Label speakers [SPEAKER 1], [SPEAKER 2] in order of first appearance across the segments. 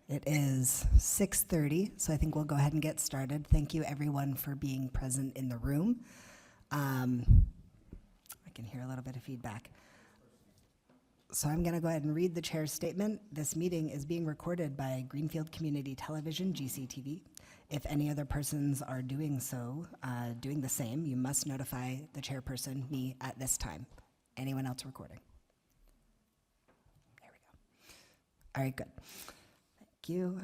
[SPEAKER 1] It is 6:30, so I think we'll go ahead and get started. Thank you, everyone, for being present in the room. I can hear a little bit of feedback. So I'm going to go ahead and read the chair's statement. This meeting is being recorded by Greenfield Community Television, GCTV. If any other persons are doing the same, you must notify the chairperson, me, at this time. Anyone else recording? There we go. All right, good. Thank you.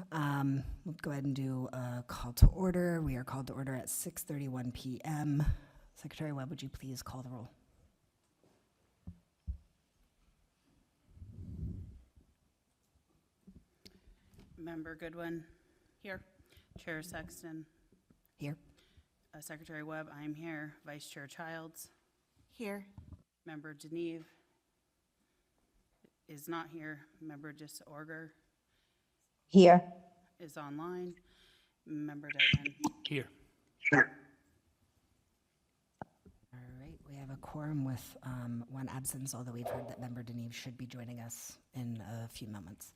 [SPEAKER 1] We'll go ahead and do a call to order. We are called to order at 6:31 p.m. Secretary Webb, would you please call the roll?
[SPEAKER 2] Member Goodwin? Here. Chair Sexton?
[SPEAKER 1] Here.
[SPEAKER 2] Secretary Webb, I'm here. Vice Chair Childs?
[SPEAKER 3] Here.
[SPEAKER 2] Member Geneve is not here. Member Disorger
[SPEAKER 3] Here.
[SPEAKER 2] is online. Member Deitman?
[SPEAKER 4] Here.
[SPEAKER 1] All right, we have a quorum with one absence, although we've heard that Member Deneve should be joining us in a few moments.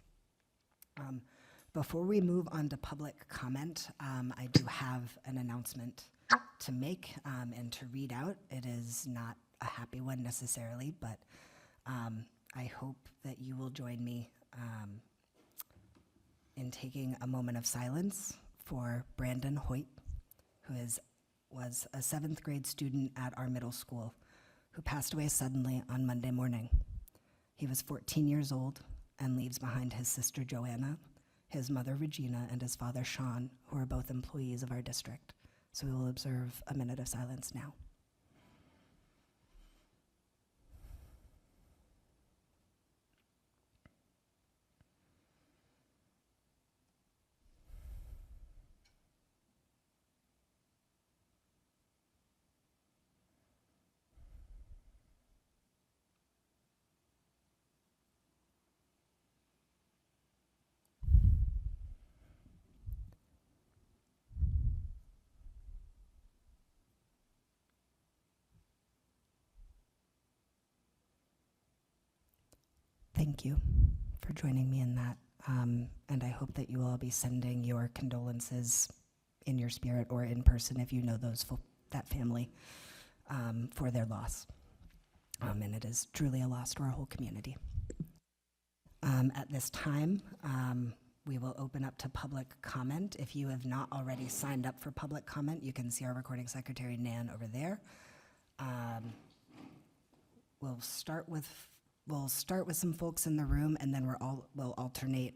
[SPEAKER 1] Before we move on to public comment, I do have an announcement to make and to read out. It is not a happy one necessarily, but I hope that you will join me in taking a moment of silence for Brandon Hoyt, who was a 7th grade student at our middle school who passed away suddenly on Monday morning. He was 14 years old and leaves behind his sister Joanna, his mother Regina, and his father Sean, who are both employees of our district. So we will observe a minute of silence now. Thank you for joining me in that. And I hope that you will all be sending your condolences in your spirit or in person if you know that family for their loss. And it is truly a loss to our whole community. At this time, we will open up to public comment. If you have not already signed up for public comment, you can see our recording secretary, Nan, over there. We'll start with some folks in the room, and then we'll alternate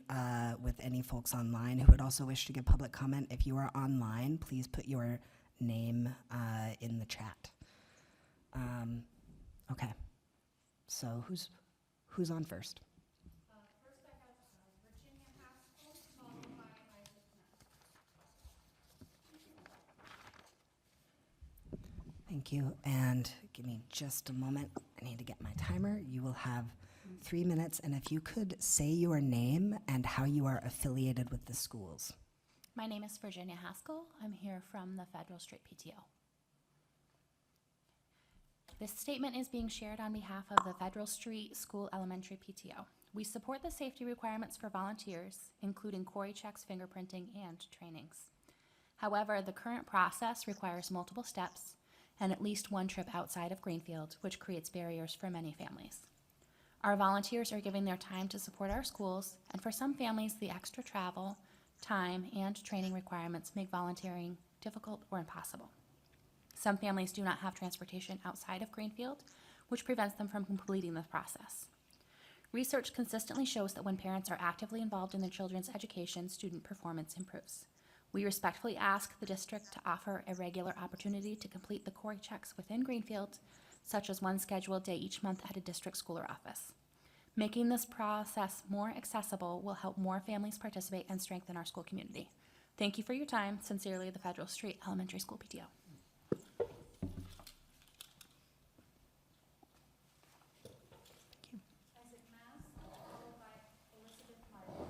[SPEAKER 1] with any folks online who would also wish to give public comment. If you are online, please put your name in the chat. Okay. So who's on first?
[SPEAKER 5] First I have Virginia Haskell, followed by Isaac Ness.
[SPEAKER 1] Thank you, and give me just a moment. I need to get my timer. You will have 3 minutes, and if you could say your name and how you are affiliated with the schools.
[SPEAKER 6] My name is Virginia Haskell. I'm here from the Federal Street PTO. This statement is being shared on behalf of the Federal Street School Elementary PTO. We support the safety requirements for volunteers, including Corey checks, fingerprinting, and trainings. However, the current process requires multiple steps and at least one trip outside of Greenfield, which creates barriers for many families. Our volunteers are giving their time to support our schools, and for some families, the extra travel, time, and training requirements make volunteering difficult or impossible. Some families do not have transportation outside of Greenfield, which prevents them from completing the process. Research consistently shows that when parents are actively involved in their children's education, student performance improves. We respectfully ask the district to offer a regular opportunity to complete the Corey checks within Greenfield, such as one scheduled day each month at a district school or office. Making this process more accessible will help more families participate and strengthen our school community. Thank you for your time. Sincerely, the Federal Street Elementary School PTO.
[SPEAKER 5] Isaac Mass, followed by Elizabeth Martin.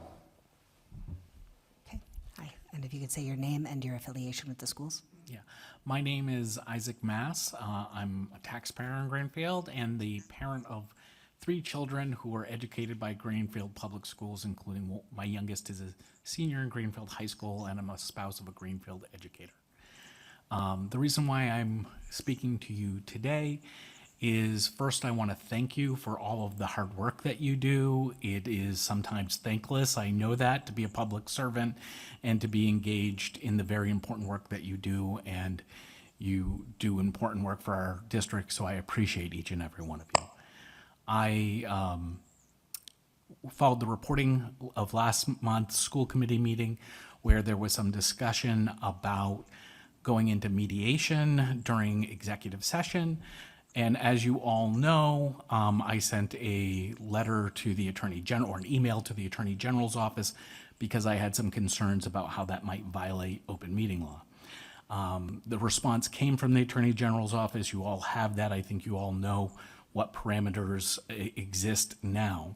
[SPEAKER 1] Okay, hi. And if you could say your name and your affiliation with the schools.
[SPEAKER 4] Yeah. My name is Isaac Mass. I'm a taxpayer in Greenfield and the parent of 3 children who are educated by Greenfield Public Schools, including my youngest is a senior in Greenfield High School, and I'm a spouse of a Greenfield educator. The reason why I'm speaking to you today is, first, I want to thank you for all of the hard work that you do. It is sometimes thankless, I know that, to be a public servant and to be engaged in the very important work that you do, and you do important work for our district, so I appreciate each and every one of you. I followed the reporting of last month's school committee meeting where there was some discussion about going into mediation during executive session. And as you all know, I sent a letter to the Attorney General, or an email to the Attorney General's office, because I had some concerns about how that might violate open meeting law. The response came from the Attorney General's office. You all have that. I think you all know what parameters exist now.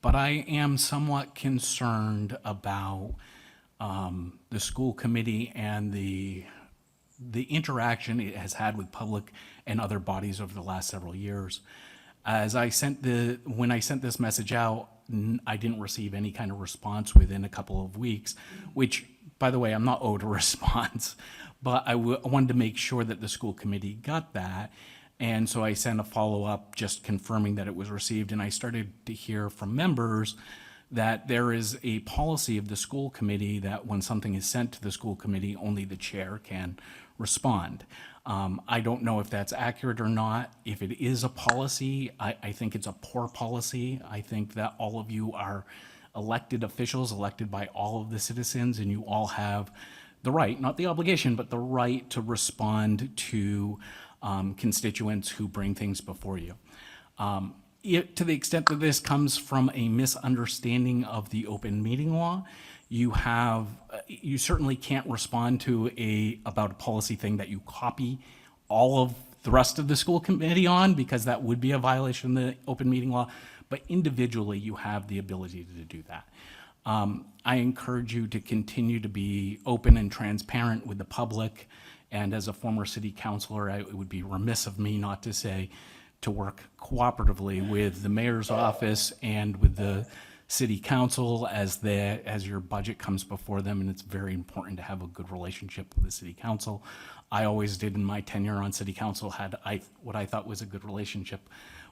[SPEAKER 4] But I am somewhat concerned about the school committee and the interaction it has had with public and other bodies over the last several years. When I sent this message out, I didn't receive any kind of response within a couple of weeks, which, by the way, I'm not owed a response, but I wanted to make sure that the school committee got that. And so I sent a follow-up just confirming that it was received, and I started to hear from members that there is a policy of the school committee that when something is sent to the school committee, only the chair can respond. I don't know if that's accurate or not. If it is a policy, I think it's a poor policy. I think that all of you are elected officials, elected by all of the citizens, and you all have the right, not the obligation, but the right to respond to constituents who bring things before you. To the extent that this comes from a misunderstanding of the open meeting law, you certainly can't respond to about a policy thing that you copy all of the rest of the school committee on, because that would be a violation of the open meeting law. But individually, you have the ability to do that. I encourage you to continue to be open and transparent with the public. And as a former city councilor, it would be remiss of me not to say to work cooperatively with the mayor's office and with the city council as your budget comes before them, and it's very important to have a good relationship with the city council. I always did in my tenure on city council, had what I thought was a good relationship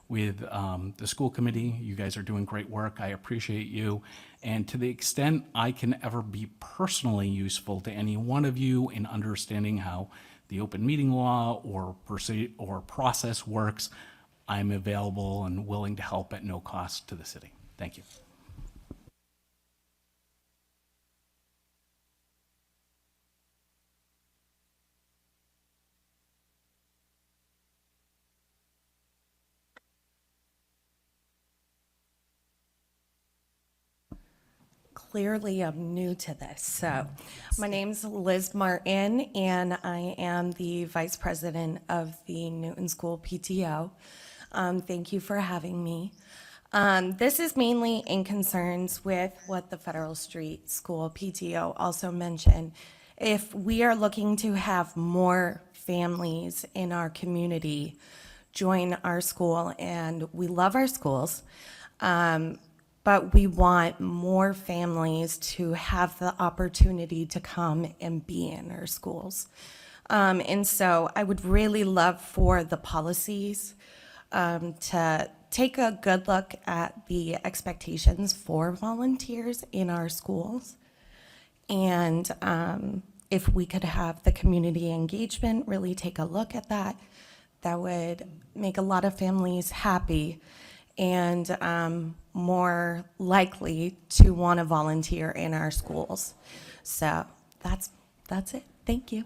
[SPEAKER 4] with the school committee. You guys are doing great work. I appreciate you. And to the extent I can ever be personally useful to any one of you in understanding how the open meeting law or process works, I'm available and willing to help at no cost to the city. Thank you.
[SPEAKER 7] Clearly, I'm new to this. So, my name's Liz Martin, and I am the Vice President of the Newton School PTO. Thank you for having me. This is mainly in concerns with what the Federal Street School PTO also mentioned. If we are looking to have more families in our community join our school, and we love our schools, but we want more families to have the opportunity to come and be in our schools. And so I would really love for the policies to take a good look at the expectations for volunteers in our schools. And if we could have the community engagement really take a look at that, that would make a lot of families happy and more likely to want to volunteer in our schools. So that's it. Thank you.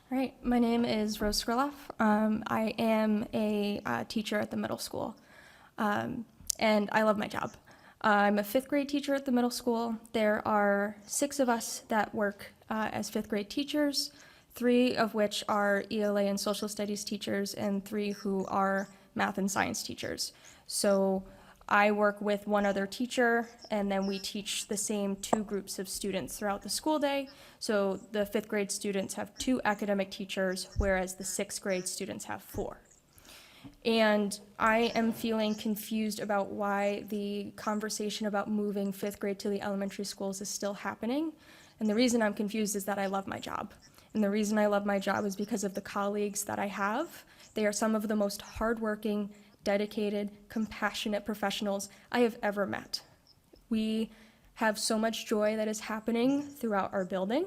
[SPEAKER 5] All right, my name is Rose Skriloff. I am a teacher at the middle school, and I love my job. I'm a fifth grade teacher at the middle school. There are 6 of us that work as fifth grade teachers, 3 of which are ELA and social studies teachers, and 3 who are math and science teachers. So I work with one other teacher, and then we teach the same 2 groups of students throughout the school day. So the 5th grade students have 2 academic teachers, whereas the 6th grade students have 4. And I am feeling confused about why the conversation about moving 5th grade to the elementary schools is still happening. And the reason I'm confused is that I love my job. And the reason I love my job is because of the colleagues that I have. They are some of the most hardworking, dedicated, compassionate professionals I have ever met. We have so much joy that is happening throughout our building,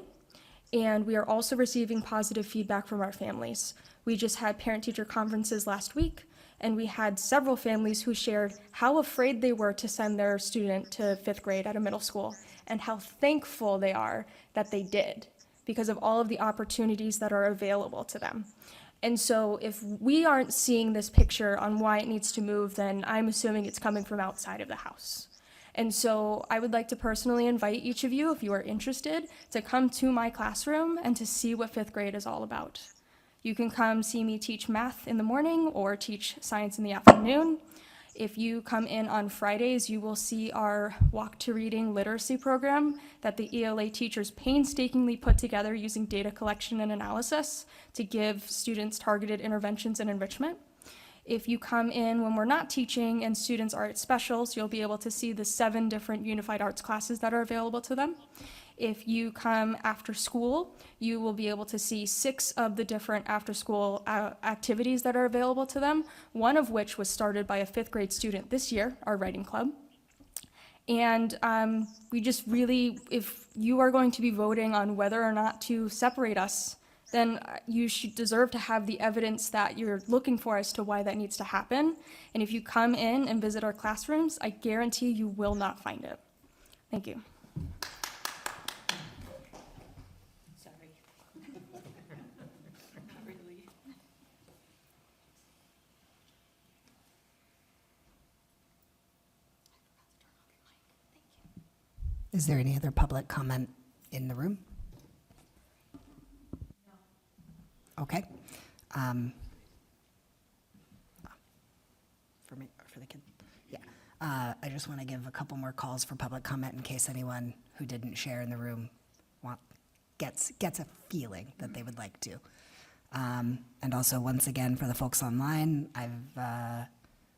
[SPEAKER 5] and we are also receiving positive feedback from our families. We just had parent-teacher conferences last week, and we had several families who shared how afraid they were to send their student to 5th grade at a middle school, and how thankful they are that they did, because of all of the opportunities that are available to them. And so if we aren't seeing this picture on why it needs to move, then I'm assuming it's coming from outside of the house. And so I would like to personally invite each of you, if you are interested, to come to my classroom and to see what 5th grade is all about. You can come see me teach math in the morning or teach science in the afternoon. If you come in on Fridays, you will see our Walk to Reading literacy program that the ELA teachers painstakingly put together using data collection and analysis to give students targeted interventions and enrichment. If you come in when we're not teaching and students are at specials, you'll be able to see the 7 different unified arts classes that are available to them. If you come after school, you will be able to see 6 of the different after-school activities that are available to them, one of which was started by a 5th grade student this year, our writing club. And we just really, if you are going to be voting on whether or not to separate us, then you should deserve to have the evidence that you're looking for as to why that needs to happen. And if you come in and visit our classrooms, I guarantee you will not find it. Thank you.
[SPEAKER 1] Is there any other public comment in the room? Okay. For me, or for the kid? Yeah. I just want to give a couple more calls for public comment in case anyone who didn't share in the room gets a feeling that they would like to. And also, once again, for the folks online, I'm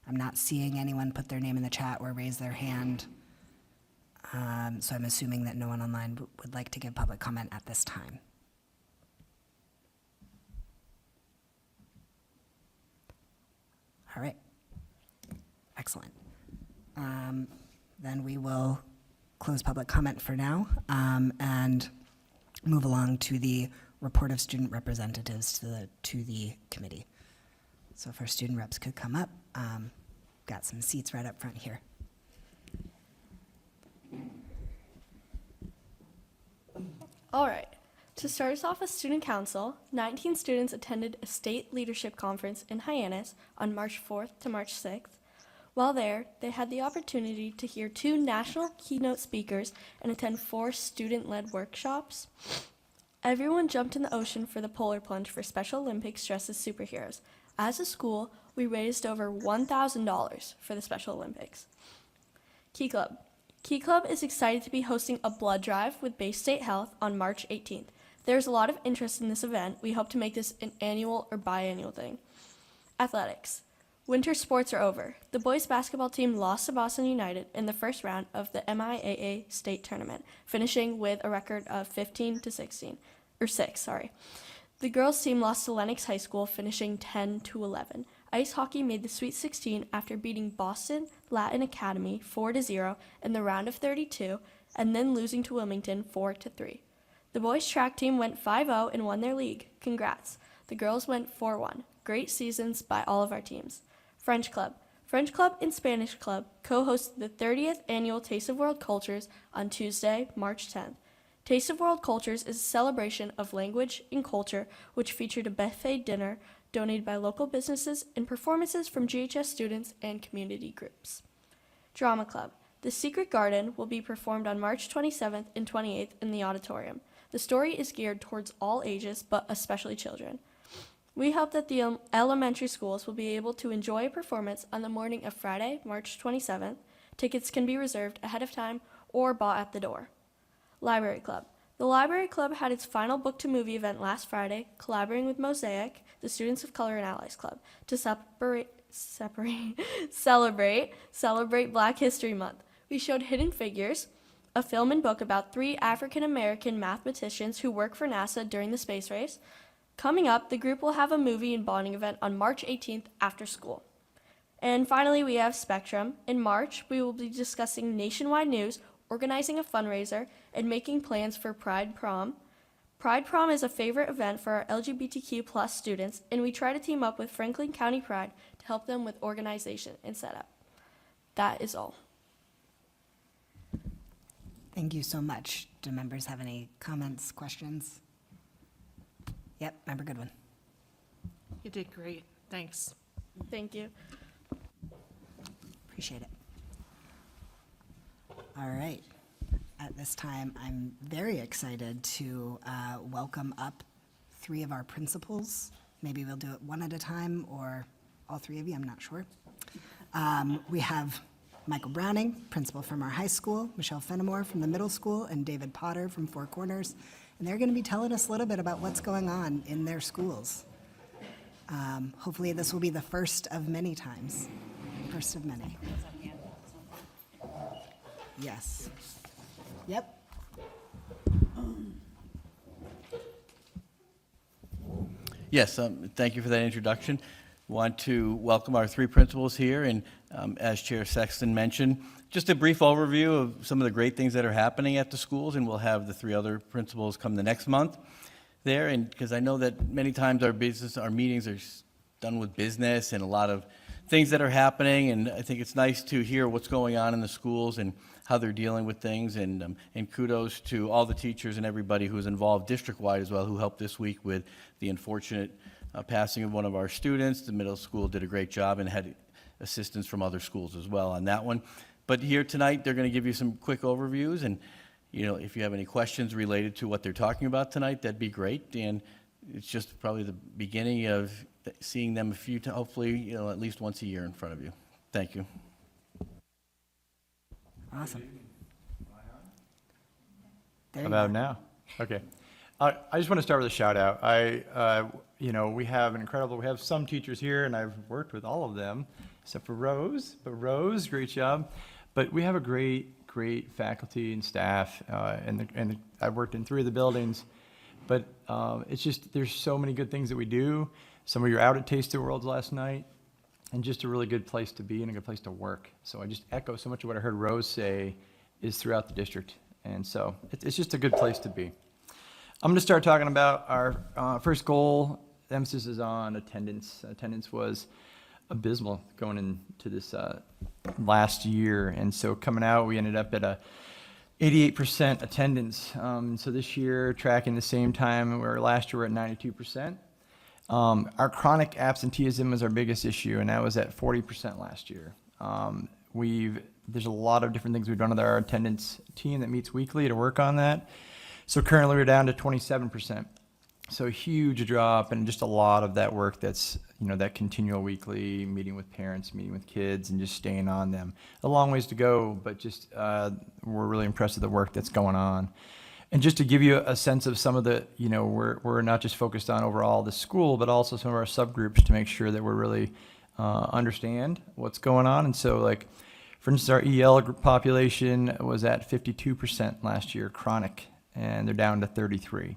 [SPEAKER 1] not seeing anyone put their name in the chat or raise their hand. So I'm assuming that no one online would like to give public comment at this time. All right. Excellent. Then we will close public comment for now and move along to the report of student representatives to the committee. So if our student reps could come up, got some seats right up front here.
[SPEAKER 8] All right. To start us off as student council, 19 students attended a state leadership conference in Hyannis on March 4th to March 6th. While there, they had the opportunity to hear 2 national keynote speakers and attend 4 student-led workshops. Everyone jumped in the ocean for the polar plunge for Special Olympics dressed as superheroes. As a school, we raised over $1,000 for the Special Olympics. Key Club. Key Club is excited to be hosting a blood drive with Bay State Health on March 18th. There's a lot of interest in this event. We hope to make this an annual or biannual thing. Athletics. Winter sports are over. The boys basketball team lost to Boston United in the first round of the MIAA state tournament, finishing with a record of 15-6. The girls team lost to Lenox High School, finishing 10-11. Ice hockey made the Sweet 16 after beating Boston Latin Academy 4-0 in the round of 32 and then losing to Wilmington 4-3. The boys track team went 5-0 and won their league. Congrats. The girls went 4-1. Great seasons by all of our teams. French Club. French Club and Spanish Club co-hosted the 30th annual Taste of World Cultures on Tuesday, March 10th. Taste of World Cultures is a celebration of language and culture which featured a buffet dinner donated by local businesses and performances from GHS students and community groups. Drama Club. The Secret Garden will be performed on March 27th and 28th in the auditorium. The story is geared towards all ages, but especially children. We hope that the elementary schools will be able to enjoy a performance on the morning of Friday, March 27th. Tickets can be reserved ahead of time or bought at the door. Library Club. The Library Club had its final book to movie event last Friday, collaborating with Mosaic, the Students of Color and Allies Club, to celebrate Black History Month. We showed Hidden Figures, a film and book about 3 African American mathematicians who work for NASA during the space race. Coming up, the group will have a movie and bonding event on March 18th after school. And finally, we have Spectrum. In March, we will be discussing nationwide news, organizing a fundraiser, and making plans for Pride Prom. Pride Prom is a favorite event for our LGBTQ+ students, and we try to team up with Franklin County Pride to help them with organization and setup. That is all.
[SPEAKER 1] Thank you so much. Do members have any comments, questions? Yep, Member Goodwin.
[SPEAKER 3] You did great. Thanks.
[SPEAKER 8] Thank you.
[SPEAKER 1] Appreciate it. All right. At this time, I'm very excited to welcome up 3 of our principals. Maybe we'll do it one at a time, or all 3 of you, I'm not sure. We have Michael Browning, principal from our high school, Michelle Fenimore from the middle school, and David Potter from Four Corners. And they're going to be telling us a little bit about what's going on in their schools. Hopefully this will be the first of many times. First of many. Yes. Yep.
[SPEAKER 9] Yes, thank you for that introduction. Want to welcome our 3 principals here, and as Chair Sexton mentioned, just a brief overview of some of the great things that are happening at the schools, and we'll have the 3 other principals come the next month there, and because I know that many times our meetings are done with business and a lot of things that are happening, and I think it's nice to hear what's going on in the schools and how they're dealing with things, and kudos to all the teachers and everybody who's involved district-wide as well, who helped this week with the unfortunate passing of one of our students. The middle school did a great job and had assistance from other schools as well on that one. But here tonight, they're going to give you some quick overviews, and if you have any questions related to what they're talking about tonight, that'd be great. And it's just probably the beginning of seeing them hopefully, at least once a year in front of you. Thank you.
[SPEAKER 1] Awesome. There
[SPEAKER 10] How
[SPEAKER 1] you
[SPEAKER 10] about
[SPEAKER 1] go.
[SPEAKER 10] now? Okay. I just want to start with a shout out. We have some teachers here, and I've worked with all of them, except for Rose. But Rose, great job. But we have a great faculty and staff, and I've worked in 3 of the buildings. But it's just, there's so many good things that we do. Some of you were out at Taste of Worlds last night, and just a really good place to be and a good place to work. So I just echo so much of what I heard Rose say is throughout the district. And so it's just a good place to be. I'm going to start talking about our first goal. The emphasis is on attendance. Attendance was abysmal going into this last year. And so coming out, we ended up at a 88% attendance. So this year, tracking the same time where last year we're at 92%. Our chronic absenteeism was our biggest issue, and that was at 40% last year. There's a lot of different things we've done with our attendance team that meets weekly to work on that. So currently we're down to 27%. So a huge drop, and just a lot of that work that's, that continual weekly meeting with parents, meeting with kids, and just staying on them. A long ways to go, but just we're really impressed with the work that's going on. And just to give you a sense of some of the, we're not just focused on overall the school, but also some of our subgroups to make sure that we're really understand what's going on. And so, for instance, our EL population was at 52% last year, chronic, and they're down to 33.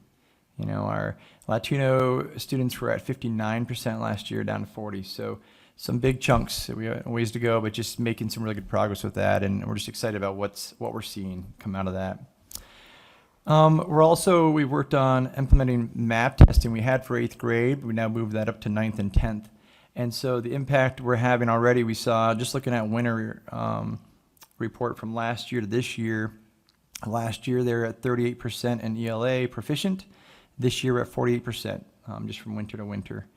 [SPEAKER 10] Our Latino students were at 59% last year, down to 40. So some big chunks. We have ways to go, but just making some really good progress with that. And we're just excited about what we're seeing come out of that. We've worked on implementing MAP testing we had for 8th grade. We now moved that up to 9th and 10th. And so the impact we're having already, we saw just looking at winter report from last year to this year. Last year, they were at 38% in ELA proficient. This year, we're at 48%, just from winter to winter.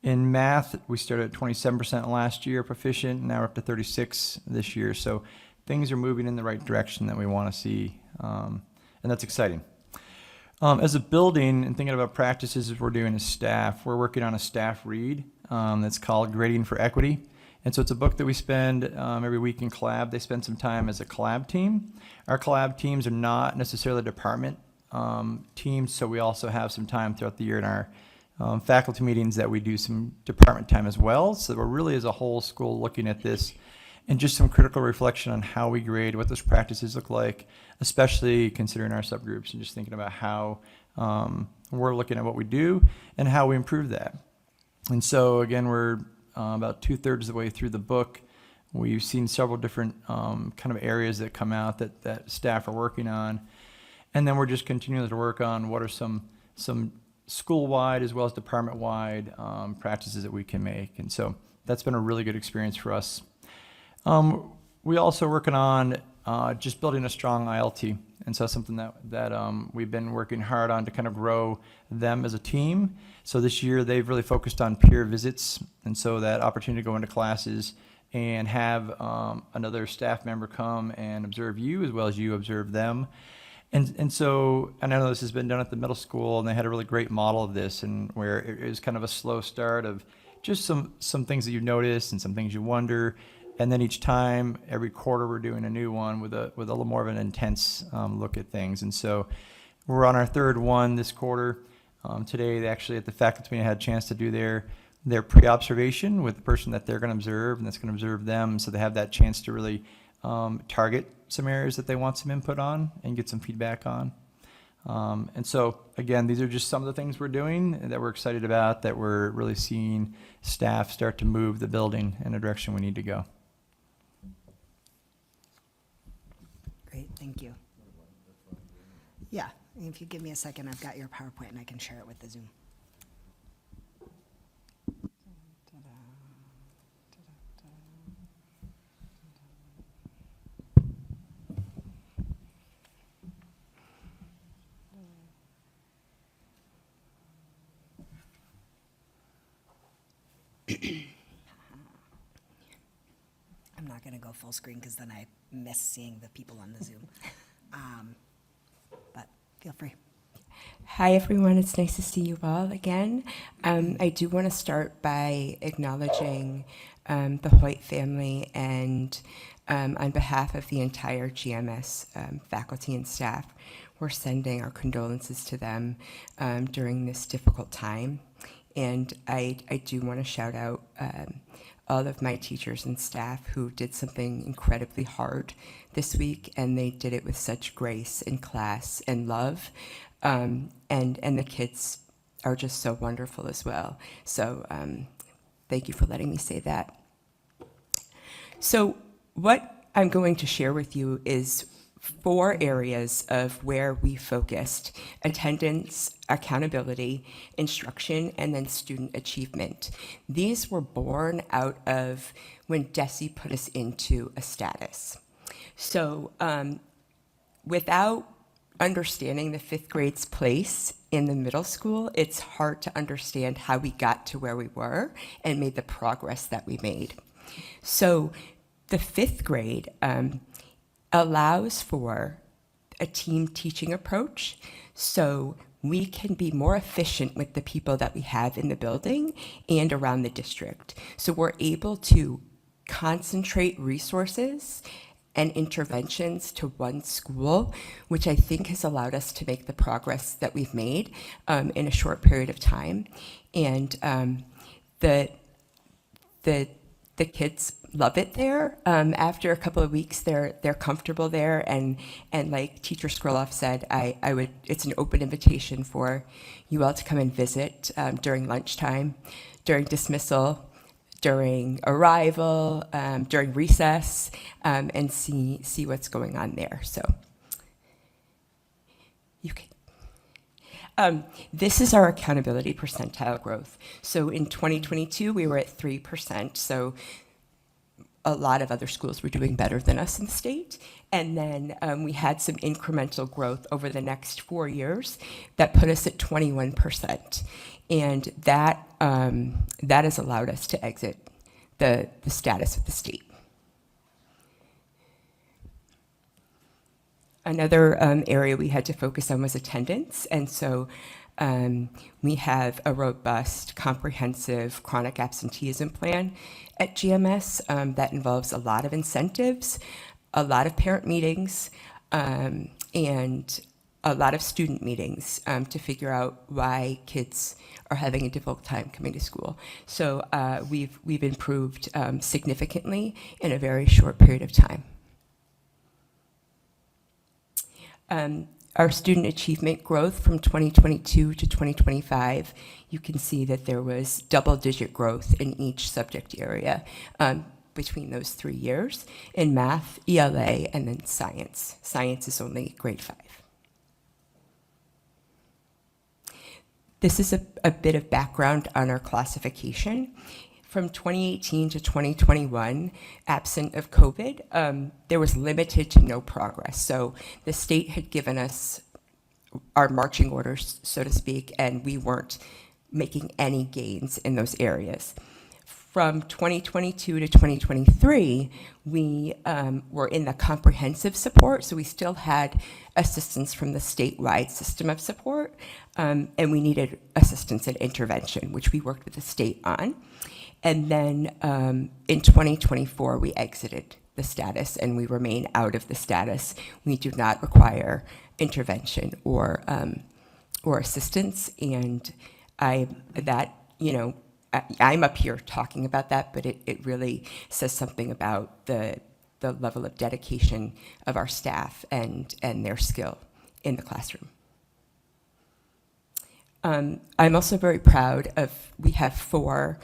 [SPEAKER 10] In math, we started at 27% last year proficient. Now we're up to 36 this year. So things are moving in the right direction that we want to see, and that's exciting. As a building and thinking about practices we're doing as staff, we're working on a staff read that's called Grading for Equity. And so it's a book that we spend every week in collab. They spend some time as a collab team. Our collab teams are not necessarily department teams, so we also have some time throughout the year in our faculty meetings that we do some department time as well. So we're really as a whole school looking at this and just some critical reflection on how we grade, what those practices look like, especially considering our subgroups and just thinking about how we're looking at what we do and how we improve that. And so again, we're about 2/3 of the way through the book. We've seen several different kind of areas that come out that staff are working on. And then we're just continuing to work on what are some school-wide as well as department-wide practices that we can make. And so that's been a really good experience for us. We also working on just building a strong ILT. And so something that we've been working hard on to kind of grow them as a team. So this year they've really focused on peer visits. And so that opportunity to go into classes and have another staff member come and observe you as well as you observe them. And so, and I know this has been done at the middle school, and they had a really great model of this, and where it was kind of a slow start of just some things that you notice and some things you wonder, and then each time, every quarter, we're doing a new one with a little more of an intense look at things. And so, we're on our third one this quarter. Today, they actually at the faculty meeting had a chance to do their pre-observation with the person that they're going to observe, and that's going to observe them. So they have that chance to really target some areas that they want some input on and get some feedback on. And so, again, these are just some of the things we're doing that we're excited about, that we're really seeing staff start to move the building in a direction we need to go.
[SPEAKER 1] Great, thank you. Yeah, if you give me a second, I've got your PowerPoint and I can share it with the Zoom. I'm not going to go full screen because then I miss seeing the people on the Zoom. But feel free.
[SPEAKER 11] Hi, everyone. It's nice to see you all again. I do want to start by acknowledging the Hoyt family, and on behalf of the entire GMS faculty and staff, we're sending our condolences to them during this difficult time. And I do want to shout out all of my teachers and staff who did something incredibly hard this week, and they did it with such grace and class and love. And the kids are just so wonderful as well. So thank you for letting me say that. So what I'm going to share with you is 4 areas of where we focused: attendance, accountability, instruction, and then student achievement. These were born out of when DESE put us into a status. So without understanding the 5th grade's place in the middle school, it's hard to understand how we got to where we were and made the progress that we made. So the 5th grade allows for a team teaching approach, so we can be more efficient with the people that we have in the building and around the district. So we're able to concentrate resources and interventions to one school, which I think has allowed us to make the progress that we've made in a short period of time. And the kids love it there. After a couple of weeks, they're comfortable there, and like Teacher Skriloff said, I would. It's an open invitation for you all to come and visit during lunchtime, during dismissal, during arrival, during recess, and see what's going on there. So you can. This is our accountability percentile growth. So in 2022, we were at 3%. So a lot of other schools were doing better than us in the state. And then we had some incremental growth over the next 4 years that put us at 21%. And that has allowed us to exit the status of the state. Another area we had to focus on was attendance, and so we have a robust, comprehensive chronic absenteeism plan at GMS that involves a lot of incentives, a lot of parent meetings, and a lot of student meetings to figure out why kids are having a difficult time coming to school. So we've improved significantly in a very short period of time. Our student achievement growth from 2022 to 2025, you can see that there was double-digit growth in each subject area between those 3 years, in math, ELA, and then science. Science is only grade 5. This is a bit of background on our classification. From 2018 to 2021, absent of COVID, there was limited to no progress. So the state had given us our marching orders, so to speak, and we weren't making any gains in those areas. From 2022 to 2023, we were in the comprehensive support, so we still had assistance from the statewide system of support, and we needed assistance and intervention, which we worked with the state on. And then in 2024, we exited the status, and we remain out of the status. We do not require intervention or assistance, and I'm up here talking about that, but it really says something about the level of dedication of our staff and their skill in the classroom. I'm also very proud of, we have 4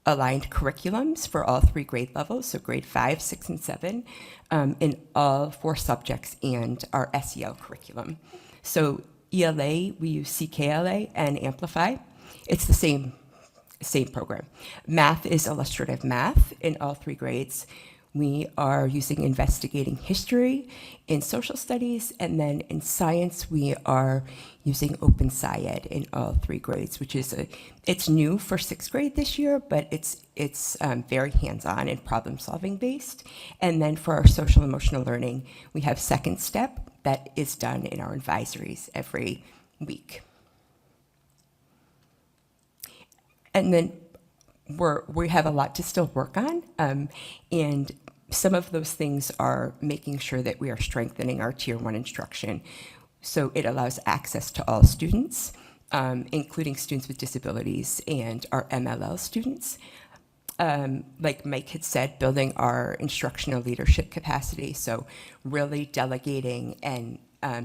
[SPEAKER 11] aligned curriculums for all 3 grade levels, so grade 5, 6, and 7, in all 4 subjects and our SEL curriculum. So ELA, we use CKLA and Amplify. It's the same program. Math is illustrative math in all 3 grades. We are using investigating history in social studies, and then in science, we are using Open SciEd in all 3 grades, which is it's new for 6th grade this year, but it's very hands-on and problem-solving based. And then for our social emotional learning, we have Second Step that is done in our advisories every week. And then we have a lot to still work on, and some of those things are making sure that we are strengthening our Tier 1 instruction so it allows access to all students, including students with disabilities and our MLL students. Like Mike had said, building our instructional leadership capacity, so really delegating and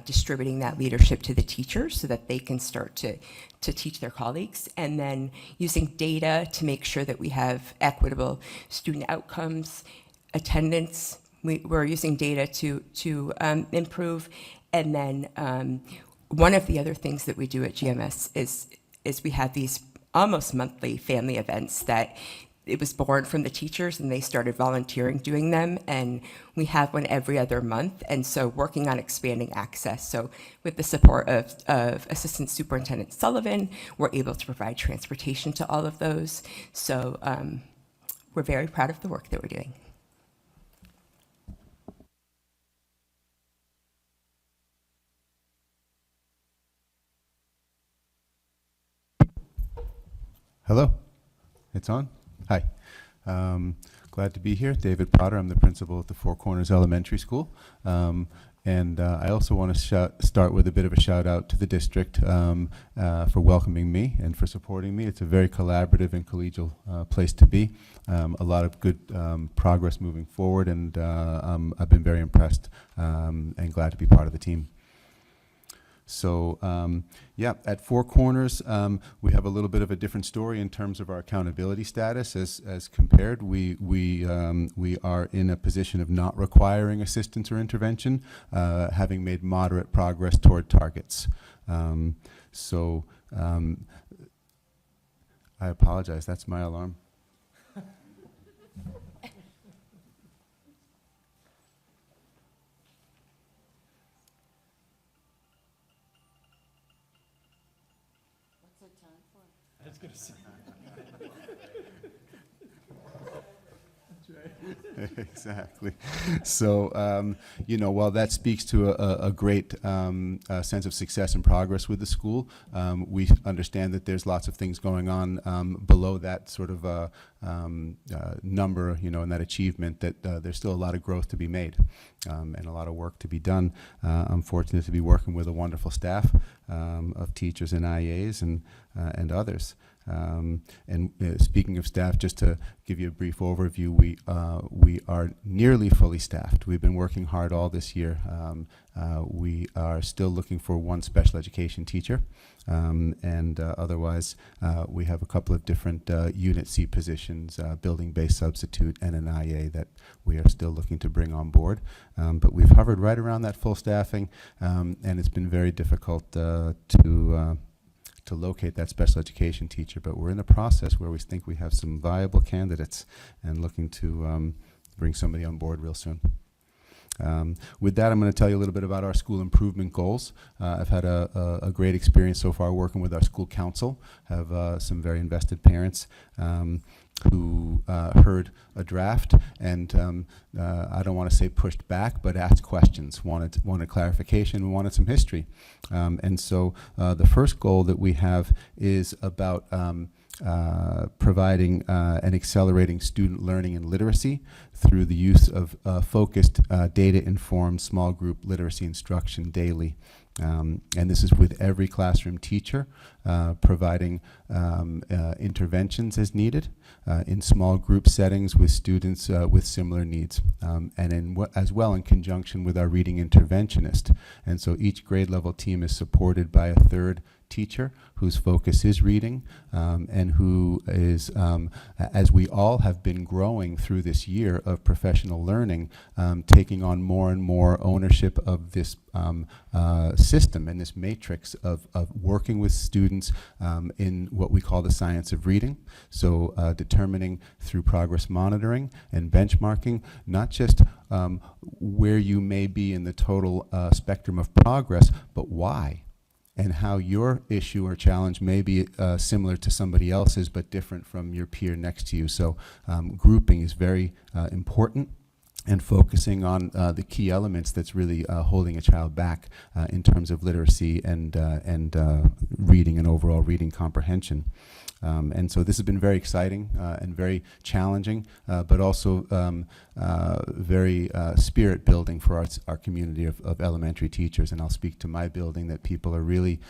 [SPEAKER 11] distributing that leadership to the teachers so that they can start to teach their colleagues, and then using data to make sure that we have equitable student outcomes, attendance. We're using data to improve, and then one of the other things that we do at GMS is we have these almost monthly family events that it was born from the teachers, and they started volunteering doing them, and we have one every other month, and so working on expanding access. So with the support of Assistant Superintendent Sullivan, we're able to provide transportation to all of those. So we're very proud of the work that we're doing.
[SPEAKER 12] Hello, it's on. Hi, glad to be here. David Potter, I'm the principal at the Four Corners Elementary School. And I also want to start with a bit of a shout out to the district for welcoming me and for supporting me. It's a very collaborative and collegial place to be. A lot of good progress moving forward, and I've been very impressed and glad to be part of the team. So yeah, at Four Corners, we have a little bit of a different story in terms of our accountability status as compared. We are in a position of not requiring assistance or intervention, having made moderate progress toward targets. I apologize, that's my alarm.
[SPEAKER 10] I was going to say. That's right.
[SPEAKER 12] Exactly. So, while that speaks to a great sense of success and progress with the school, we understand that there's lots of things going on below that sort of number, and that achievement, that there's still a lot of growth to be made and a lot of work to be done. I'm fortunate to be working with a wonderful staff of teachers and IAs and others. Speaking of staff, just to give you a brief overview, we are nearly fully staffed. We've been working hard all this year. We are still looking for one special education teacher, and otherwise we have a couple of different Unit C positions, building-based substitute and an IA that we are still looking to bring on board. But we've hovered right around that full staffing, and it's been very difficult to locate that special education teacher, but we're in a process where we think we have some viable candidates and looking to bring somebody on board real soon. With that, I'm going to tell you a little bit about our school improvement goals. I've had a great experience so far working with our school council, have some very invested parents who heard a draft and I don't want to say pushed back, but asked questions, wanted clarification, wanted some history. And so the first goal that we have is about providing and accelerating student learning and literacy through the use of focused data-informed small group literacy instruction daily. And this is with every classroom teacher providing interventions as needed in small group settings with students with similar needs, and as well in conjunction with our reading interventionist. And so each grade level team is supported by a third teacher whose focus is reading, and who is, as we all have been growing through this year of professional learning, taking on more and more ownership of this system and this matrix of working with students in what we call the science of reading. So determining through progress monitoring and benchmarking, not just where you may be in the total spectrum of progress, but why, and how your issue or challenge may be similar to somebody else's but different from your peer next to you. So grouping is very important, and focusing on the key elements that's really holding a child back in terms of literacy and reading and overall reading comprehension. And so this has been very exciting and very challenging, but also very spirit building for our community of elementary teachers. And I'll speak to my building that people are really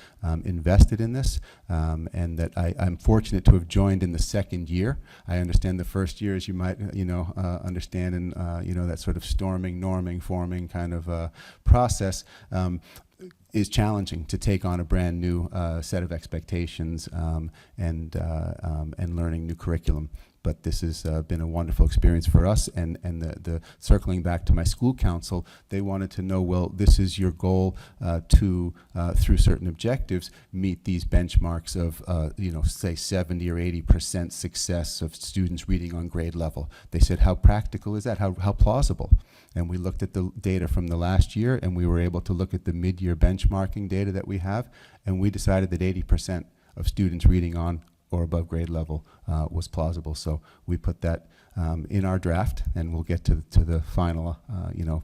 [SPEAKER 12] invested in this, and that I'm fortunate to have joined in the second year. I understand the first year, as you might understand, and that sort of storming, norming, forming kind of process. Is challenging to take on a brand new set of expectations and learning new curriculum. But this has been a wonderful experience for us, and the circling back to my school council, they wanted to know, well, this is your goal to, through certain objectives, meet these benchmarks of, say 70 or 80% success of students reading on grade level. They said, how practical is that? How plausible? And we looked at the data from the last year, and we were able to look at the mid-year benchmarking data that we have, and we decided that 80% of students reading on or above grade level was plausible. So we put that in our draft, and we'll get to the final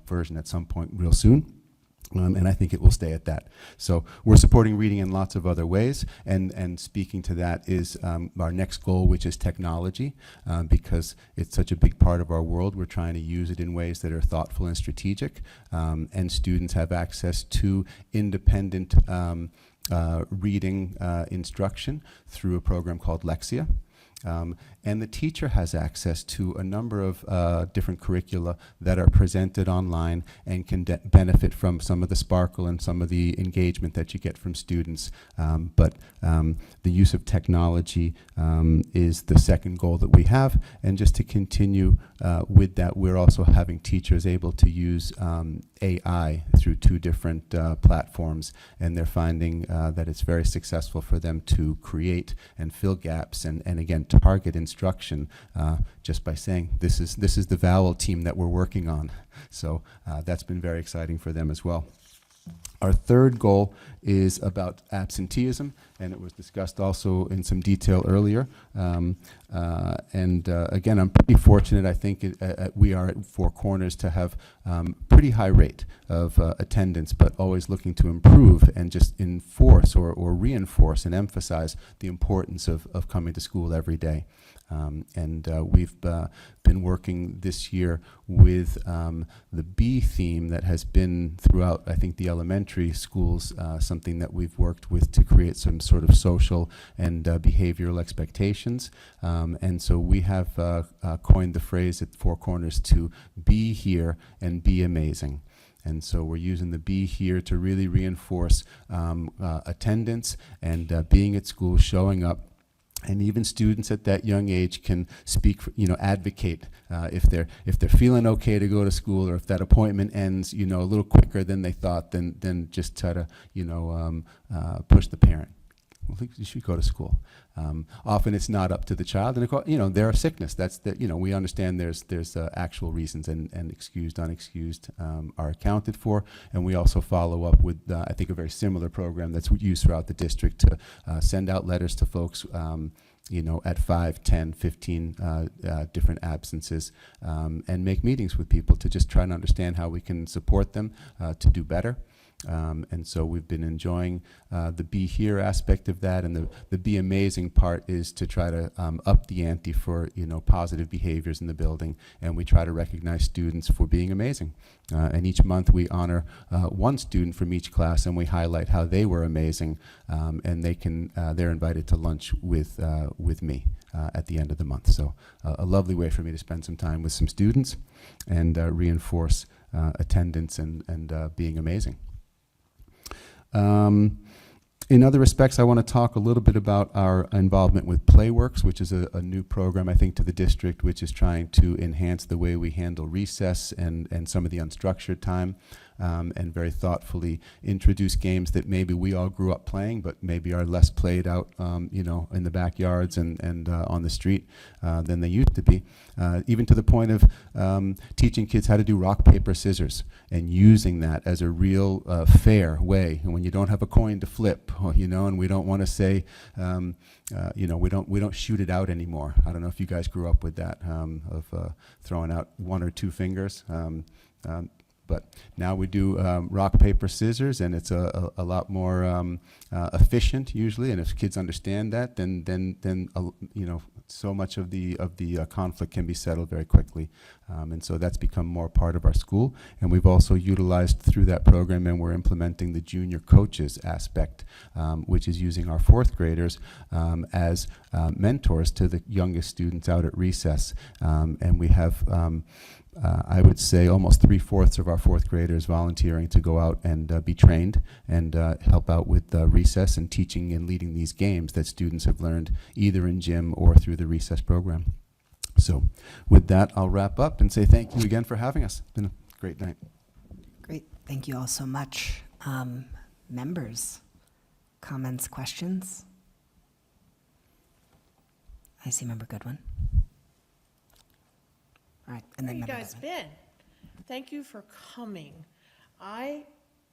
[SPEAKER 12] version at some point real soon. And I think it will stay at that. So we're supporting reading in lots of other ways, and speaking to that is our next goal, which is technology, because it's such a big part of our world. We're trying to use it in ways that are thoughtful and strategic, and students have access to independent reading instruction through a program called Lexia. And the teacher has access to a number of different curricula that are presented online and can benefit from some of the sparkle and some of the engagement that you get from students. But the use of technology is the second goal that we have. And just to continue with that, we're also having teachers able to use AI through 2 different platforms, and they're finding that it's very successful for them to create and fill gaps and again, target instruction just by saying, this is the vowel team that we're working on. So that's been very exciting for them as well. Our third goal is about absenteeism, and it was discussed also in some detail earlier. Again, I'm pretty fortunate, I think, we are at Four Corners to have pretty high rate of attendance, but always looking to improve and just enforce or reinforce and emphasize the importance of coming to school every day. We've been working this year with the B theme that has been throughout, I think, the elementary schools, something that we've worked with to create some sort of social and behavioral expectations. So we have coined the phrase at Four Corners to be here and be amazing. And so we're using the be here to really reinforce attendance and being at school, showing up. And even students at that young age can speak, advocate if they're feeling okay to go to school, or if that appointment ends, a little quicker than they thought, then just try to, push the parent. Well, I think you should go to school. Often it's not up to the child, and of course, there are sickness. That's we understand there's actual reasons, and excused, unexcused are accounted for, and we also follow up with I think a very similar program that's used throughout the district to send out letters to folks. At 5, 10, 15 different absences, and make meetings with people to just try and understand how we can support them to do better. And so we've been enjoying the be here aspect of that, and the be amazing part is to try to up the ante for positive behaviors in the building, and we try to recognize students for being amazing. And each month we honor one student from each class, and we highlight how they were amazing, and they're invited to lunch with me at the end of the month. So a lovely way for me to spend some time with some students and reinforce attendance and being amazing. In other respects, I want to talk a little bit about our involvement with Playworks, which is a new program, I think, to the district, which is trying to enhance the way we handle recess and some of the unstructured time, and very thoughtfully introduce games that maybe we all grew up playing, but maybe are less played out, in the backyards and on the street than they used to be. Even to the point of teaching kids how to do rock, paper, scissors, and using that as a real fair way. And when you don't have a coin to flip, and we don't want to say, we don't shoot it out anymore. I don't know if you guys grew up with that, of throwing out one or two fingers. But now we do rock, paper, scissors, and it's a lot more efficient usually. And if kids understand that, then so much of the conflict can be settled very quickly. And so that's become more part of our school. And we've also utilized through that program, and we're implementing the junior coaches aspect, which is using our fourth graders as mentors to the youngest students out at recess. And we have I would say almost 3/4 of our fourth graders volunteering to go out and be trained and help out with recess and teaching and leading these games that students have learned either in gym or through the recess program. So with that, I'll wrap up and say thank you again for having us. It's been a great night.
[SPEAKER 1] Great. Thank you all so much. Members, comments, questions? I see Member Goodwin. All right, and
[SPEAKER 3] Where
[SPEAKER 1] then
[SPEAKER 3] you
[SPEAKER 1] Member
[SPEAKER 3] guys
[SPEAKER 1] Goodwin.
[SPEAKER 3] been? Thank you for coming. I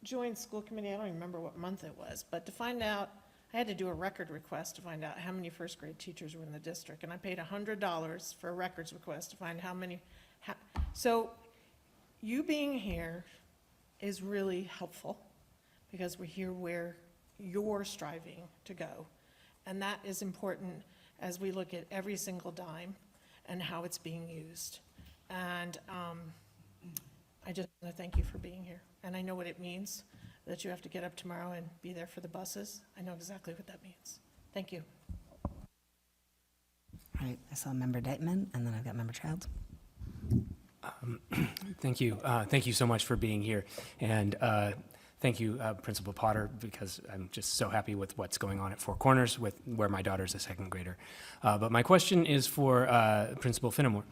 [SPEAKER 3] joined school committee, I don't even remember what month it was, but to find out, I had to do a record request to find out how many first grade teachers were in the district, and I paid $100 for a records request to find how many. So you being here is really helpful, because we hear where you're striving to go. And that is important as we look at every single dime and how it's being used. And I just want to thank you for being here. And I know what it means, that you have to get up tomorrow and be there for the buses. I know exactly what that means. Thank you.
[SPEAKER 1] All right, I saw Member Deitman, and then I've got Member Childs.
[SPEAKER 13] Thank you. Thank you so much for being here. And thank you, Principal Potter, because I'm just so happy with what's going on at Four Corners, with where my daughter's a second grader. But my question is for Principal Finnemore.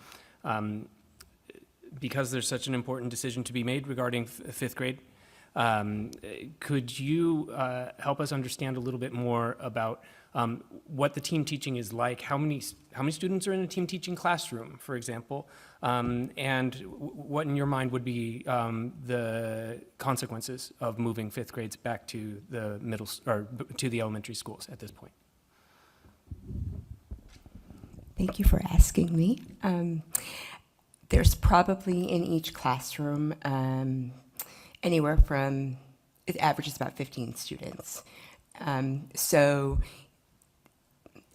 [SPEAKER 13] Because there's such an important decision to be made regarding fifth grade, could you help us understand a little bit more about what the team teaching is like? How many students are in a team teaching classroom, for example? And what in your mind would be the consequences of moving fifth grades back to the to the elementary schools at this point?
[SPEAKER 11] Thank you for asking me. There's probably in each classroom anywhere from, it averages about 15 students. So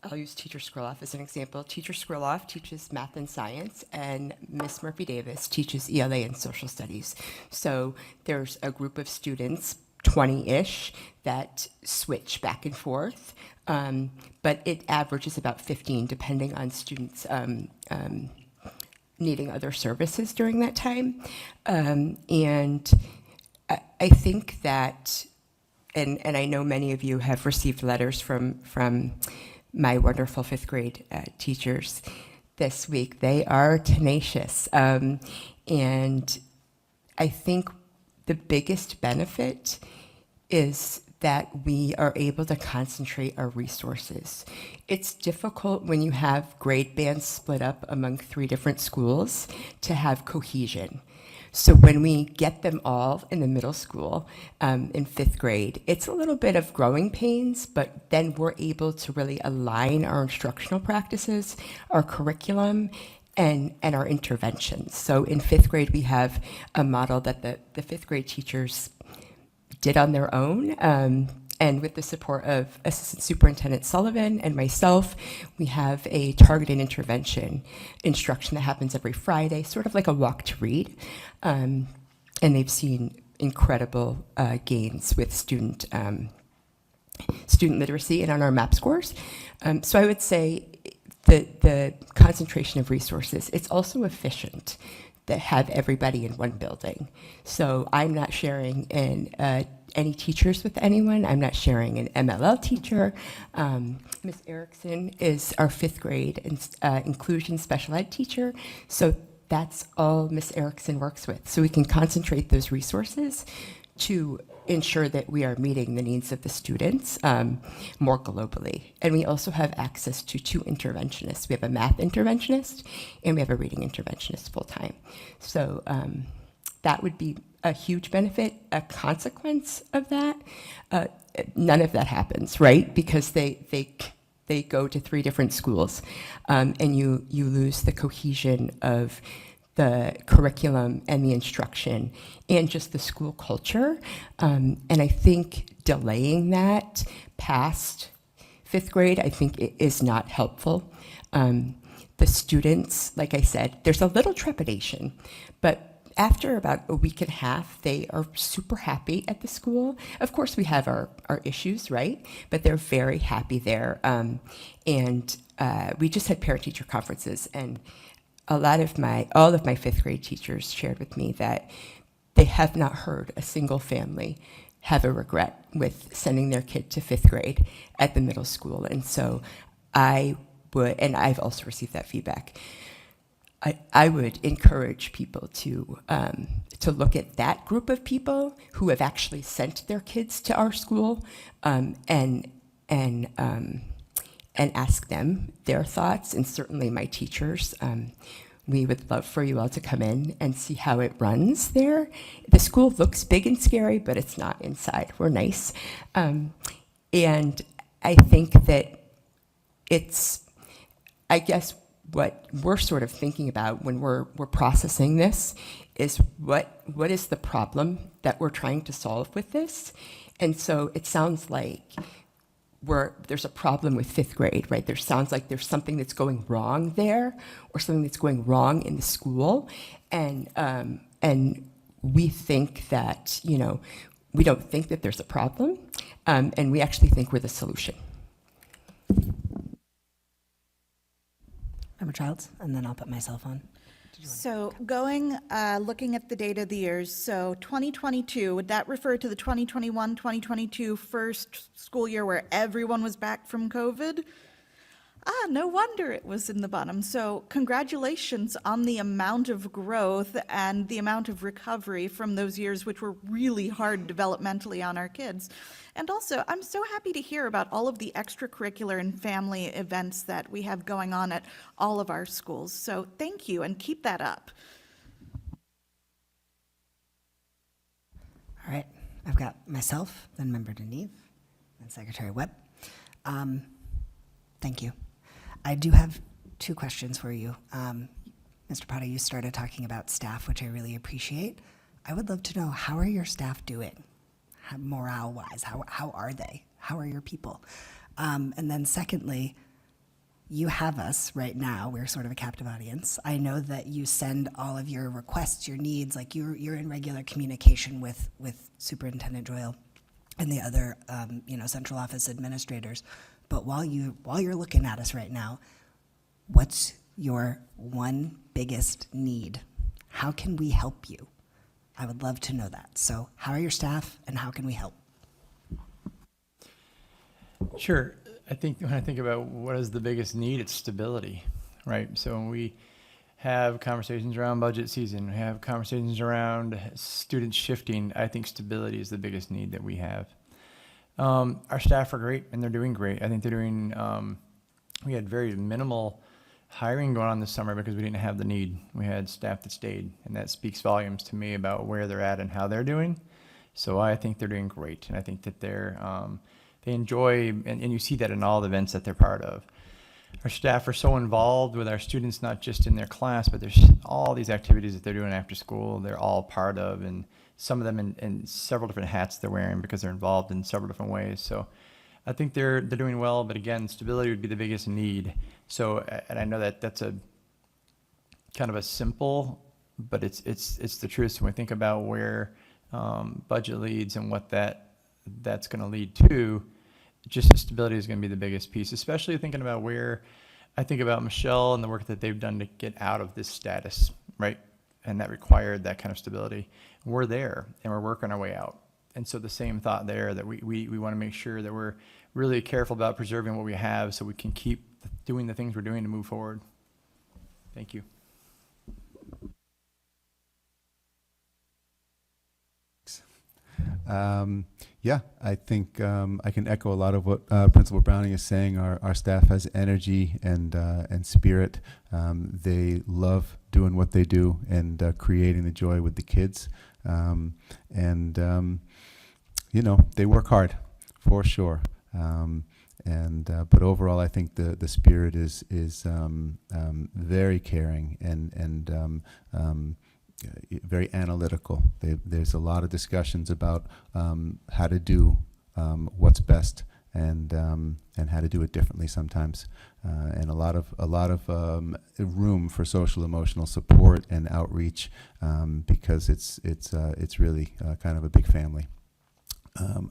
[SPEAKER 11] I'll use Teacher Skriloff as an example. Teacher Skriloff teaches math and science, and Miss Murphy-Davis teaches ELA and social studies. So there's a group of students, 20-ish, that switch back and forth, but it averages about 15, depending on students needing other services during that time. And I think that, and I know many of you have received letters from my wonderful fifth grade teachers this week. They are tenacious. And I think the biggest benefit is that we are able to concentrate our resources. It's difficult when you have grade bands split up among 3 different schools to have cohesion. So when we get them all in the middle school, in 5th grade, it's a little bit of growing pains, but then we're able to really align our instructional practices, our curriculum, and our interventions. So in 5th grade, we have a model that the 5th grade teachers did on their own, and with the support of Assistant Superintendent Sullivan and myself, we have a targeted intervention instruction that happens every Friday, sort of like a walk to read. And they've seen incredible gains with student literacy and on our MAP scores. So I would say the concentration of resources, it's also efficient that have everybody in one building. So I'm not sharing any teachers with anyone. I'm not sharing an MLL teacher. Ms. Erickson is our 5th grade inclusion special ed teacher. So that's all Ms. Erickson works with. So we can concentrate those resources to ensure that we are meeting the needs of the students more globally. And we also have access to 2 interventionists. We have a math interventionist and we have a reading interventionist full-time. So that would be a huge benefit. A consequence of that, none of that happens, right? Because they go to 3 different schools, and you lose the cohesion of the curriculum and the instruction and just the school culture. And I think delaying that past 5th grade, I think it is not helpful. The students, like I said, there's a little trepidation, but after about a week and a half, they are super happy at the school. Of course, we have our issues, right? But they're very happy there. And we just had parent-teacher conferences, and all of my 5th grade teachers shared with me that they have not heard a single family have a regret with sending their kid to 5th grade at the middle school. And so I would, and I've also received that feedback, I would encourage people to look at that group of people who have actually sent their kids to our school, and ask them their thoughts, and certainly my teachers. We would love for you all to come in and see how it runs there. The school looks big and scary, but it's not inside. We're nice. And I think that it's, I guess, what we're sort of thinking about when we're processing this is what is the problem that we're trying to solve with this? And so it sounds like there's a problem with 5th grade, right? There sounds like there's something that's going wrong there, or something that's going wrong in the school, and we think that, we don't think that there's a problem, and we actually think we're the solution.
[SPEAKER 1] Member Childs, and then I'll put myself on.
[SPEAKER 14] So looking at the data of the years, so 2022, would that refer to the 2021, 2022 first school year where everyone was back from COVID? No wonder it was in the bottom. So congratulations on the amount of growth and the amount of recovery from those years, which were really hard developmentally on our kids. And also, I'm so happy to hear about all of the extracurricular and family events that we have going on at all of our schools. So thank you, and keep that up.
[SPEAKER 1] All myself, then Member Deneve, and Secretary Webb. Thank you. I do have 2 questions for you. Mr. Potter, you started talking about staff, which I really appreciate. I would love to know, how are your staff doing? Morale-wise, how are they? How are your people? And then secondly, you have us right now. We're sort of a captive audience. I know that you send all of your requests, your needs, like you're in regular communication with Superintendent Doyle and the other, central office administrators. But while you're looking at us right now, what's your one biggest need? How can we help you? I would love to know that. So how are your staff and how can we help?
[SPEAKER 10] Sure. I think when I think about what is the biggest need, it's stability, right? So when we have conversations around budget season, we have conversations around students shifting, I think stability is the biggest need that we have. Our staff are great and they're doing great. I think they're doing, we had very minimal hiring going on this summer because we didn't have the need. We had staff that stayed, and that speaks volumes to me about where they're at and how they're doing. So I think they're doing great, and I think that they enjoy, and you see that in all the events that they're part of. Our staff are so involved with our students, not just in their class, but there's all these activities that they're doing after school, they're all part of, and some of them in several different hats they're wearing because they're involved in several different ways. So I think they're doing well, but again, stability would be the biggest need. So, and I know that that's a kind of a simple, but it's the truth. So when we think about where budget leads and what that's going to lead to, just the stability is going to be the biggest piece, especially thinking about where I think about Michelle and the work that they've done to get out of this status, right? And that required that kind of stability. We're there and we're working our way out. And so the same thought there, that we want to make sure that we're really careful about preserving what we have so we can keep doing the things we're doing to move forward. Thank you.
[SPEAKER 12] Yeah, I think I can echo a lot of what Principal Browning is saying. Our staff has energy and spirit. They love doing what they do and creating the joy with the kids. They work hard, for sure. But overall, I think the spirit is very caring and very analytical. There's a lot of discussions about how to do what's best and how to do it differently sometimes, and a lot of room for social emotional support and outreach, because it's really kind of a big family.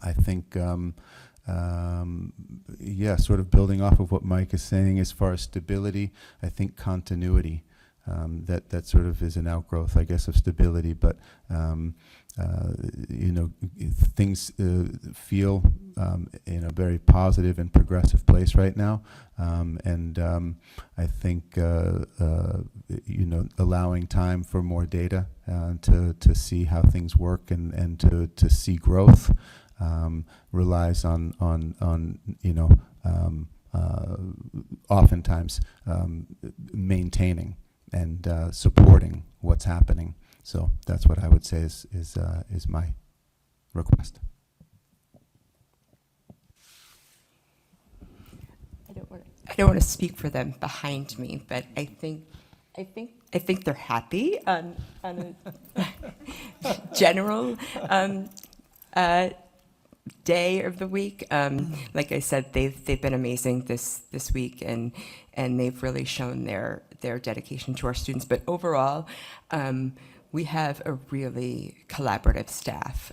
[SPEAKER 12] I think, sort of building off of what Mike is saying as far as stability, I think continuity, that sort of is an outgrowth, I guess, of stability, but things feel in a very positive and progressive place right now, I think allowing time for more data to see how things work and to see growth relies on oftentimes maintaining and supporting what's happening. So that's what I would say is my request.
[SPEAKER 11] I don't want to speak for them behind me, but I think they're happy on a general day of the week. Like I said, they've been amazing this week, and they've really shown their dedication to our students. But overall, we have a really collaborative staff.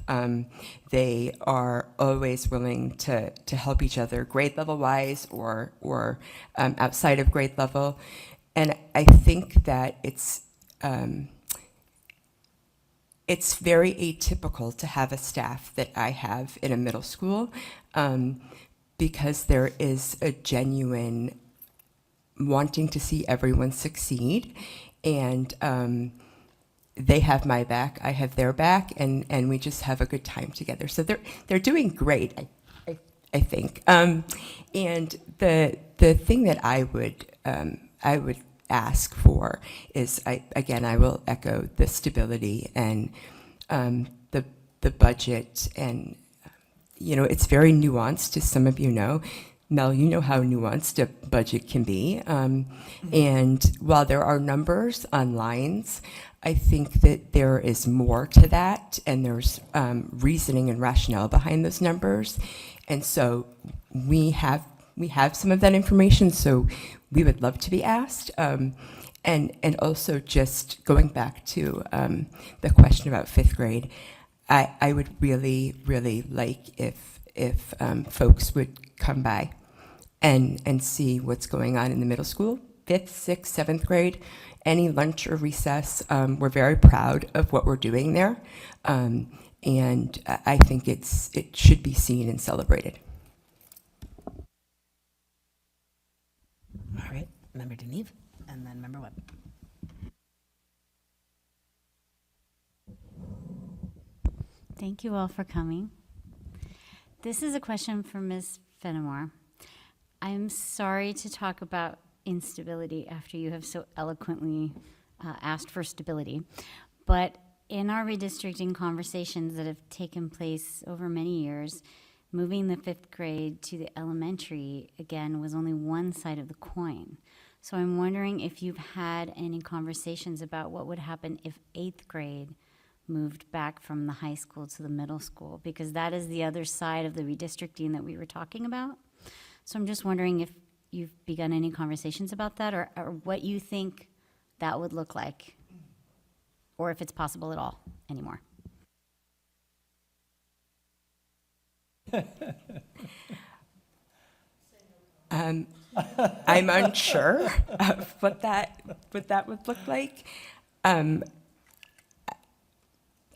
[SPEAKER 11] They are always willing to help each other, grade level wise or outside of grade level. And I think that it's very atypical to have a staff that I have in a middle school, because there is a genuine wanting to see everyone succeed, and they have my back, I have their back, and we just have a good time together. So they're doing great, I think. And the thing that I would ask for is, I will echo the stability and the budget and it's very nuanced, as some of you know. Mel, you know how nuanced a budget can be. And while there are numbers on lines, I think that there is more to that, and there's reasoning and rationale behind those numbers. And so we have some of that information, so we would love to be asked. And also just going back to the question about fifth grade, I would really, really like if folks would come by and see what's going on in the middle school, 5th, 6th, 7th grade, any lunch or recess. We're very proud of what we're doing there. And I think it should be seen and celebrated.
[SPEAKER 1] All right, Member Deneve, and then Member Webb.
[SPEAKER 15] Thank you all for coming. This is a question for Ms. Fenimore. I'm sorry to talk about instability after you have so eloquently asked for stability, but in our redistricting conversations that have taken place over many years, moving the 5th grade to the elementary, again, was only one side of the coin. So I'm wondering if you've had any conversations about what would happen if 8th grade moved back from the high school to the middle school, because that is the other side of the redistricting that we were talking about. So I'm just wondering if you've begun any conversations about that, or what you think that would look like, or if it's possible at all anymore.
[SPEAKER 11] I'm unsure of what that would look like.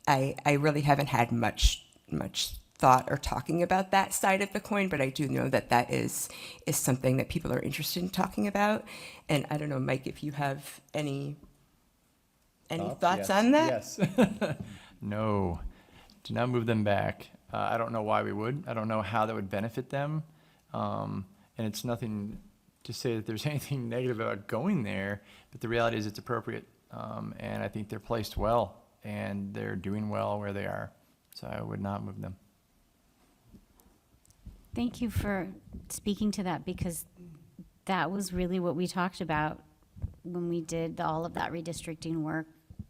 [SPEAKER 11] I really haven't had much thought or talking about that side of the coin, but I do know that is something that people are interested in talking about. And I don't know, Mike, if you have any thoughts on that?
[SPEAKER 10] Yes. No, do not move them back. I don't know why we would. I don't know how that would benefit them. And it's nothing to say that there's anything negative about going there, but the reality is it's appropriate. And I think they're placed well, and they're doing well where they are. So I would not move them.
[SPEAKER 15] Thank you for speaking to that, because that was really what we talked about when we did all of that redistricting work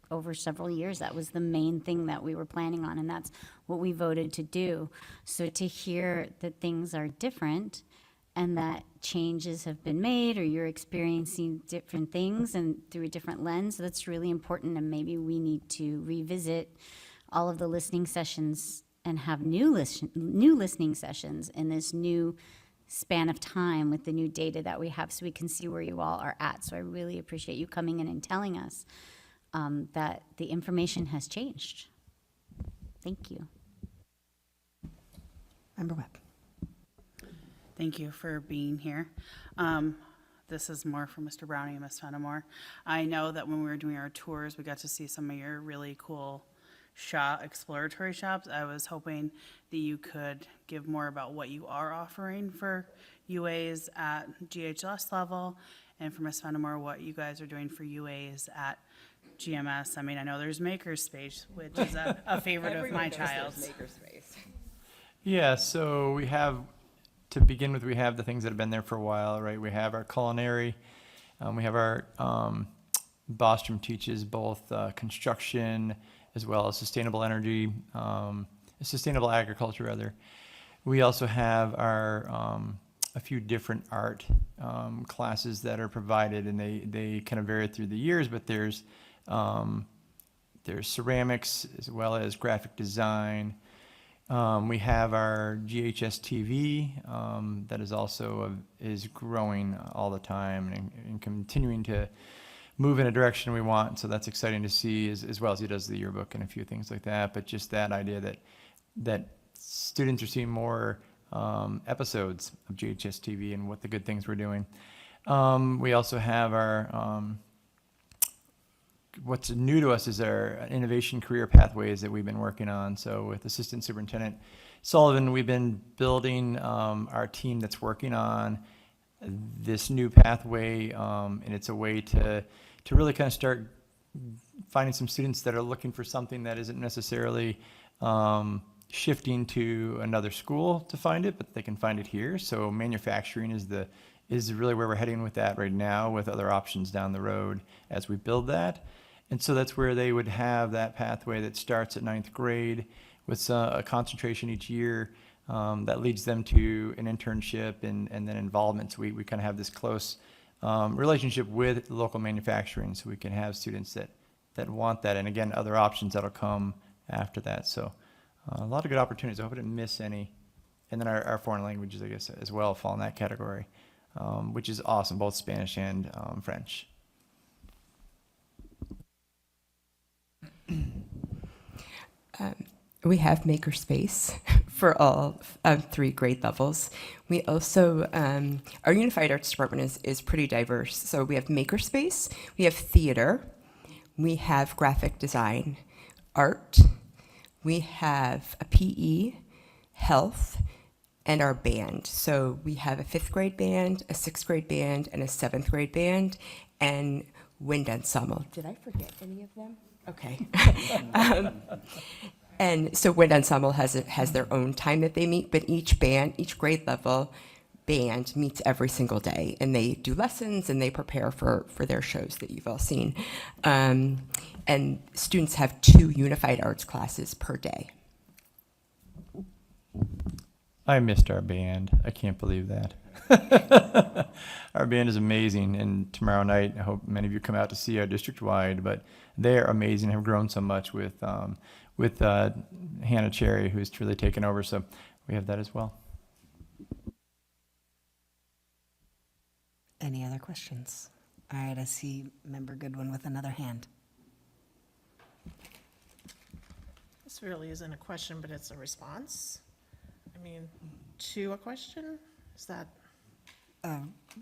[SPEAKER 15] over several years. That was the main thing that we were planning on, and that's what we voted to do. So to hear that things are different and that changes have been made, or you're experiencing different things and through a different lens, that's really important. And maybe we need to revisit all of the listening sessions and have new listening sessions in this new span of time with the new data that we have, so we can see where you all are at. So I really appreciate you coming in and telling us that the information has changed. Thank you.
[SPEAKER 1] Member Webb.
[SPEAKER 2] Thank you for being here. This is more for Mr. Browning and Ms. Fenimore. I know that when we were doing our tours, we got to see some of your really cool exploratory shops. I was hoping that you could give more about what you are offering for UAs at GHS level, and for Ms. Fenimore, what you guys are doing for UAs at GMS. I mean, I know there's Makerspace, which is a favorite of my child's.
[SPEAKER 10] Yeah, so we have, to begin with, we have the things that have been there for a while, right? We have our culinary, we have our, Bostrom teaches both construction as well as sustainable energy, sustainable agriculture, rather. We also have our, a few different art classes that are provided, and they kind of vary through the years, but there's ceramics as well as graphic design. We have our GHS TV that is also is growing all the time and continuing to move in a direction we want. So that's exciting to see, as well as he does the yearbook and a few things like that. But just that idea that students are seeing more episodes of GHS TV and what the good things we're doing. We also have our what's new to us is our innovation career pathways that we've been working on. So with Assistant Superintendent Sullivan, we've been building our team that's working on this new pathway, and it's a way to really kind of start finding some students that are looking for something that isn't necessarily shifting to another school to find it, but they can find it here. So manufacturing is really where we're heading with that right now, with other options down the road as we build that. And so that's where they would have that pathway that starts at 9th grade with a concentration each year that leads them to an internship and then involvement. So we kind of have this close relationship with local manufacturing, so we can have students that want that. And again, other options that'll come after that. So a lot of good opportunities. I hope I didn't miss any. And then our foreign languages, I guess, as well fall in that category, which is awesome, both Spanish and French.
[SPEAKER 11] We have Makerspace for all 3 grade levels. We also, our Unified Arts Department is pretty diverse. So we have Makerspace, we have theater, we have graphic design, art, we have a PE, health, and our band. So we have a 5th grade band, a 6th grade band, and a 7th grade band, and wind ensemble. Did I forget any of them? Okay. And so wind ensemble has their own time that they meet, but each grade level band meets every single day, and they do lessons and they prepare for their shows that you've all seen. And students have 2 unified arts classes per day.
[SPEAKER 10] I missed our band. I can't believe that. Our band is amazing, and tomorrow night, I hope many of you come out to see our district-wide, but they're amazing, have grown so much with Hannah Cherry, who's really taken over, so we have that as well.
[SPEAKER 1] Any other questions? All right, I see Member Goodwin with another hand.
[SPEAKER 3] This really isn't a question, but it's a response. I mean, to a question? Is that
[SPEAKER 1] A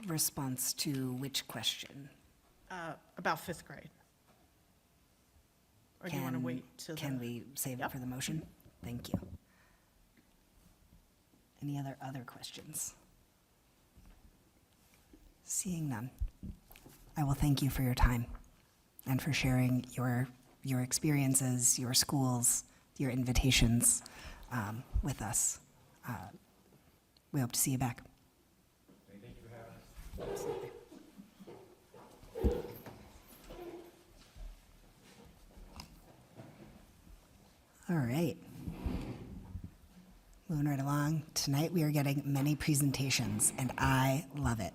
[SPEAKER 1] response to which question?
[SPEAKER 3] about 5th grade? Or do you want to wait till
[SPEAKER 1] Can we save it for the motion? Thank you. Any other questions? Seeing none, I will thank you for your time and for sharing your experiences, your schools, your invitations with us. We hope to see you back.
[SPEAKER 10] Thank you for having us.
[SPEAKER 1] Absolutely. All right. Moving right along. Tonight we are getting many presentations, and I love it.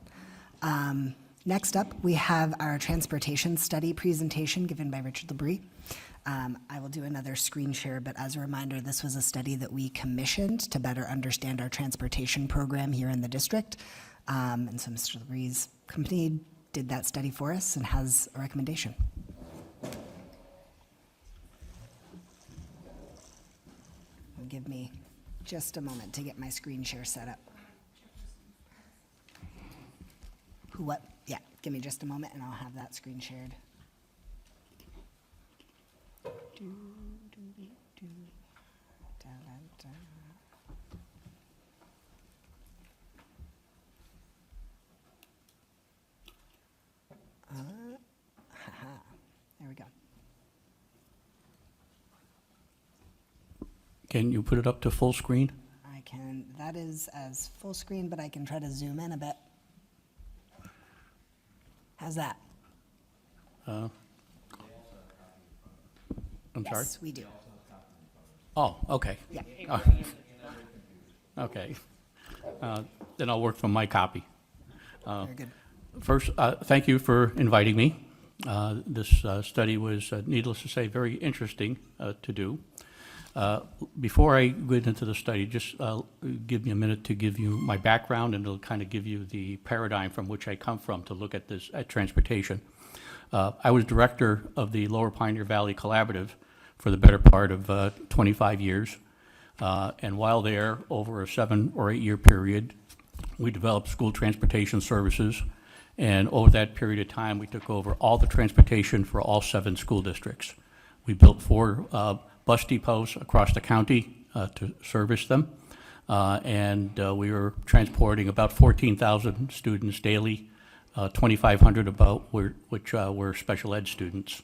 [SPEAKER 1] Next up, we have our transportation study presentation given by Richard Labrie. I will do another screen share, but as a reminder, this was a study that we commissioned to better understand our transportation program here in the district. And so Mr. Labrie's company did that study for us and has a recommendation. Give me just a moment to get my screen share set up. What? Yeah, give me just a moment and I'll have that screen shared. There we go.
[SPEAKER 16] Can you put it up to full screen?
[SPEAKER 1] I can, that is as full screen, but I can try to zoom in a bit. How's that?
[SPEAKER 16] I'm sorry?
[SPEAKER 1] Yes, we do.
[SPEAKER 16] Oh, okay.
[SPEAKER 1] Yeah.
[SPEAKER 16] Okay. Then I'll work from my copy.
[SPEAKER 1] Very good.
[SPEAKER 16] First, thank you for inviting me. This study was, needless to say, very interesting to do. Before I get into the study, just give me a minute to give you my background, and it'll kind of give you the paradigm from which I come from to look at this at transportation. I was director of the Lower Pioneer Valley Collaborative for the better part of 25 years. And while there, over a 7 or 8 year period, we developed school transportation services. And over that period of time, we took over all the transportation for all 7 school districts. We built 4 bus depots across the county to service them. And we were transporting about 14,000 students daily, 2,500 which were special ed students.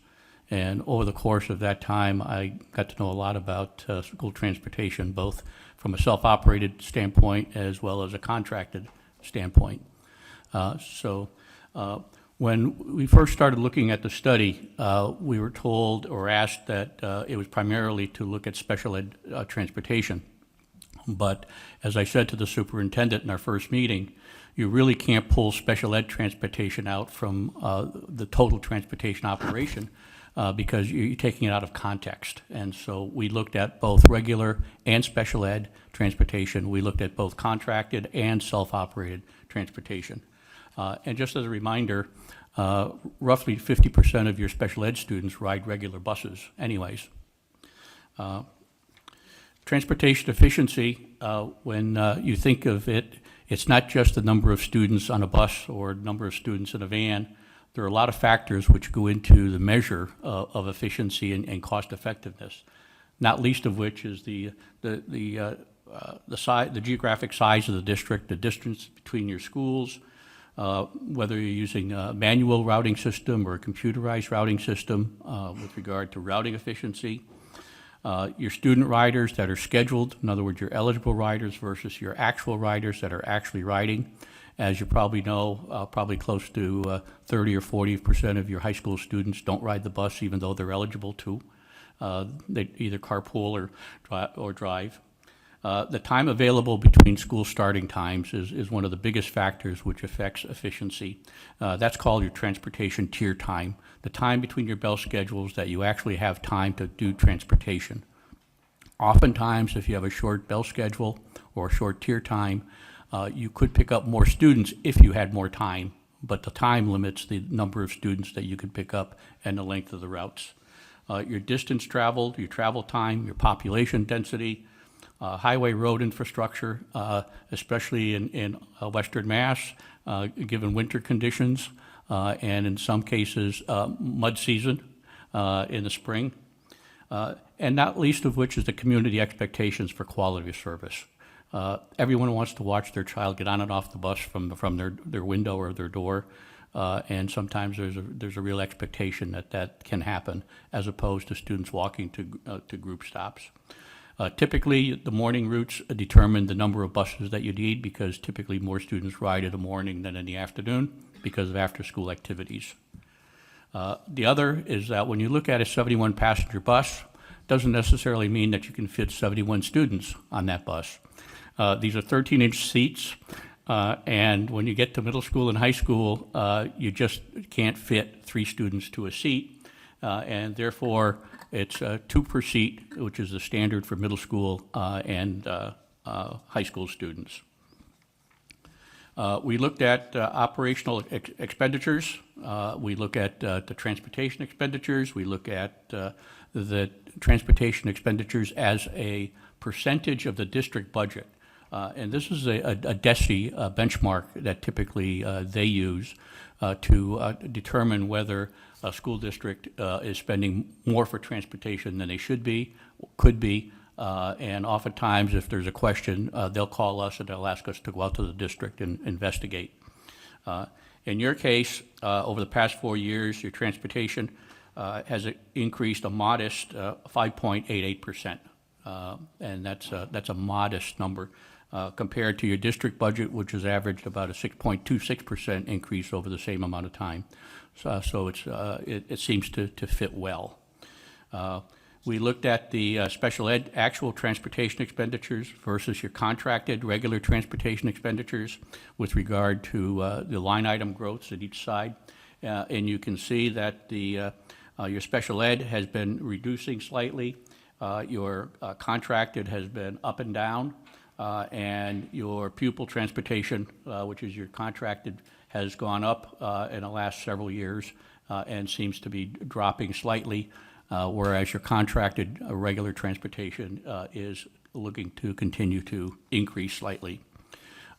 [SPEAKER 16] And over the course of that time, I got to know a lot about school transportation, both from a self-operated standpoint as well as a contracted standpoint. When we first started looking at the study, we were told or asked that it was primarily to look at special ed transportation. But as I said to the superintendent in our first meeting, you really can't pull special ed transportation out from the total transportation operation because you're taking it out of context. And so we looked at both regular and special ed transportation. We looked at both contracted and self-operated transportation. And just as a reminder, roughly 50% of your special ed students ride regular buses anyways. Transportation efficiency, when you think of it, it's not just the number of students on a bus or number of students in a van. There are a lot of factors which go into the measure of efficiency and cost effectiveness, not least of which is the geographic size of the district, the distance between your schools, whether you're using a manual routing system or a computerized routing system with regard to routing efficiency. Your student riders that are scheduled, in other words, your eligible riders versus your actual riders that are actually riding. As you probably know, probably close to 30 or 40% of your high school students don't ride the bus even though they're eligible to. They either carpool or drive. The time available between school starting times is one of the biggest factors which affects efficiency. That's called your transportation tier time, the time between your bell schedules that you actually have time to do transportation. Oftentimes, if you have a short bell schedule or a short tier time, you could pick up more students if you had more time, but the time limits the number of students that you could pick up and the length of the routes. Your distance traveled, your travel time, your population density, highway road infrastructure, especially in Western Mass, given winter conditions, and in some cases, mud season in the spring, and not least of which is the community expectations for quality of service. Everyone wants to watch their child get on and off the bus from their window or their door, and sometimes there's a real expectation that can happen as opposed to students walking to group stops. Typically, the morning routes determine the number of buses that you need because typically more students ride in the morning than in the afternoon because of after-school activities. The other is that when you look at a 71-passenger bus, doesn't necessarily mean that you can fit 71 students on that bus. These are 13-inch seats, and when you get to middle school and high school, you just can't fit 3 students to a seat, and therefore it's 2 per seat, which is the standard for middle school and high school students. We looked at operational expenditures. We look at the transportation expenditures. We look at the transportation expenditures as a percentage of the district budget. And this is a DESE benchmark that typically they use to determine whether a school district is spending more for transportation than they should be, could be, and oftentimes if there's a question, they'll call us and they'll ask us to go out to the district and investigate. In your case, over the past 4 years, your transportation has increased a modest 5.88%, and that's a modest number compared to your district budget, which has averaged about a 6.26% increase over the same amount of time. So it seems to fit well. We looked at the special ed actual transportation expenditures versus your contracted regular transportation expenditures with regard to the line item growths at each side. And you can see that your special ed has been reducing slightly. Your contracted has been up and down. And your pupil transportation, which is your contracted, has gone up in the last several years and seems to be dropping slightly, whereas your contracted regular transportation is looking to continue to increase slightly.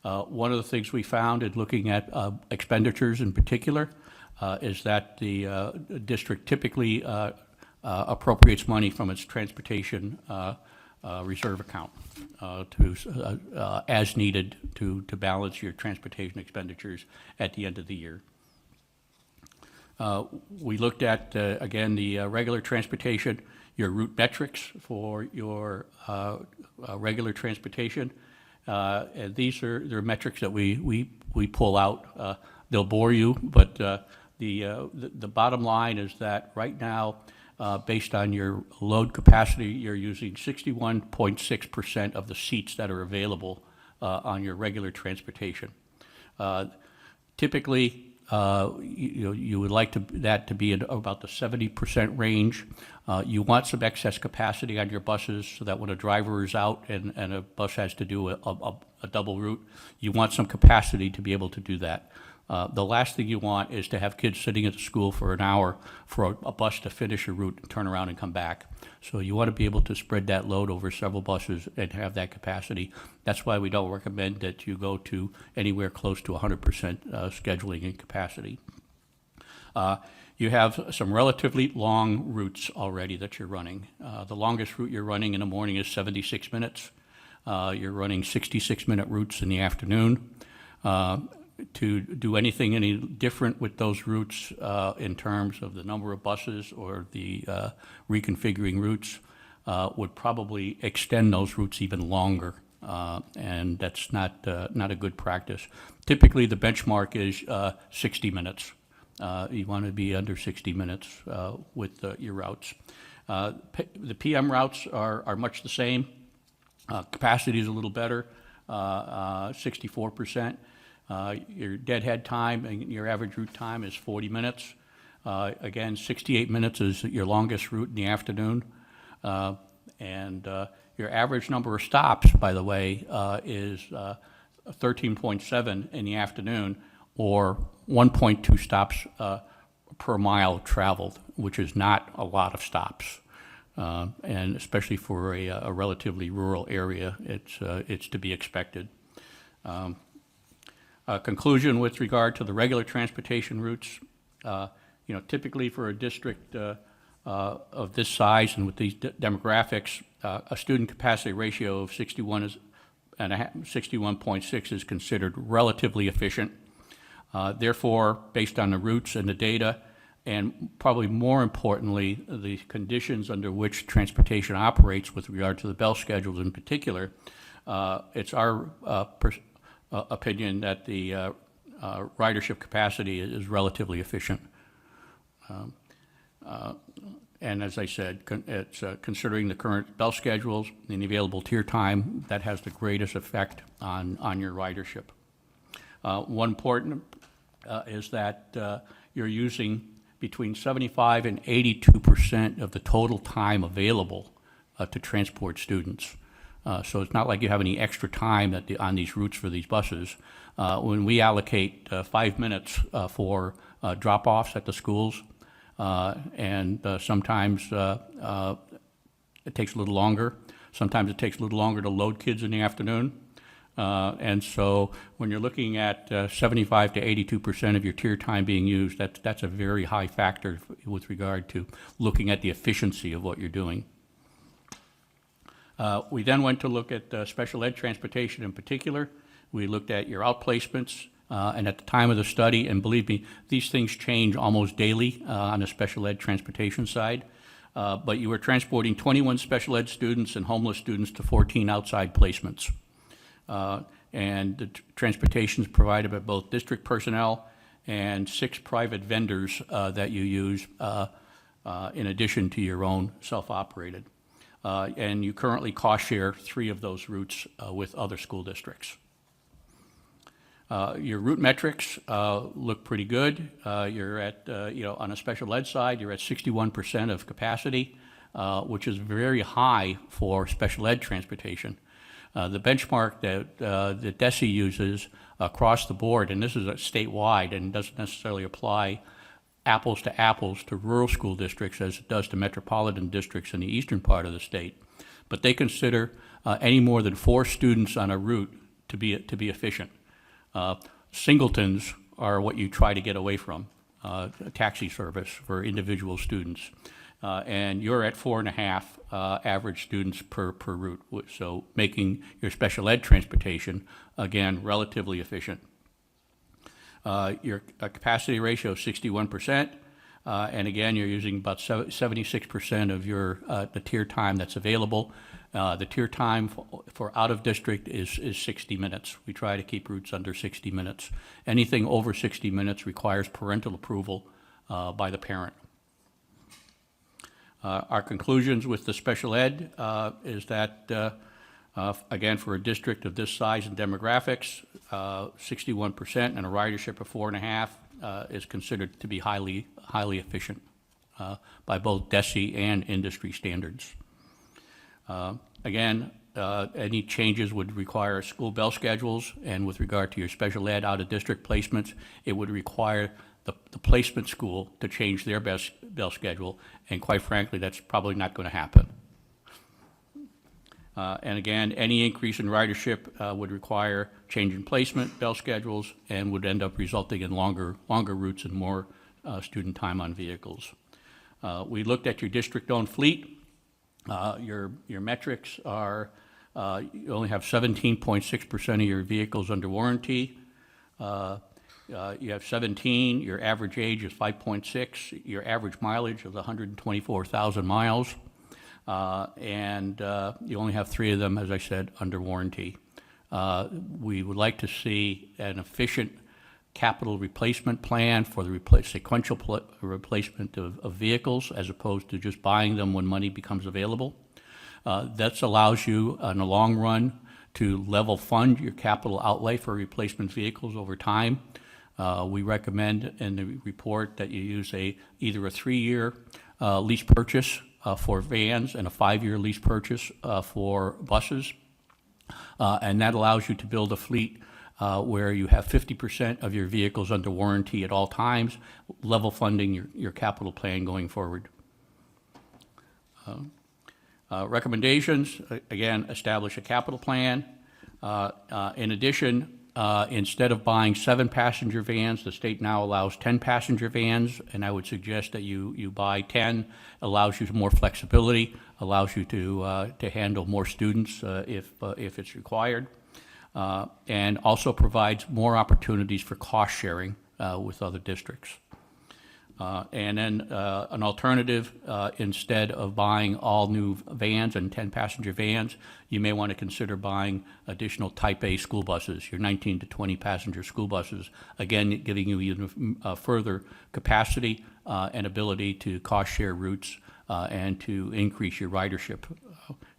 [SPEAKER 16] One of the things we found in looking at expenditures in particular is that the district typically appropriates money from its transportation reserve account as needed to balance your transportation expenditures at the end of the year. We looked at, again, the regular transportation, your route metrics for your regular transportation. And they're metrics that we pull out. They'll bore you, but the bottom line is that right now, based on your load capacity, you're using 61.6% of the seats that are available on your regular transportation. Typically, you would like that to be in about the 70% range. You want some excess capacity on your buses so that when a driver is out and a bus has to do a double route, you want some capacity to be able to do that. The last thing you want is to have kids sitting at the school for an hour for a bus to finish a route and turn around and come back. So you want to be able to spread that load over several buses and have that capacity. That's why we don't recommend that you go to anywhere close to 100% scheduling and capacity. You have some relatively long routes already that you're running. The longest route you're running in the morning is 76 minutes. You're running 66-minute routes in the afternoon. To do anything any different with those routes in terms of the number of buses or the reconfiguring routes would probably extend those routes even longer, and that's not a good practice. Typically, the benchmark is 60 minutes. You want to be under 60 minutes with your routes. The PM routes are much the same. Capacity is a little better, 64%. Your deadhead time and your average route time is 40 minutes. Again, 68 minutes is your longest route in the afternoon. And your average number of stops, by the way, is 13.7 in the afternoon, or 1.2 stops per mile traveled, which is not a lot of stops. And especially for a relatively rural area, it's to be expected. Conclusion with regard to the regular transportation routes, typically for a district of this size and with these demographics, a student capacity ratio of 61.6 is considered relatively efficient. Therefore, based on the routes and the data, and probably more importantly, the conditions under which transportation operates with regard to the bell schedules in particular, it's our opinion that the ridership capacity is relatively efficient. And as I said, it's considering the current bell schedules and the available tier time, that has the greatest effect on your ridership. One important is that you're using between 75 and 82% of the total time available to transport students. So it's not like you have any extra time on these routes for these buses. When we allocate 5 minutes for drop-offs at the schools, and sometimes it takes a little longer. Sometimes it takes a little longer to load kids in the afternoon. And so when you're looking at 75 to 82% of your tier time being used, that's a very high factor with regard to looking at the efficiency of what you're doing. We then went to look at special ed transportation in particular. We looked at your outplacements, and at the time of the study, and believe me, these things change almost daily on the special ed transportation side, but you were transporting 21 special ed students and homeless students to 14 outside placements. And the transportation is provided by both district personnel and 6 private vendors that you use in addition to your own self-operated. And you currently cost share 3 of those routes with other school districts. Your route metrics look pretty good. You're at, on a special ed side, you're at 61% of capacity, which is very high for special ed transportation. The benchmark that DESE uses across the board, and this is statewide and doesn't necessarily apply apples to rural school districts as it does to metropolitan districts in the eastern part of the state, but they consider any more than 4 students on a route to be efficient. Singletons are what you try to get away from, a taxi service for individual students. And you're at 4.5 average students per route, so making your special ed transportation, again, relatively efficient. Your capacity ratio is 61%. And again, you're using about 76% of your, the tier time that's available. The tier time for out-of-district is 60 minutes. We try to keep routes under 60 minutes. Anything over 60 minutes requires parental approval by the parent. Our conclusions with the special ed is that, again, for a district of this size and demographics, 61% and a ridership of 4.5 is considered to be highly efficient by both DESE and industry standards. Again, any changes would require school bell schedules, and with regard to your special ed out-of-district placements, it would require the placement school to change their bell schedule, and quite frankly, that's probably not going to happen. And again, any increase in ridership would require change in placement, bell schedules, and would end up resulting in longer routes and more student time on vehicles. We looked at your district-owned fleet. Your metrics are, you only have 17.6% of your vehicles under warranty. You have 17, your average age is 5.6, your average mileage is 124,000 miles, and you only have 3 of them, as I said, under warranty. We would like to see an efficient capital replacement plan for the sequential replacement of vehicles, as opposed to just buying them when money becomes available. That allows you, in the long run, to level fund your capital outlay for replacement vehicles over time. We recommend in the report that you use either a 3-year lease purchase for vans and a 5-year lease purchase for buses. And that allows you to build a fleet where you have 50% of your vehicles under warranty at all times, level funding your capital plan going forward. Recommendations, again, establish a capital plan. In addition, instead of buying 7-passenger vans, the state now allows 10-passenger vans, and I would suggest that you buy 10. Allows you more flexibility, allows you to handle more students if it's required, and also provides more opportunities for cost sharing with other districts. And then an alternative, instead of buying all new vans and 10-passenger vans, you may want to consider buying additional Type A school buses, your 19 to 20-passenger school buses, again, giving you even further capacity and ability to cost share routes and to increase your ridership.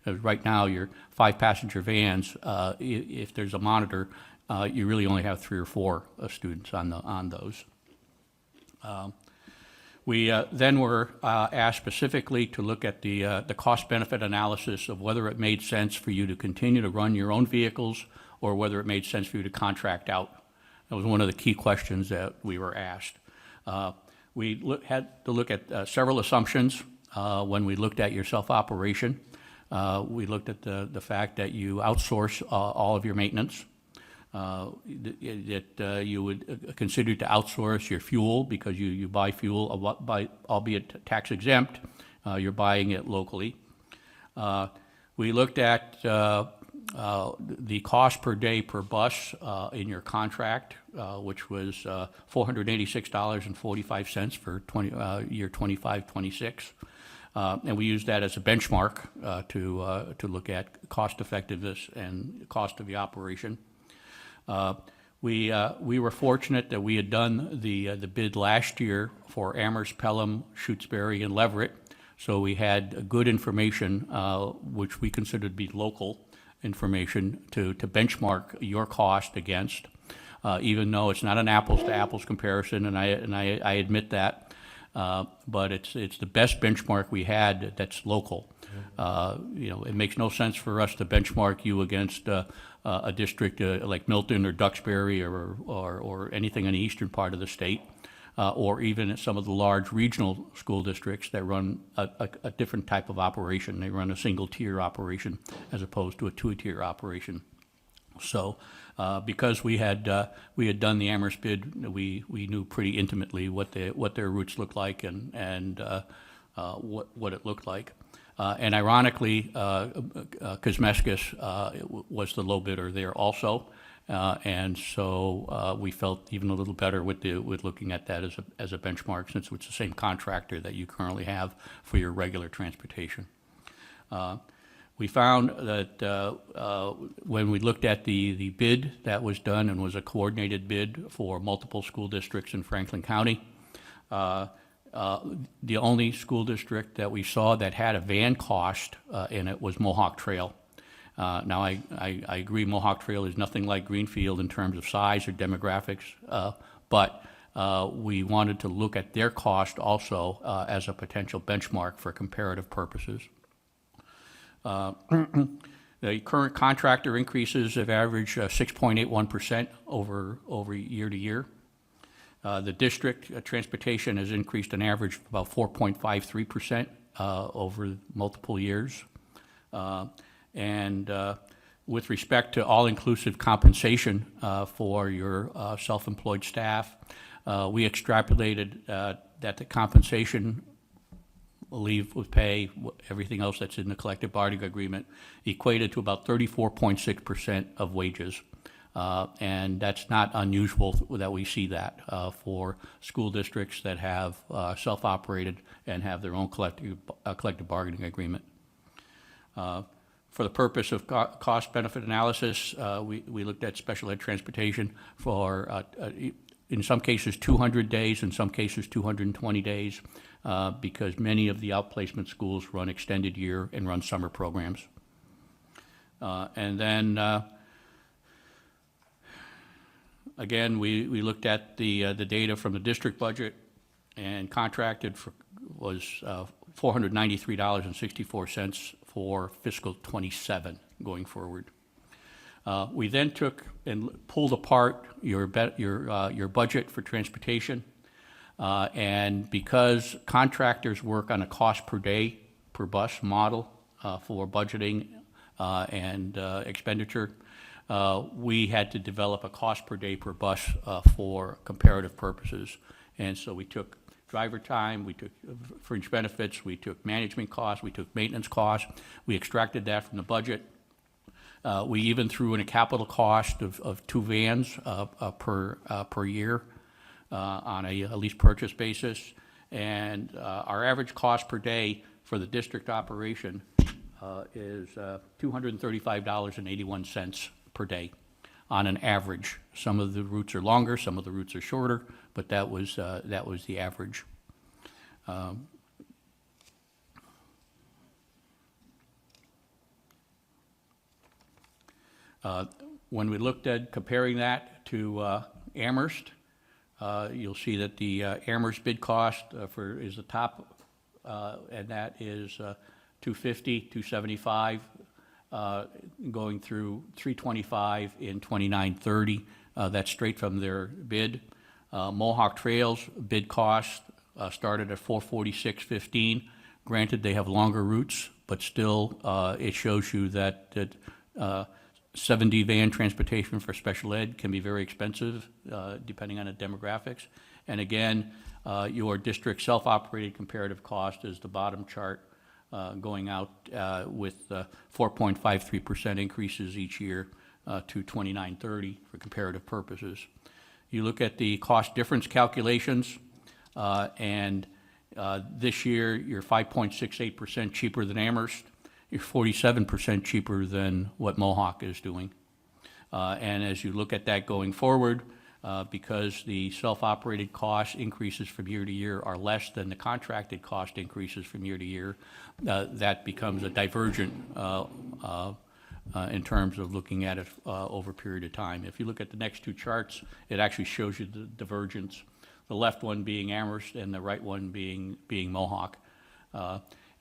[SPEAKER 16] Right now, your 5-passenger vans, if there's a monitor, you really only have 3 or 4 students on those. We then were asked specifically to look at the cost-benefit analysis of whether it made sense for you to continue to run your own vehicles or whether it made sense for you to contract out. That was one of the key questions that we were asked. We had to look at several assumptions when we looked at your self-operation. We looked at the fact that you outsource all of your maintenance. That you would consider to outsource your fuel because you buy fuel, albeit tax exempt, you're buying it locally. We looked at the cost per day per bus in your contract, which was $486.45 for year 25-26. And we used that as a benchmark to look at cost effectiveness and cost of the operation. We were fortunate that we had done the bid last year for Amherst, Pelham, Shutesbury, and Leverett, so we had good information, which we considered to be local information to benchmark your cost against, even though it's not an apples-to-apples comparison, and I admit that, but it's the best benchmark we had that's local. It makes no sense for us to benchmark you against a district like Milton or Duxbury or anything in the eastern part of the state, or even some of the large regional school districts that run a different type of operation. They run a single-tier operation as opposed to a 2-tier operation. So because we had done the Amherst bid, we knew pretty intimately what their routes looked like and what it looked like. And ironically, Kosmeskis was the low bidder there also. And so we felt even a little better with looking at that as a benchmark, since it's the same contractor that you currently have for your regular transportation. We found that when we looked at the bid that was done, and was a coordinated bid for multiple school districts in Franklin County, the only school district that we saw that had a van cost in it was Mohawk Trail. Now, I agree Mohawk Trail is nothing like Greenfield in terms of size or demographics, but we wanted to look at their cost also as a potential benchmark for comparative purposes. The current contractor increases have averaged 6.81% over year to year. The district transportation has increased an average of about 4.53% over multiple years. And with respect to all-inclusive compensation for your self-employed staff, we extrapolated that the compensation, leave with pay, everything else that's in the collective bargaining agreement, equated to about 34.6% of wages. And that's not unusual that we see that for school districts that have self-operated and have their own collective bargaining agreement. For the purpose of cost-benefit analysis, we looked at special ed transportation for, in some cases, 200 days, in some cases, 220 days, because many of the outplacement schools run extended year and run summer programs. And then, again, we looked at the data from the district budget, and contracted was $493.64 for fiscal '27 going forward. We then took and pulled apart your budget for transportation, and because contractors work on a cost per day per bus model for budgeting and expenditure, we had to develop a cost per day per bus for comparative purposes. And so we took driver time, we took fringe benefits, we took management costs, we took maintenance costs, we extracted that from the budget. We even threw in a capital cost of 2 vans per year on a lease purchase basis. And our average cost per day for the district operation is $235.81 per day on an average. Some of the routes are longer, some of the routes are shorter, but that was the average. When we looked at comparing that to Amherst, you'll see that the Amherst bid cost is the top, and that is $250, $275, going through $325 in 2930. That's straight from their bid. Mohawk Trails bid cost started at $446.15. Granted, they have longer routes, but still, it shows you that 70 van transportation for special ed can be very expensive, depending on the demographics. And again, your district self-operated comparative cost is the bottom chart, going out with 4.53% increases each year to 2930 for comparative purposes. You look at the cost difference calculations, and this year you're 5.68% cheaper than Amherst. You're 47% cheaper than what Mohawk is doing. And as you look at that going forward, because the self-operated cost increases from year to year are less than the contracted cost increases from year to year, that becomes a divergent in terms of looking at it over a period of time. If you look at the next 2 charts, it actually shows you the divergence. The left one being Amherst and the right one being Mohawk.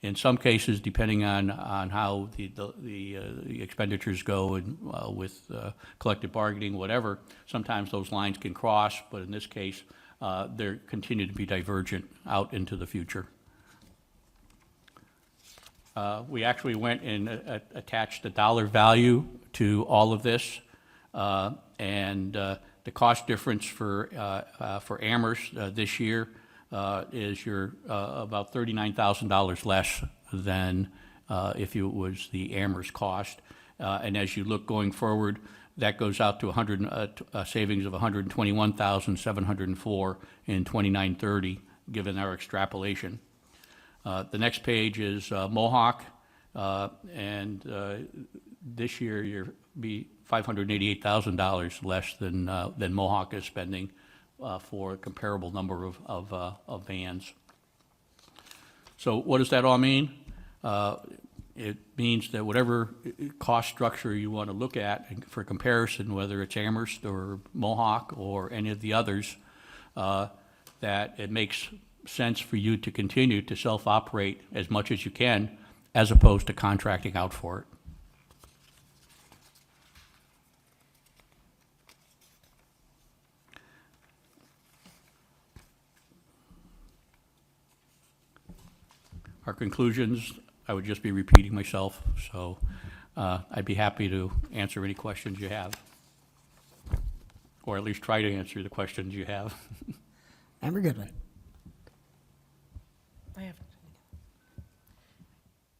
[SPEAKER 16] In some cases, depending on how the expenditures go and with collective bargaining, whatever, sometimes those lines can cross, but in this case, they continue to be divergent out into the future. We actually went and attached a dollar value to all of this, and the cost difference for Amherst this year is about $39,000 less than if it was the Amherst cost. And as you look going forward, that goes out to a savings of $121,704 in 2930, given our extrapolation. The next page is Mohawk, and this year you'll be $588,000 less than Mohawk is spending for a comparable number of vans. So what does that all mean? It means that whatever cost structure you want to look at for comparison, whether it's Amherst or Mohawk or any of the others, that it makes sense for you to continue to self-operate as much as you can, as opposed to contracting out for it. Our conclusions, I would just be repeating myself, so I'd be happy to answer any questions you have, or at least try to answer the questions you have.
[SPEAKER 1] Member Goodwin.
[SPEAKER 3] I have.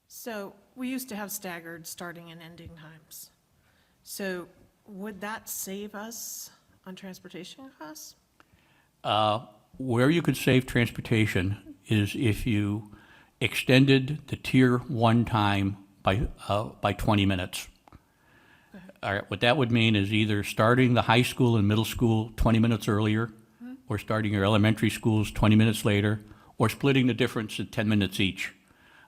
[SPEAKER 3] So we used to have staggered starting and ending times. So would that save us on transportation costs?
[SPEAKER 16] Where you could save transportation is if you extended the Tier 1 time by 20 minutes. All right, what that would mean is either starting the high school and middle school 20 minutes earlier, or starting your elementary schools 20 minutes later, or splitting the difference at 10 minutes each.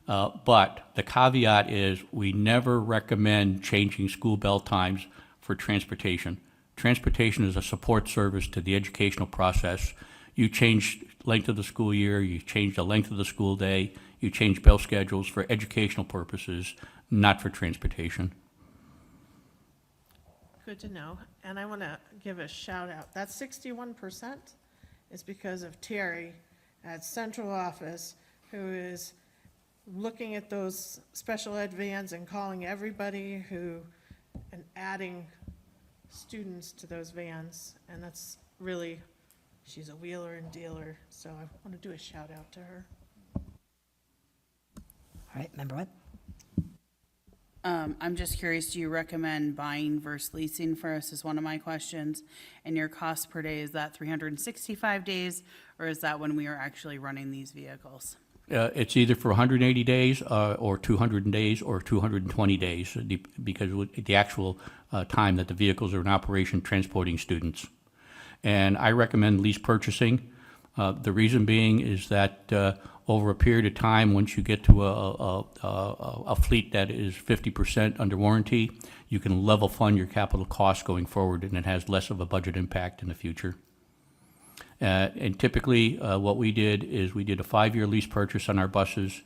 [SPEAKER 16] But the caveat is we never recommend changing school bell times for transportation. Transportation is a support service to the educational process. You change length of the school year, you change the length of the school day, you change bell schedules for educational purposes, not for transportation.
[SPEAKER 3] Good to know. And I want to give a shout out. That 61% is because of Terry at central office, who is looking at those special ed vans and calling everybody and adding students to those vans. And that's really, she's a wheeler and dealer. So I want to do a shout out to her.
[SPEAKER 1] All right, Member Webb.
[SPEAKER 2] I'm just curious, do you recommend buying versus leasing first is one of my questions. And your cost per day, is that 365 days, or is that when we are actually running these vehicles?
[SPEAKER 16] It's either for 180 days or 200 days or 220 days, because of the actual time that the vehicles are in operation transporting students. And I recommend lease purchasing. The reason being is that over a period of time, once you get to a fleet that is 50% under warranty, you can level fund your capital costs going forward, and it has less of a budget impact in the future. And typically, what we did is we did a 5-year lease purchase on our buses,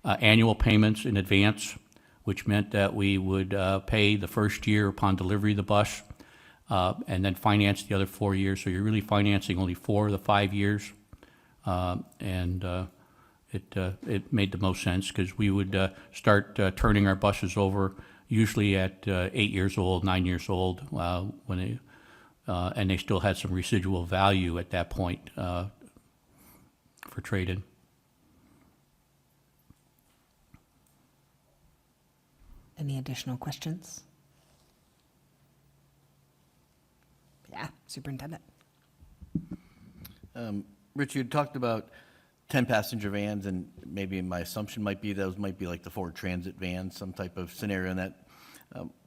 [SPEAKER 16] annual payments in advance, which meant that we would pay the first year upon delivery of the bus, and then finance the other 4 years. So you're really financing only 4 of the 5 years. It made the most sense, because we would start turning our buses over usually at 8 years old, 9 years old, and they still had some residual value at that point for trade-in.
[SPEAKER 1] Any additional questions? Yeah, Superintendent.
[SPEAKER 9] Rich, you talked about 10-passenger vans, and maybe my assumption might be those might be like the Ford Transit vans, some type of scenario in that.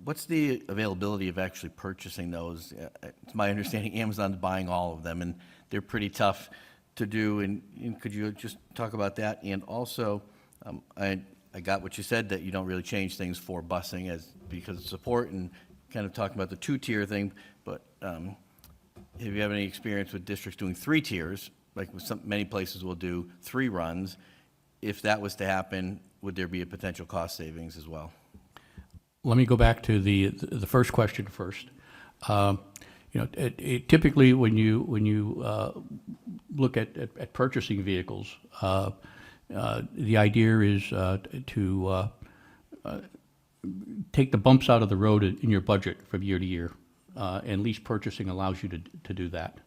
[SPEAKER 9] What's the availability of actually purchasing those? It's my understanding Amazon's buying all of them, and they're pretty tough to do. And could you just talk about that? And also, I got what you said, that you don't really change things for busing because of support, and kind of talking about the 2-tier thing. But have you have any experience with districts doing 3 tiers? Like many places will do 3 runs. If that was to happen, would there be a potential cost savings as well?
[SPEAKER 16] Let me go back to the first question first. Typically when you look at purchasing vehicles, the idea is to take the bumps out of the road in your budget from year to year, and lease purchasing allows you to do that.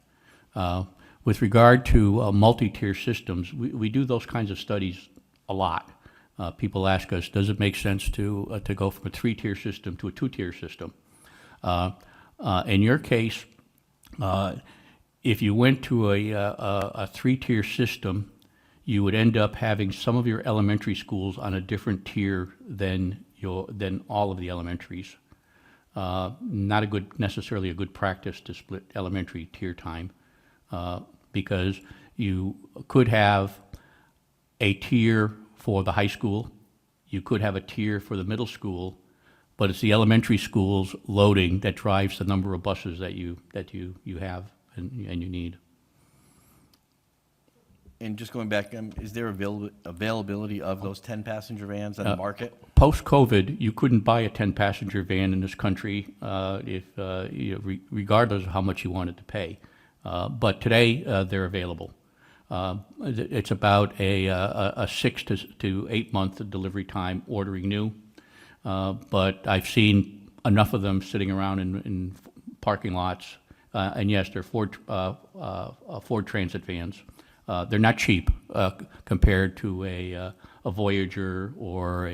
[SPEAKER 16] With regard to multi-tier systems, we do those kinds of studies a lot. People ask us, does it make sense to go from a 3-tier system to a 2-tier system? In your case, if you went to a 3-tier system, you would end up having some of your elementary schools on a different tier than all of the elementaries. Not necessarily a good practice to split elementary tier time, because you could have a tier for the high school, you could have a tier for the middle school, but it's the elementary school's loading that drives the number of buses that you have and you need.
[SPEAKER 9] And just going back, is there availability of those 10-passenger vans on the market?
[SPEAKER 16] Post-COVID, you couldn't buy a 10-passenger van in this country regardless of how much you wanted to pay. But today, they're available. It's about a 6 to 8 month delivery time ordering new. But I've seen enough of them sitting around in parking lots. And yes, they're Ford Transit vans. They're not cheap compared to a Voyager or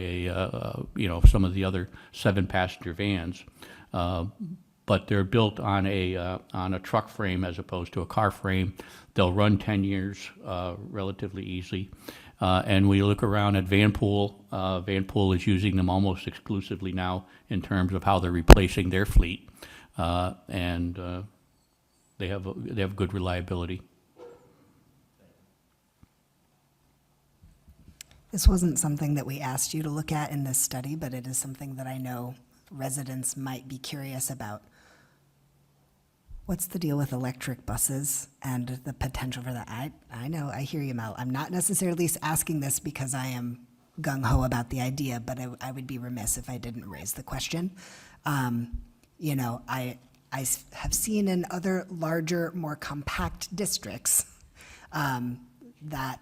[SPEAKER 16] some of the other 7-passenger vans, but they're built on a truck frame as opposed to a car frame. They'll run 10 years relatively easily. And we look around at Vanpool. Vanpool is using them almost exclusively now in terms of how they're replacing their fleet, and they have good reliability.
[SPEAKER 1] This wasn't something that we asked you to look at in this study, but it is something that I know residents might be curious about. What's the deal with electric buses and the potential for that? I know, I hear you, Mel. I'm not necessarily asking this because I am gung-ho about the idea, but I would be remiss if I didn't raise the question. I have seen in other larger, more compact districts that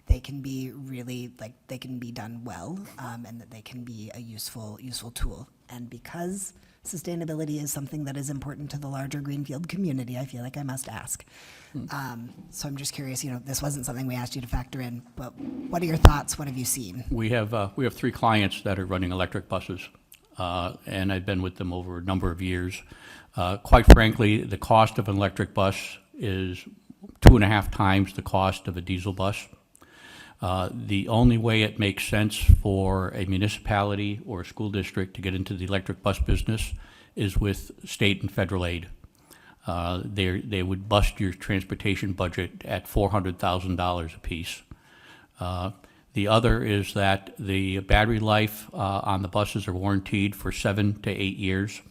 [SPEAKER 1] they can be really, they can be done well, and that they can be a useful tool. And because sustainability is something that is important to the larger Greenfield community, I feel like I must ask. So I'm just curious, this wasn't something we asked you to factor in, but what are your thoughts? What have you seen?
[SPEAKER 16] We have 3 clients that are running electric buses, and I've been with them over a number of years. Quite frankly, the cost of an electric bus is 2.5 times the cost of a diesel bus. The only way it makes sense for a municipality or a school district to get into the electric bus business is with state and federal aid. They would bust your transportation budget at $400,000 apiece. The other is that the battery life on the buses are warranted for 7 to 8 years,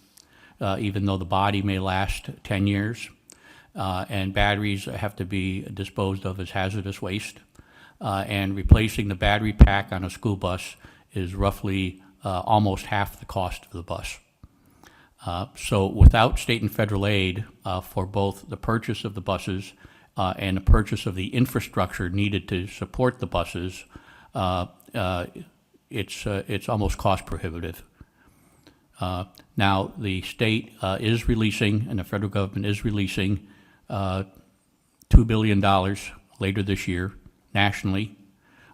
[SPEAKER 16] even though the body may last 10 years. And batteries have to be disposed of as hazardous waste. And replacing the battery pack on a school bus is roughly almost half the cost of the bus. So without state and federal aid for both the purchase of the buses and the purchase of the infrastructure needed to support the buses, it's almost cost prohibitive. Now, the state is releasing, and the federal government is releasing $2 billion later this year nationally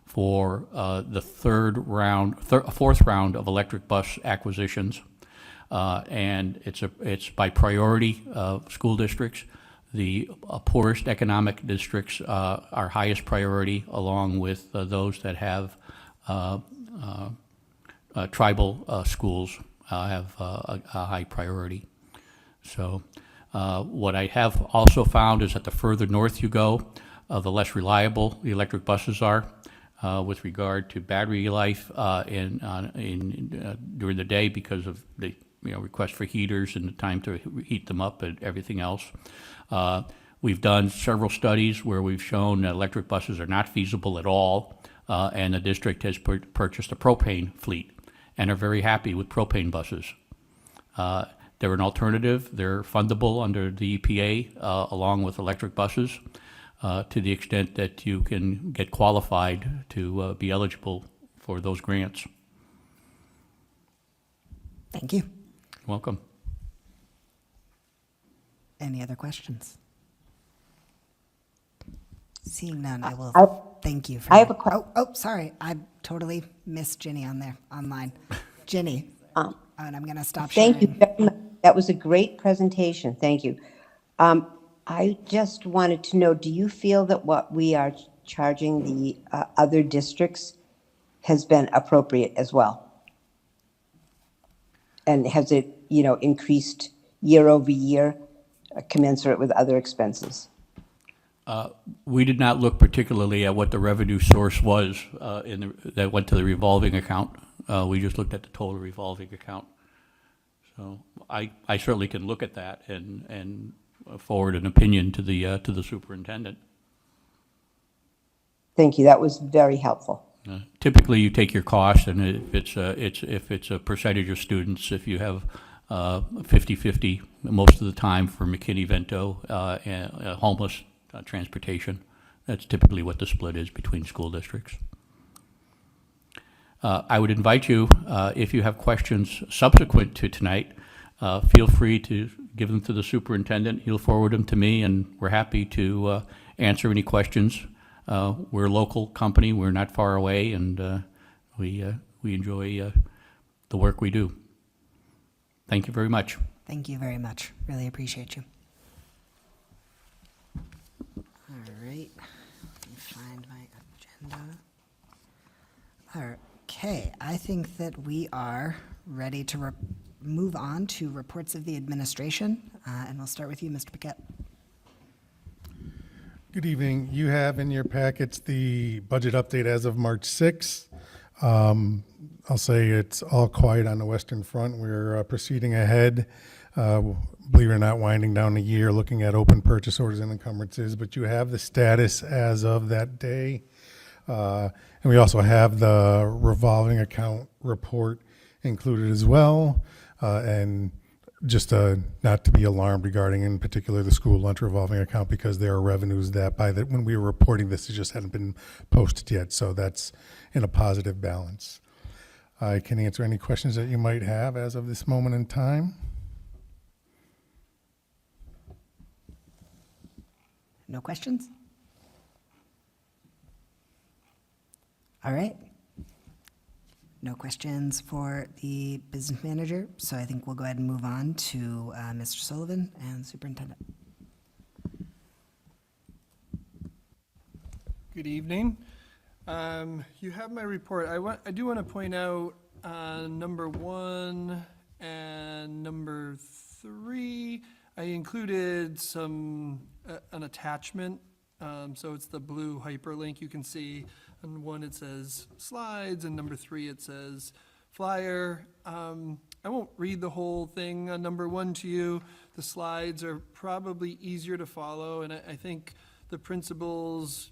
[SPEAKER 16] for the fourth round of electric bus acquisitions, and it's by priority school districts. The poorest economic districts are highest priority, along with those that have tribal schools have a high priority. So what I have also found is that the further north you go, the less reliable the electric buses are with regard to battery life during the day because of the request for heaters and the time to heat them up and everything else. We've done several studies where we've shown that electric buses are not feasible at all, and the district has purchased a propane fleet and are very happy with propane buses. They're an alternative. They're fundable under the EPA along with electric buses to the extent that you can get qualified to be eligible for those grants.
[SPEAKER 1] Thank you.
[SPEAKER 16] Welcome.
[SPEAKER 1] Any other questions? Seeing none, I will. Thank you. For
[SPEAKER 17] I have a que-
[SPEAKER 1] sorry. I totally missed Ginny on there, online. Ginny. And I'm going to stop
[SPEAKER 17] Thank you
[SPEAKER 1] sharing.
[SPEAKER 17] very much. That was a great presentation. Thank you. I just wanted to know, do you feel that what we are charging the other districts has been appropriate as well? And has it, increased year over year, commensurate with other expenses?
[SPEAKER 16] We did not look particularly at what the revenue source was that went to the revolving account. We just looked at the total revolving account. So I certainly can look at that and forward an opinion to the superintendent.
[SPEAKER 17] Thank you. That was very helpful.
[SPEAKER 16] Typically, you take your cost, and if it's a percentage of students, if you have 50-50 most of the time for McKinney-Vento and homeless transportation, that's typically what the split is between school districts. I would invite you, if you have questions subsequent to tonight, feel free to give them to the superintendent. He'll forward them to me, and we're happy to answer any questions. We're a local company. We're not far away, and we enjoy the work we do. Thank you very much.
[SPEAKER 1] Thank you very much. Really appreciate you. All right. Let me find my agenda. Okay. I think that we are ready to move on to reports of the administration, and we'll start with you, Mr. Paquette.
[SPEAKER 18] Good evening. You have in your packets the budget update as of March 6th. I'll say it's all quiet on the Western Front. We're proceeding ahead, believe it or not, winding down the year, looking at open purchase orders and encumbrances, but you have the status as of that day. And we also have the revolving account report included as well. And just not to be alarmed regarding, in particular, the school lunch revolving account, because there are revenues that when we were reporting this, it just hadn't been posted yet. So that's in a positive balance. I can answer any questions that you might have as of this moment in time.
[SPEAKER 1] No questions? All right. No questions for the business manager, so I think we'll go ahead and move on to Mr. Sullivan and superintendent.
[SPEAKER 19] Good evening. You have my report. I do want to point out number 1 and number 3. I included an attachment. So it's the blue hyperlink you can see. On 1 it says slides, and number 3 it says flyer. I won't read the whole thing on number 1 to you. The slides are probably easier to follow, and I think the principals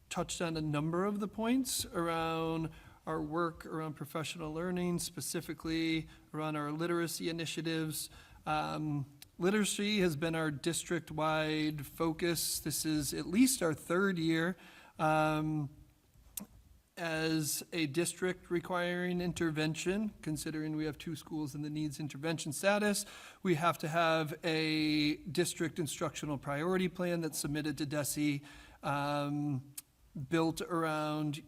[SPEAKER 19] touched on a number of the points around our work around professional learning, specifically around our literacy initiatives. Literacy has been our district-wide focus. This is at least our 3rd year as a district requiring intervention. Considering we have 2 schools in the needs intervention status, we have to have a district instructional priority plan that's submitted to DESE, built around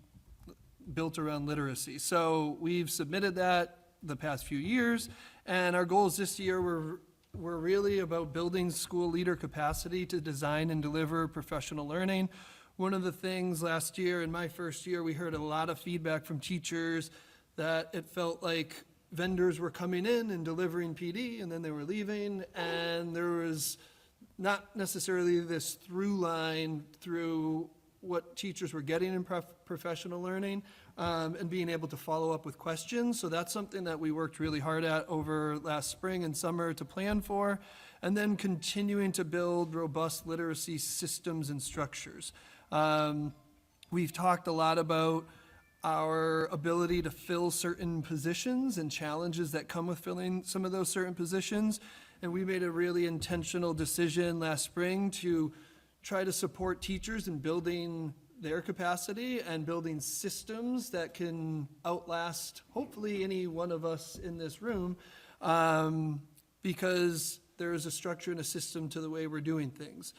[SPEAKER 19] literacy. So we've submitted that the past few years, and our goals this year were really about building school leader capacity to design and deliver professional learning. One of the things last year, in my first year, we heard a lot of feedback from teachers that it felt like vendors were coming in and delivering PD, and then they were leaving, and there was not necessarily this through line through what teachers were getting in professional learning, and being able to follow up with questions. So that's something that we worked really hard at over last spring and summer to plan for, and then continuing to build robust literacy systems and structures. We've talked a lot about our ability to fill certain positions and challenges that come with filling some of those certain positions, and we made a really intentional decision last spring to try to support teachers in building their capacity and building systems that can outlast, hopefully, any one of us in this room, because there is a structure and a system to the way we're doing things.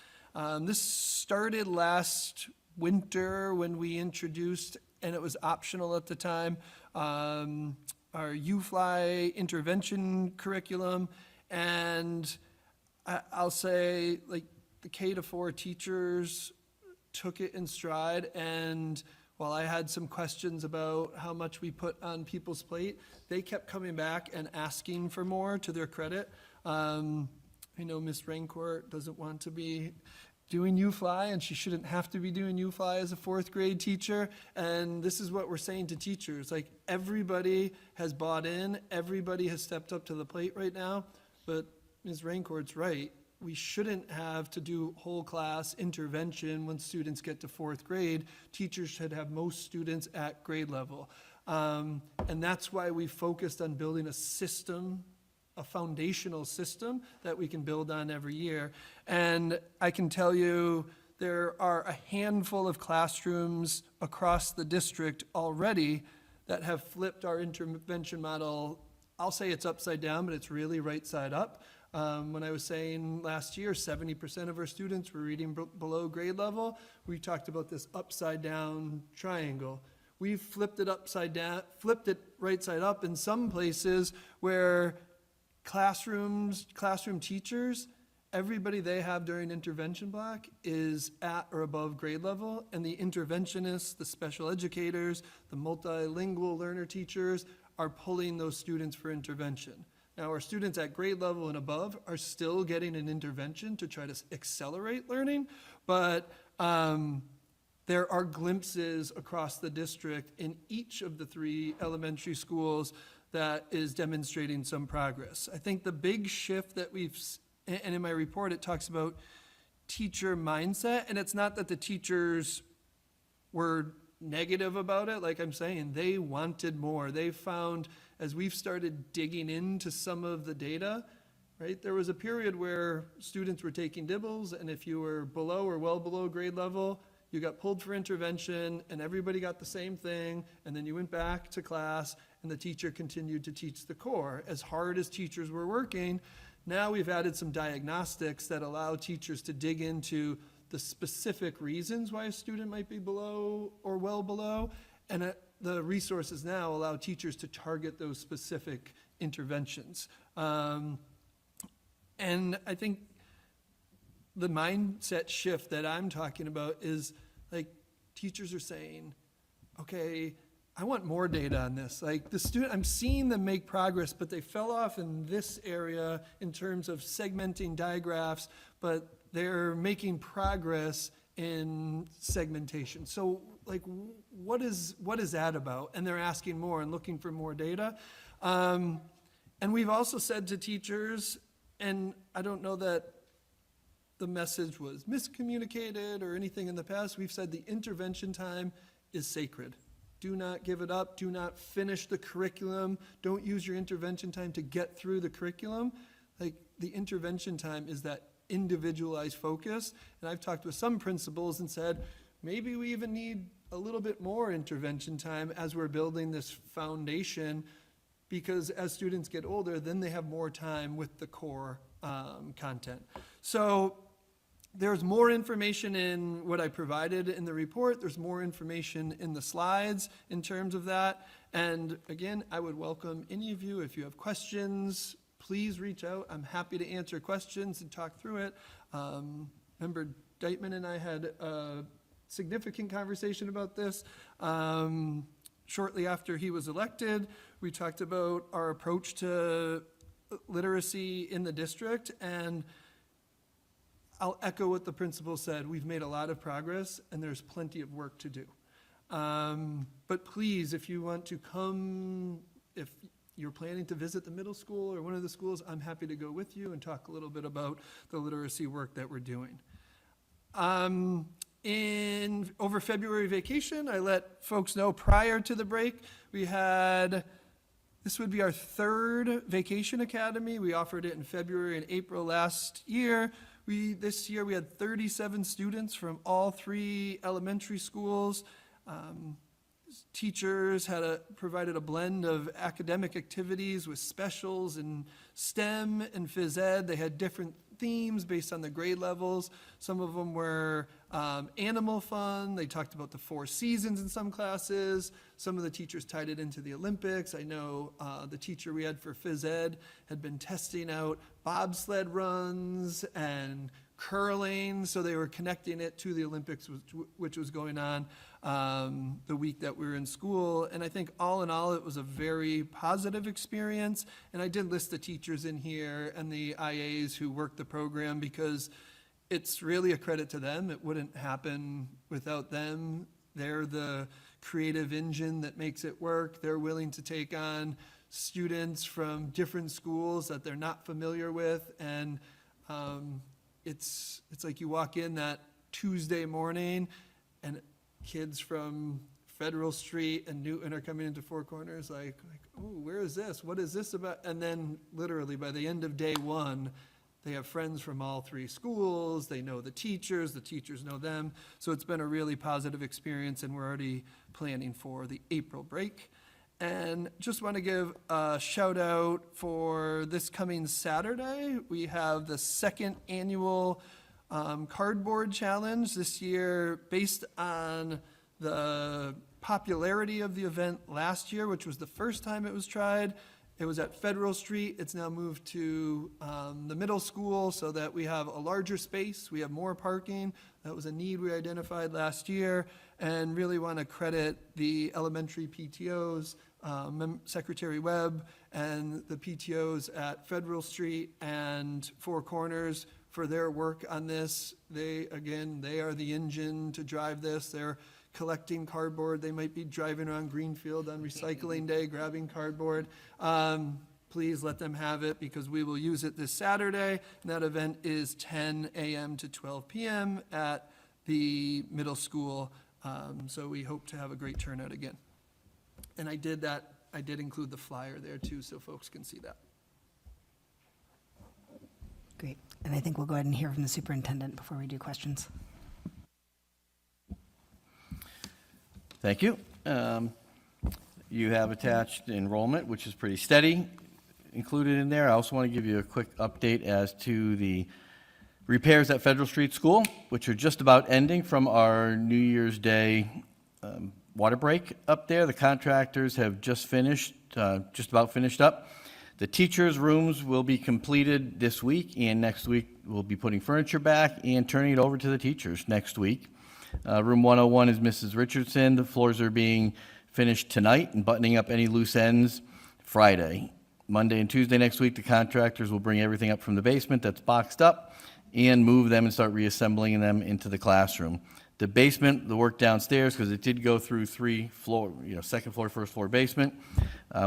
[SPEAKER 19] This started last winter when we introduced, and it was optional at the time, our UFly intervention curriculum. And I'll say, like, the K-4 teachers took it in stride, and while I had some questions about how much we put on people's plate, they kept coming back and asking for more, to their credit. I know Ms. Raincourt doesn't want to be doing UFly, and she shouldn't have to be doing UFly as a fourth grade teacher. And this is what we're saying to teachers, like, everybody has bought in, everybody has stepped up to the plate right now. But Ms. Raincourt's right. We shouldn't have to do whole class intervention when students get to fourth grade. Teachers should have most students at grade level. And that's why we focused on building a system, a foundational system that we can build on every year. And I can tell you, there are a handful of classrooms across the district already that have flipped our intervention model. I'll say it's upside down, but it's really right side up. When I was saying last year, 70% of our students were reading below grade level, we talked about this upside down triangle. We've flipped it upside down, flipped it right side up in some places where classroom teachers, everybody they have during intervention block is at or above grade level, and the interventionists, the special educators, the multilingual learner teachers are pulling those students for intervention. Now, our students at grade level and above are still getting an intervention to try to accelerate learning, but there are glimpses across the district in each of the 3 elementary schools that is demonstrating some progress. I think the big shift that and in my report, it talks about teacher mindset, and it's not that the teachers were negative about it. Like I'm saying, they wanted more. They found, as we've started digging into some of the data, right, there was a period where students were taking dibbles, and if you were below or well below grade level, you got pulled for intervention, and everybody got the same thing, and then you went back to class, and the teacher continued to teach the core. As hard as teachers were working, now we've added some diagnostics that allow teachers to dig into the specific reasons why a student might be below or well below, and the resources now allow teachers to target those specific interventions. And I think the mindset shift that I'm talking about is, like, teachers are saying, okay, I want more data on this. Like, the student, I'm seeing them make progress, but they fell off in this area in terms of segmenting digraphs, but they're making progress in segmentation. So, like, what is that about? And they're asking more and looking for more data. And we've also said to teachers, and I don't know that the message was miscommunicated or anything in the past, we've said the intervention time is sacred. Do not give it up. Do not finish the curriculum. Don't use your intervention time to get through the curriculum. Like, the intervention time is that individualized focus. And I've talked with some principals and said, maybe we even need a little bit more intervention time as we're building this foundation, because as students get older, then they have more time with the core content. So there's more information in what I provided in the report. There's more information in the slides in terms of that. And again, I would welcome any of you, if you have questions, please reach out. I'm happy to answer questions and talk through it. Member Deitman and I had a significant conversation about this. Shortly after he was elected, we talked about our approach to literacy in the district, and I'll echo what the principal said. We've made a lot of progress, and there's plenty of work to do. But please, if you want to come, if you're planning to visit the middle school or one of the schools, I'm happy to go with you and talk a little bit about the literacy work that we're doing. Over February vacation, I let folks know prior to the break, this would be our 3rd vacation academy. We offered it in February and April last year. This year we had 37 students from all 3 elementary schools. Teachers provided a blend of academic activities with specials in STEM and phys ed. They had different themes based on the grade levels. Some of them were animal fun. They talked about the 4 seasons in some classes. Some of the teachers tied it into the Olympics. I know the teacher we had for phys ed had been testing out bobsled runs and curling, so they were connecting it to the Olympics, which was going on the week that we were in school. And I think all in all, it was a very positive experience. And I did list the teachers in here and the IAs who worked the program, because it's really a credit to them. It wouldn't happen without them. They're the creative engine that makes it work. They're willing to take on students from different schools that they're not familiar with. And it's like you walk in that Tuesday morning and kids from Federal Street and Newton are coming into Four Corners like, oh, where is this? What is this about? And then literally by the end of day one, they have friends from all 3 schools. They know the teachers know them. So it's been a really positive experience, and we're already planning for the April break. And just want to give a shout out for this coming Saturday. We have the 2nd annual cardboard challenge this year, based on the popularity of the event last year, which was the first time it was tried. It was at Federal Street. It's now moved to the middle school so that we have a larger space. We have more parking. That was a need we identified last year, and really want to credit the elementary PTOs, Secretary Webb, and the PTOs at Federal Street and Four Corners for their work on this. They are the engine to drive this. They're collecting cardboard. They might be driving around Greenfield on recycling day, grabbing cardboard. Please let them have it, because we will use it this Saturday. And that event is 10 a.m. to 12 p.m. at the middle school. So we hope to have a great turnout again. And I did include the flyer there too, so folks can see that.
[SPEAKER 1] Great. And I think we'll go ahead and hear from the superintendent before we do questions.
[SPEAKER 9] Thank you. You have attached enrollment, which is pretty steady, included in there. I also want to give you a quick update as to the repairs at Federal Street School, which are just about ending from our New Year's Day water break up there. The contractors have just about finished up. The teachers' rooms will be completed this week, and next week we'll be putting furniture back and turning it over to the teachers next week. Room 101 is Mrs. Richardson. The floors are being finished tonight and buttoning up any loose ends Friday. Monday and Tuesday next week, the contractors will bring everything up from the basement that's boxed up and move them and start reassembling them into the classroom. The basement, the work downstairs, because it did go through 3 floor, second floor, first floor, basement,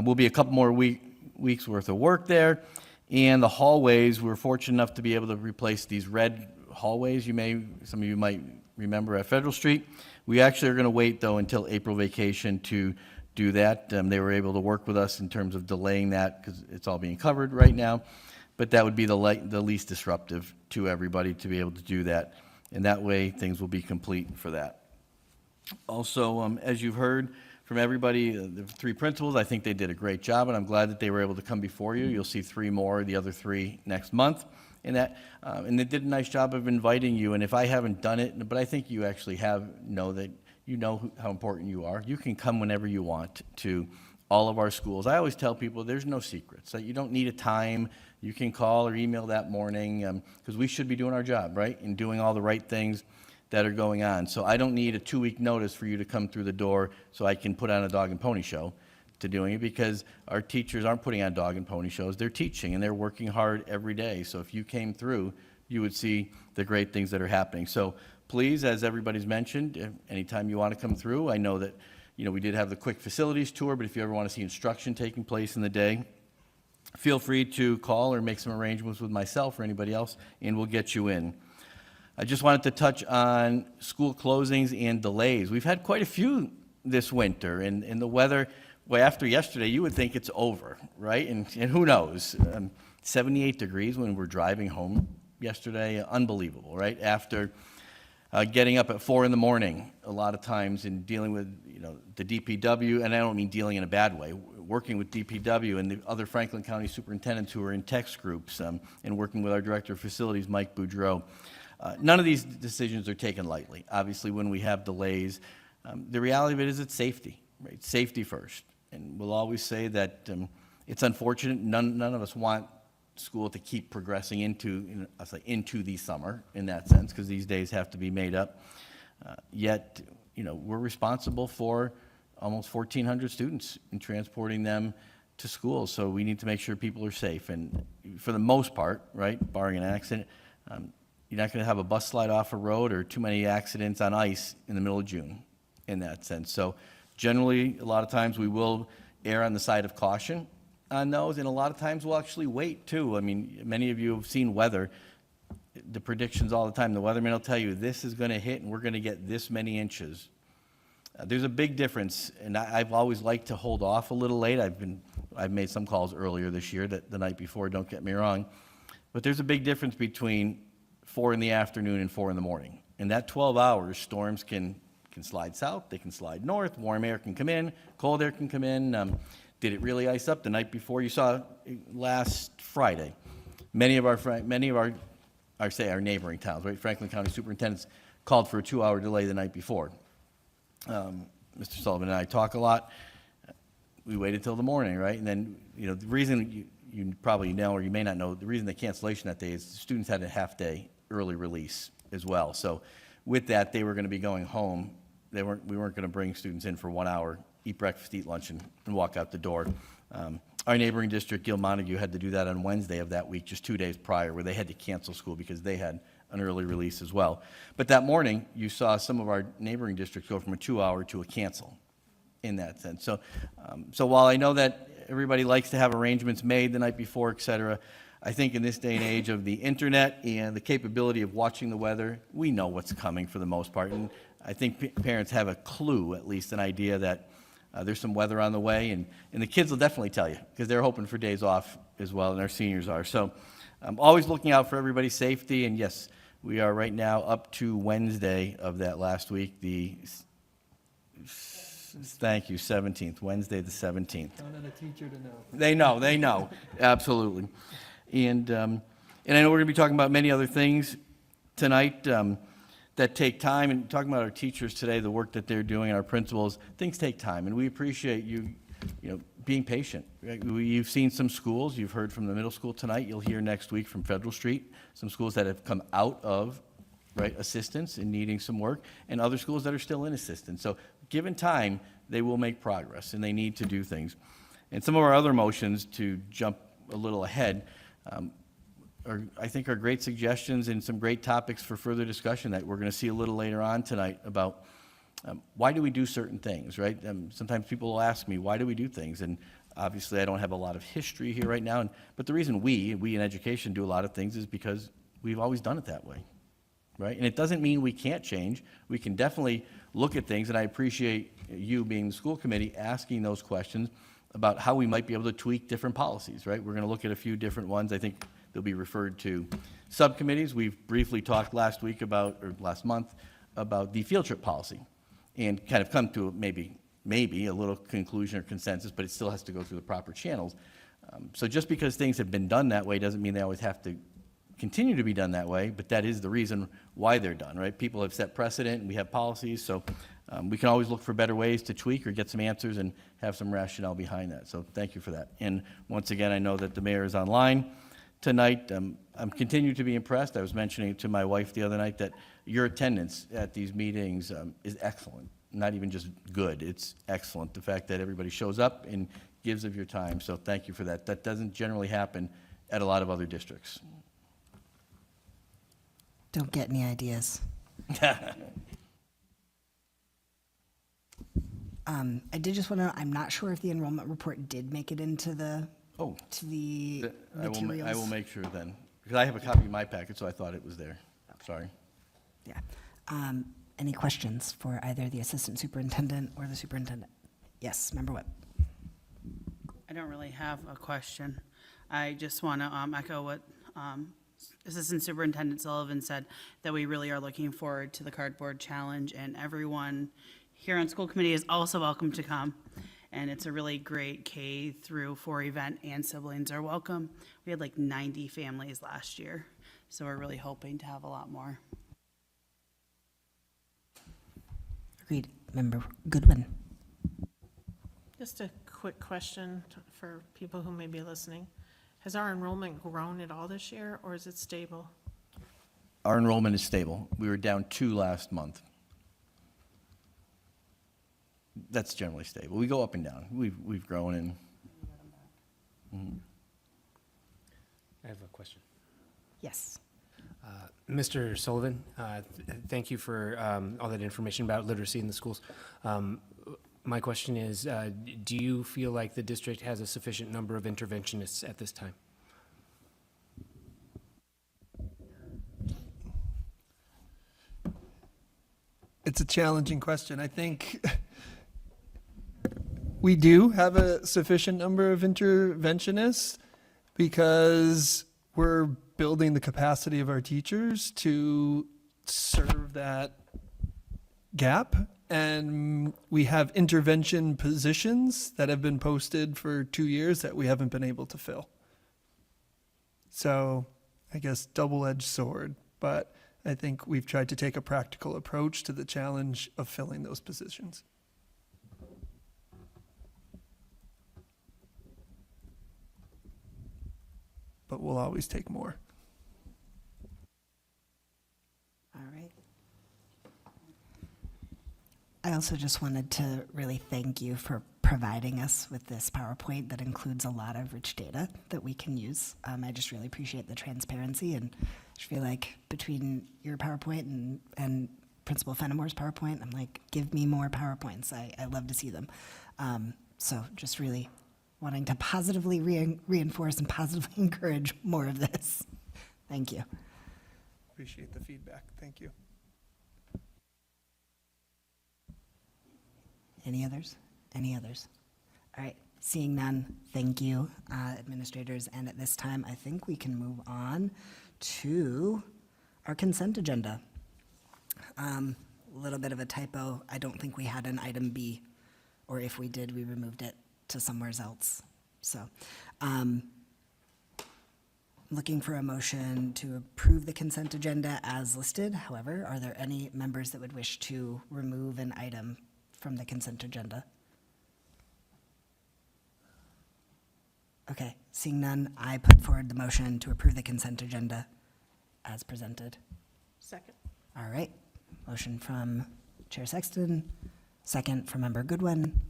[SPEAKER 9] will be a couple more weeks worth of work there. And the hallways, we're fortunate enough to be able to replace these red hallways some of you might remember at Federal Street. We actually are going to wait, though, until April vacation to do that. They were able to work with us in terms of delaying that because it's all being covered right now. But that would be the least disruptive to everybody to be able to do that. And that way, things will be complete for that. Also, as you've heard from everybody, the 3 principals, I think they did a great job, and I'm glad that they were able to come before you. You'll see 3 more, the other 3 next month. And they did a nice job of inviting you. And if I haven't done it, but I think you actually know that you know how important you are. You can come whenever you want to all of our schools. I always tell people there's no secrets. That you don't need a time. You can call or email that morning because we should be doing our job, right, and doing all the right things that are going on. So I don't need a 2-week notice for you to come through the door so I can put on a dog and pony show to doing it, because our teachers aren't putting on dog and pony shows. They're teaching and they're working hard every day. So if you came through, you would see the great things that are happening. So please, as everybody's mentioned, anytime you want to come through, I know that we did have the quick facilities tour, but if you ever want to see instruction taking place in the day, feel free to call or make some arrangements with myself or anybody else, and we'll get you in. I just wanted to touch on school closings and delays. We've had quite a few this winter, and the weather, after yesterday, you would think it's over, right? And who knows? 78 degrees when we're driving home yesterday, unbelievable, right? After getting up at 4 in the morning, a lot of times, and dealing with the DPW, and I don't mean dealing in a bad way. working with DPW and the other Franklin County superintendents who are in text groups, and working with our Director of Facilities, Mike Boudreau. None of these decisions are taken lightly. Obviously, when we have delays, the reality of it is it's safety, right? Safety first. And we'll always say that it's unfortunate. None of us want school to keep progressing into the summer in that sense, because these days have to be made up. Yet, we're responsible for almost 1,400 students and transporting them to school. So we need to make sure people are safe. And for the most part, right, barring an accident, you're not going to have a bus slide off a road or too many accidents on ice in the middle of June in that sense. So generally, a lot of times we will err on the side of caution on those, and a lot of times we'll actually wait too. I mean, many of you have seen weather, the predictions all the time. The weatherman will tell you this is going to hit and we're going to get this many inches. There's a big difference, and I've always liked to hold off a little late. I've made some calls earlier this year, that the night before, don't get me wrong, but there's a big difference between 4 in the afternoon and 4 in the morning. In that 12 hours, storms can slide south, they can slide north, warm air can come in, cold air can come in. Did it really ice up the night before? You saw last Friday, many of our neighboring towns, right? Franklin County superintendents called for a 2-hour delay the night before. Mr. Sullivan and I talk a lot. We waited till the morning, right? And then, the reason you probably know, or you may not know, the reason the cancellation that day is the students had a half-day early release as well. So with that, they were going to be going home. We weren't going to bring students in for 1 hour, eat breakfast, eat lunch, and walk out the door. Our neighboring district, Gil Montague, had to do that on Wednesday of that week, just 2 days prior, where they had to cancel school because they had an early release as well. But that morning, you saw some of our neighboring districts go from a 2-hour to a cancel in that sense. So while I know that everybody likes to have arrangements made the night before, et cetera, I think in this day and age of the internet and the capability of watching the weather, we know what's coming for the most part. And I think parents have a clue, at least an idea that there's some weather on the way, and the kids will definitely tell you, because they're hoping for days off as well, and our seniors are. So I'm always looking out for everybody's safety, and yes, we are right now up to Wednesday of that last week, thank you, 17th, Wednesday the 17th.
[SPEAKER 19] Count on a teacher to know.
[SPEAKER 9] They know, absolutely. And I know we're going to be talking about many other things tonight that take time, and talking about our teachers today, the work that they're doing, and our principals. Things take time, and we appreciate you being patient. Right? You've seen some schools, you've heard from the middle school tonight, you'll hear next week from Federal Street, some schools that have come out of assistance and needing some work, and other schools that are still in assistance. So given time, they will make progress, and they need to do things. And some of our other motions, to jump a little ahead, I think are great suggestions and some great topics for further discussion that we're going to see a little later on tonight about why do we do certain things, right? Sometimes people will ask me, why do we do things? And obviously I don't have a lot of history here right now, but the reason we in education do a lot of things is because we've always done it that way, right? And it doesn't mean we can't change. We can definitely look at things, and I appreciate you being the school committee asking those questions about how we might be able to tweak different policies, right? We're going to look at a few different ones. I think they'll be referred to subcommittees. We've briefly talked last month about the field trip policy, and kind of come to maybe a little conclusion or consensus, but it still has to go through the proper channels. So just because things have been done that way doesn't mean they always have to continue to be done that way, but that is the reason why they're done, right? People have set precedent, and we have policies, so we can always look for better ways to tweak or get some answers and have some rationale behind that. So thank you for that. And once again, I know that the mayor is online tonight. I'm continuing to be impressed. I was mentioning to my wife the other night that your attendance at these meetings is excellent. Not even just good, it's excellent. The fact that everybody shows up and gives of your time, so thank you for that. That doesn't generally happen at a lot of other districts.
[SPEAKER 1] Don't get any ideas. I did just want to know, I'm not sure if the enrollment report did make it into the materials.
[SPEAKER 9] I will make sure then, because I have a copy of my packet, so I thought it was there. Sorry.
[SPEAKER 1] Yeah. Any questions for either the assistant superintendent or the superintendent? Yes, Member Webb.
[SPEAKER 2] I don't really have a question. I just want to echo what Assistant Superintendent Sullivan said, that we really are looking forward to the cardboard challenge, and everyone here on school committee is also welcome to come And it's a really great K through 4 event, and siblings are welcome. We had like 90 families last year, so we're really hoping to have a lot more.
[SPEAKER 1] Agreed. Member Goodwin.
[SPEAKER 3] Just a quick question for people who may be listening. Has our enrollment grown at all this year, or is it stable?
[SPEAKER 9] Our enrollment is stable. We were down 2 last month. That's generally stable. We go up and down. We've grown and.
[SPEAKER 13] I have a question.
[SPEAKER 1] Yes.
[SPEAKER 13] Mr. Sullivan, thank you for all that information about literacy in the schools. My question is, do you feel like the district has a sufficient number of interventionists at this time?
[SPEAKER 19] It's a challenging question. I think we do have a sufficient number of interventionists because we're building the capacity of our teachers to serve that gap. And we have intervention positions that have been posted for 2 years that we haven't been able to fill. So I guess double-edged sword, but I think we've tried to take a practical approach to the challenge of filling those positions. But we'll always take more.
[SPEAKER 1] All right. I also just wanted to really thank you for providing us with this PowerPoint that includes a lot of rich data that we can use. I just really appreciate the transparency, and I just feel like between your PowerPoint and Principal Fenimore's PowerPoint, I'm like, give me more PowerPoints. I love to see them. So just really wanting to positively reinforce and positively encourage more of this. Thank you.
[SPEAKER 19] Appreciate the feedback. Thank you.
[SPEAKER 1] Any others? Any others? All right, seeing none, thank you, administrators. And at this time, I think we can move on to our consent agenda. A little bit of a typo. I don't think we had an item B, or if we did, we removed it to somewhere else. So, looking for a motion to approve the consent agenda as listed. However, are there any members that would wish to remove an item from the consent agenda? Okay, seeing none, I put forward the motion to approve the consent agenda as presented.
[SPEAKER 3] Second.
[SPEAKER 1] All right, motion from Chair Sexton, second from Member Goodwin.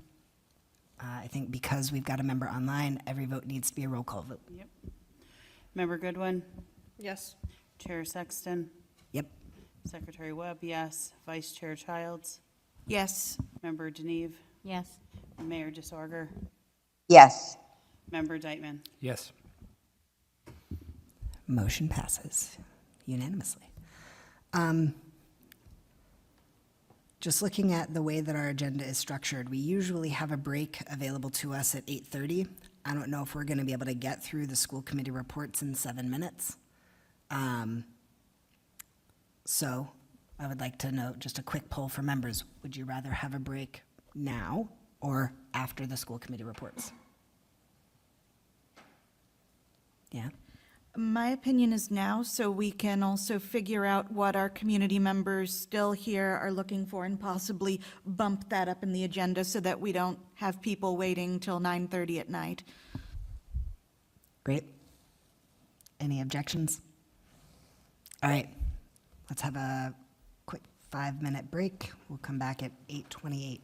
[SPEAKER 1] I think because we've got a member online, every vote needs to be a roll call vote.
[SPEAKER 2] Yep. Member Goodwin?
[SPEAKER 3] Yes.
[SPEAKER 2] Chair Sexton?
[SPEAKER 1] Yep.
[SPEAKER 2] Secretary Webb, yes. Vice Chair Childs?
[SPEAKER 14] Yes.
[SPEAKER 2] Member Deneve?
[SPEAKER 15] Yes.
[SPEAKER 2] Mayor Disorder?
[SPEAKER 17] Yes.
[SPEAKER 2] Member Deitman?
[SPEAKER 13] Yes.
[SPEAKER 1] Motion passes unanimously. Just looking at the way that our agenda is structured, we usually have a break available to us at 8:30. I don't know if we're going to be able to get through the school committee reports in 7 minutes. So I would like to know, just a quick poll for members. Would you rather have a break now or after the school committee reports? Yeah?
[SPEAKER 14] My opinion is now, so we can also figure out what our community members still here are looking for and possibly bump that up in the agenda so that we don't have people waiting till 9:30 at night.
[SPEAKER 1] Great. Any objections? All right, let's have a quick 5-minute break. We'll come back at 8:28.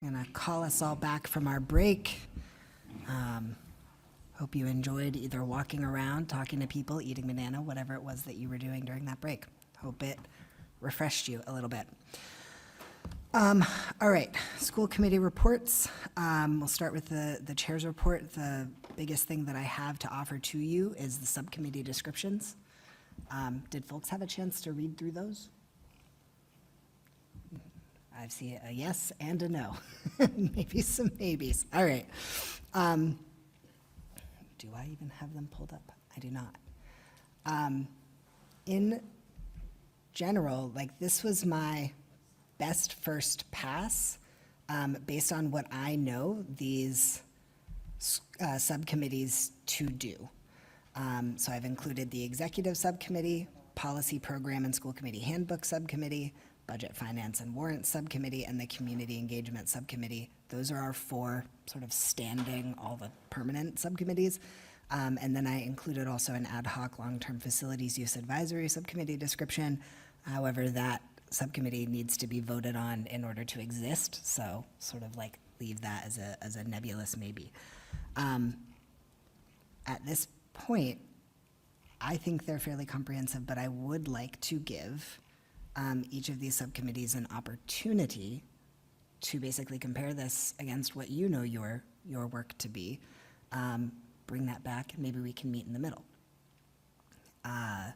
[SPEAKER 1] gonna call us all back from our break. Hope you enjoyed either walking around, talking to people, eating banana, whatever it was that you were doing during that break. Hope it refreshed you a little bit. All right, school committee reports. We'll start with the chair's report. The biggest thing that I have to offer to you is the subcommittee descriptions. Did folks have a chance to read through those? I see a yes and a no. Maybe some maybes. All right. Do I even have them pulled up? I do not. In general, like, this was my best first pass based on what I know these subcommittees to do. So I've included the executive subcommittee, policy program and school committee handbook subcommittee, budget finance and warrant subcommittee, and the community engagement subcommittee. Those are our 4 sort of standing, all the permanent subcommittees. And then I included also an ad hoc long-term facilities use advisory subcommittee description. However, that subcommittee needs to be voted on in order to exist, so sort of like leave that as a nebulous maybe. At this point, I think they're fairly comprehensive, but I would like to give each of these subcommittees an opportunity to basically compare this against what you know your work to be. Bring that back, and maybe we can meet in the middle. I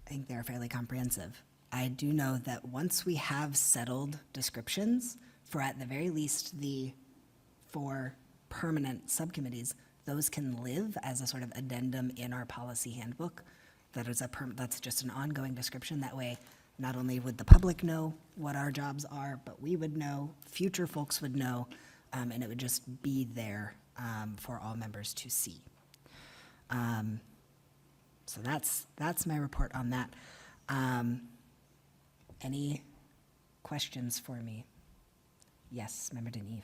[SPEAKER 1] think they're fairly comprehensive. I do know that once we have settled descriptions for, at the very least, the 4 permanent subcommittees, those can live as a sort of addendum in our policy handbook. That's just an ongoing description. That way, not only would the public know what our jobs are, but we would know, future folks would know, and it would just be there for all members to see. So that's my report on that. Any questions for me? Yes, Member Deneve.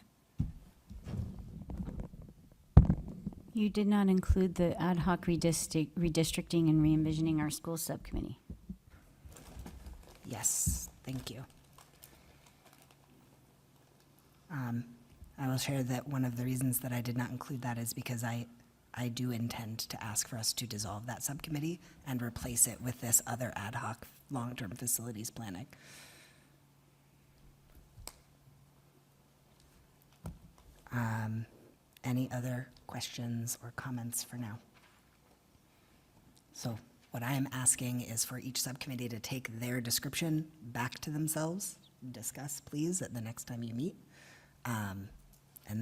[SPEAKER 15] You did not include the ad hoc redistricting and re-envisioning our school subcommittee.
[SPEAKER 1] Yes, thank you. I will share that one of the reasons that I did not include that is because I do intend to ask for us to dissolve that subcommittee and replace it with this other ad hoc long-term facilities planning. Any other questions or comments for now? So what I am asking is for each subcommittee to take their description back to themselves, discuss, please, at the next time you meet, and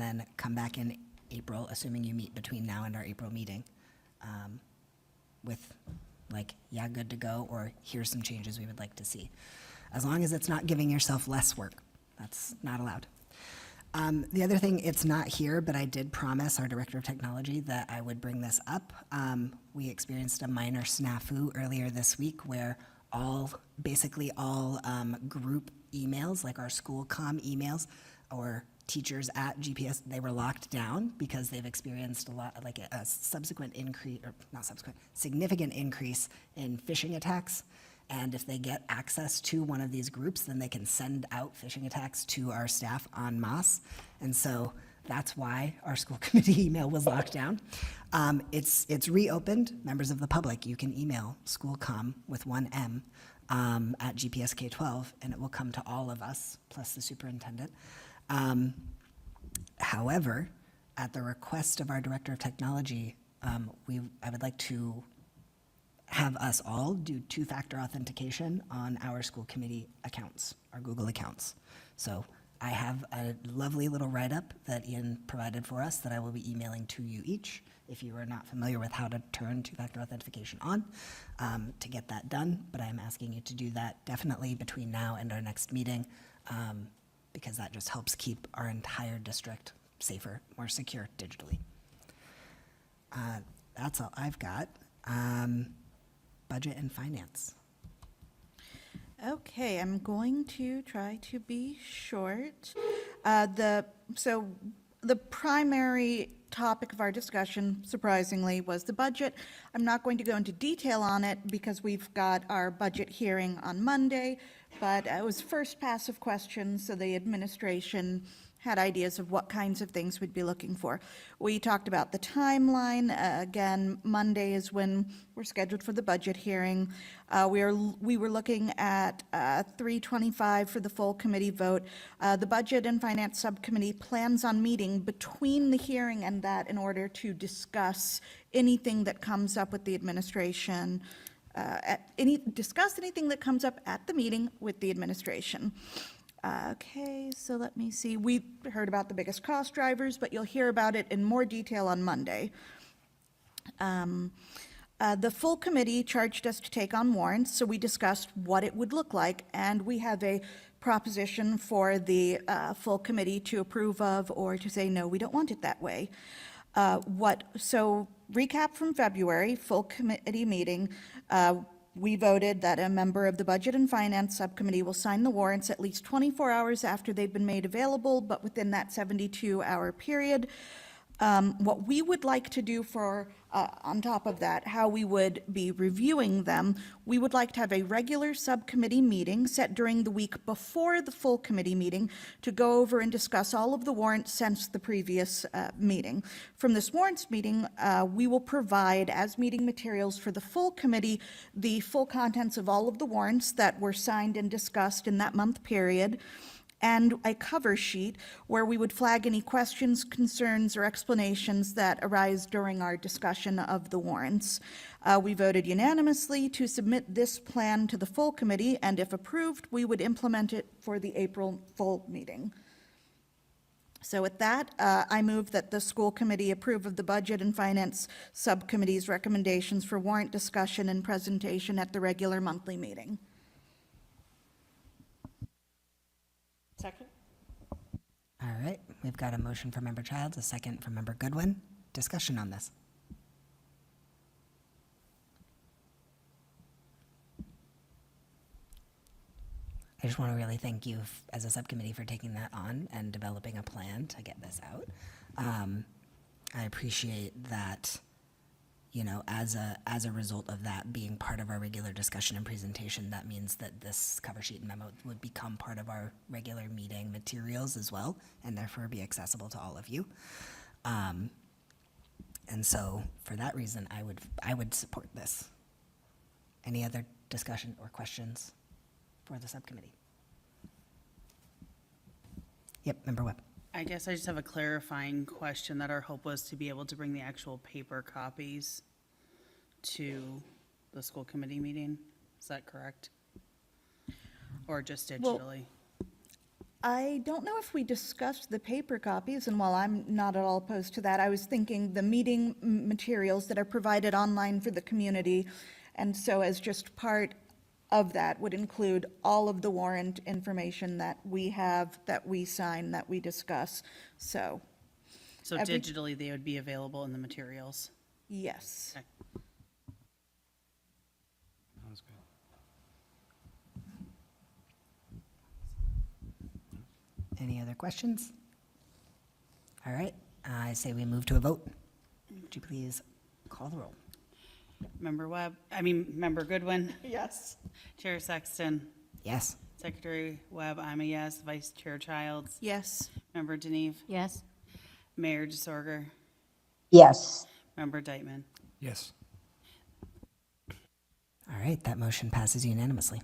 [SPEAKER 1] then come back in April, assuming you meet between now and our April meeting, with like, yeah, good to go, or here's some changes we would like to see. As long as it's not giving yourself less work, that's not allowed. The other thing, it's not here, but I did promise our Director of Technology that I would bring this up. We experienced a minor snafu earlier this week where basically all group emails, like our school comm emails, or teachers at GPS, they were locked down because they've experienced a significant increase in phishing attacks. And if they get access to one of these groups, then they can send out phishing attacks to our staff en masse. And so that's why our school committee email was locked down. It's reopened. Members of the public, you can email schoolcomm with 1 M at GPS K-12, and it will come to all of us, plus the superintendent. However, at the request of our Director of Technology, I would like to have us all do 2-factor authentication on our school committee accounts, our Google accounts. So I have a lovely little write-up that Ian provided for us that I will be emailing to you each if you are not familiar with how to turn 2-factor authentication on to get that done. But I'm asking you to do that definitely between now and our next meeting because that just helps keep our entire district safer, more secure digitally. That's all I've got. Budget and finance.
[SPEAKER 14] Okay, I'm going to try to be short. So the primary topic of our discussion, surprisingly, was the budget. I'm not going to go into detail on it because we've got our budget hearing on Monday, but it was first pass of questions, so the administration had ideas of what kinds of things we'd be looking for. We talked about the timeline. Again, Monday is when we're scheduled for the budget hearing. We were looking at 3:25 for the full committee vote. The Budget and Finance Subcommittee plans on meeting between the hearing and that in order to discuss anything that comes up with the administration, discuss anything that comes up at the meeting with the administration. Okay, so let me see. We heard about the biggest cost drivers, but you'll hear about it in more detail on Monday. The full committee charged us to take on warrants, so we discussed what it would look like, and we have a proposition for the full committee to approve of or to say, no, we don't want it that way. So recap from February, full committee meeting, we voted that a member of the Budget and Finance Subcommittee will sign the warrants at least 24 hours after they've been made available, but within that 72-hour period. What we would like to do for, on top of that, how we would be reviewing them, we would like to have a regular subcommittee meeting set during the week before the full committee meeting to go over and discuss all of the warrants since the previous meeting. From this warrants meeting, we will provide as meeting materials for the full committee the full contents of all of the warrants that were signed and discussed in that month period, and a cover sheet where we would flag any questions, concerns, or explanations that arise during our discussion of the warrants. We voted unanimously to submit this plan to the full committee, and if approved, we would implement it for the April full meeting. So with that, I move that the school committee approve of the Budget and Finance Subcommittee's recommendations for warrant discussion and presentation at the regular monthly meeting.
[SPEAKER 3] Second?
[SPEAKER 1] All right, we've got a motion from Member Childs, a second from Member Goodwin. Discussion on this. I just want to really thank you as a subcommittee for taking that on and developing a plan to get this out. I appreciate that, you know, as a result of that being part of our regular discussion and presentation, that means that this cover sheet and memo would become part of our regular meeting materials as well, and therefore be accessible to all of you. And so, for that reason, I would support this. Any other discussion or questions for the subcommittee? Yep, Member Webb.
[SPEAKER 2] I guess I just have a clarifying question that our hope was to be able to bring the actual paper copies to the school committee meeting. Is that correct? Or just digitally?
[SPEAKER 14] I don't know if we discussed the paper copies, and while I'm not at all opposed to that, I was thinking the meeting materials that are provided online for the community, and so as just part of that would include all of the warrant information that we have, that we sign, that we discuss, so.
[SPEAKER 2] So digitally, they would be available in the materials?
[SPEAKER 14] Yes.
[SPEAKER 2] Okay.
[SPEAKER 13] Sounds good.
[SPEAKER 1] Any other questions? All right, I say we move to a vote. Would you please call the roll?
[SPEAKER 2] Member Goodwin?
[SPEAKER 3] Yes.
[SPEAKER 2] Chair Sexton?
[SPEAKER 1] Yes.
[SPEAKER 2] Secretary Webb, I'm a yes. Vice Chair Childs?
[SPEAKER 14] Yes.
[SPEAKER 2] Member DeNeve?
[SPEAKER 15] Yes.
[SPEAKER 2] Mayor DeSorger?
[SPEAKER 17] Yes.
[SPEAKER 2] Member Deitman?
[SPEAKER 13] Yes.
[SPEAKER 1] All right, that motion passes unanimously.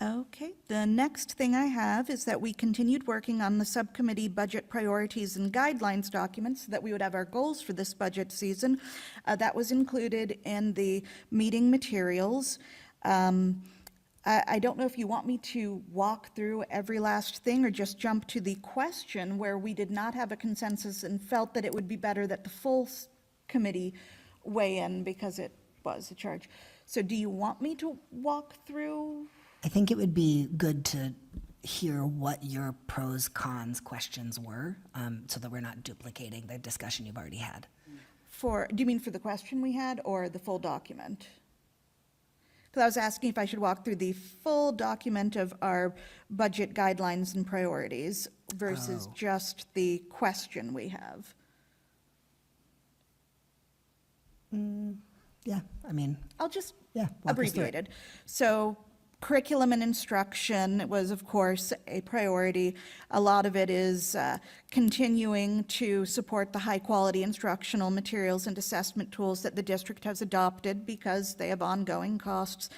[SPEAKER 14] Okay, the next thing I have is that we continued working on the subcommittee budget priorities and guidelines documents so that we would have our goals for this budget season. That was included in the meeting materials. I don't know if you want me to walk through every last thing or just jump to the question where we did not have a consensus and felt that it would be better that the full committee weigh in because it was a charge. So do you want me to walk through?
[SPEAKER 1] I think it would be good to hear what your pros, cons questions were, so that we're not duplicating the discussion you've already had.
[SPEAKER 14] Do you mean for the question we had or the full document? Because I was asking if I should walk through the full document of our budget guidelines and priorities, versus just the question we have.
[SPEAKER 1] Yeah, I mean,
[SPEAKER 14] I'll just
[SPEAKER 1] yeah, walk us through it.
[SPEAKER 14] abbreviated. So curriculum and instruction was, of course, a priority. A lot of it is continuing to support the high-quality instructional materials and assessment tools that the district has adopted because they have ongoing costs.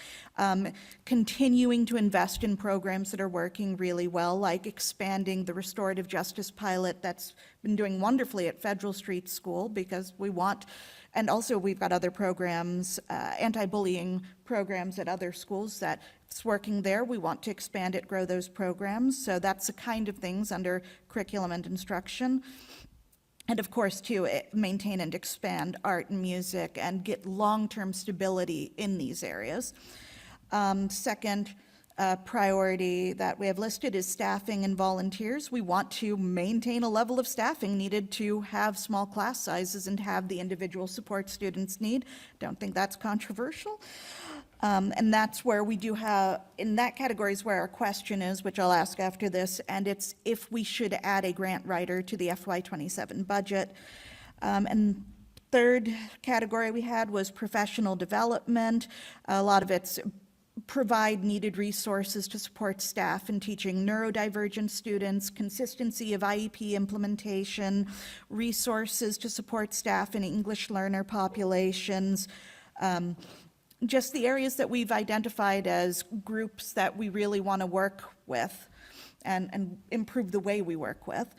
[SPEAKER 14] Continuing to invest in programs that are working really well, like expanding the restorative justice pilot that's been doing wonderfully at Federal Street School because we want. And also, we've got other programs, anti-bullying programs at other schools that it's working there. We want to expand it, grow those programs. So that's the kind of things under curriculum and instruction. And of course, to maintain and expand art and music and get long-term stability in these areas. Second priority that we have listed is staffing and volunteers. We want to maintain a level of staffing needed to have small class sizes and have the individual support students need. Don't think that's controversial. And that's where we do have, in that category is where our question is, which I'll ask after this, and it's if we should add a grant writer to the FY27 budget. And third category we had was professional development. A lot of it's provide needed resources to support staff in teaching neurodivergent students, consistency of IEP implementation, resources to support staff in English learner populations, just the areas that we've identified as groups that we really want to work with and improve the way we work with.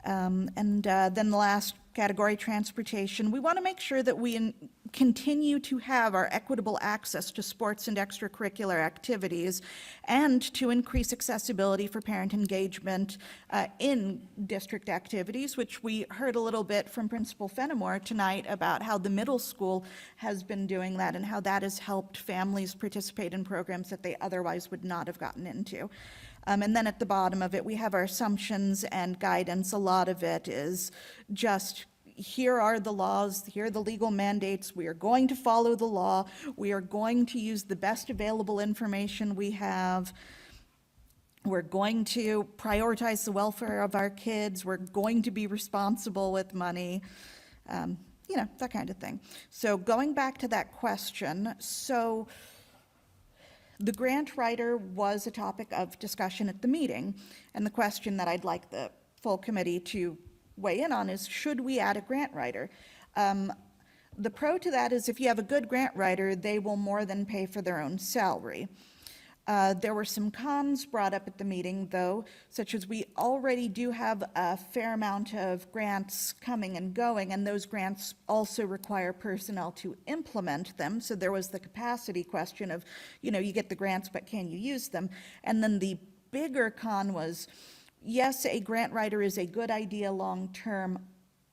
[SPEAKER 14] Then the last category, transportation. We want to make sure that we continue to have our equitable access to sports and extracurricular activities and to increase accessibility for parent engagement in district activities, which we heard a little bit from Principal Fenimore tonight about how the middle school has been doing that and how that has helped families participate in programs that they otherwise would not have gotten into. And then at the bottom of it, we have our assumptions and guidance. A lot of it is just, here are the laws, here are the legal mandates, we are going to follow the law, we are going to use the best available information we have, we're going to prioritize the welfare of our kids, we're going to be responsible with money, you know, that kind of thing. So going back to that question, so the grant writer was a topic of discussion at the meeting, and the question that I'd like the full committee to weigh in on is, should we add a grant writer? The pro to that is if you have a good grant writer, they will more than pay for their own salary. There were some cons brought up at the meeting, though, such as we already do have a fair amount of grants coming and going, and those grants also require personnel to implement them. So there was the capacity question of, you know, you get the grants, but can you use them? And then the bigger con was, yes, a grant writer is a good idea long-term,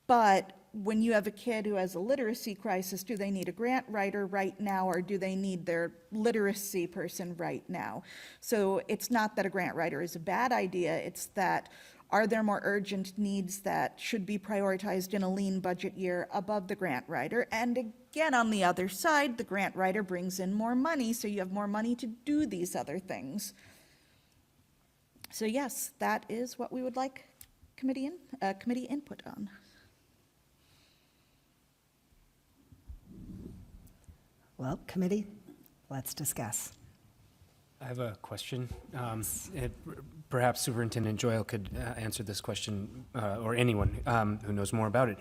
[SPEAKER 14] but when you have a kid who has a literacy crisis, do they need a grant writer right now, or do they need their literacy person right now? So it's not that a grant writer is a bad idea, it's that are there more urgent needs that should be prioritized in a lean budget year above the grant writer? And again, on the other side, the grant writer brings in more money, so you have more money to do these other things. So yes, that is what we would like committee input on.
[SPEAKER 1] Well, committee, let's discuss.
[SPEAKER 13] I have a question. Perhaps Superintendent Joyle could answer this question, or anyone who knows more about it.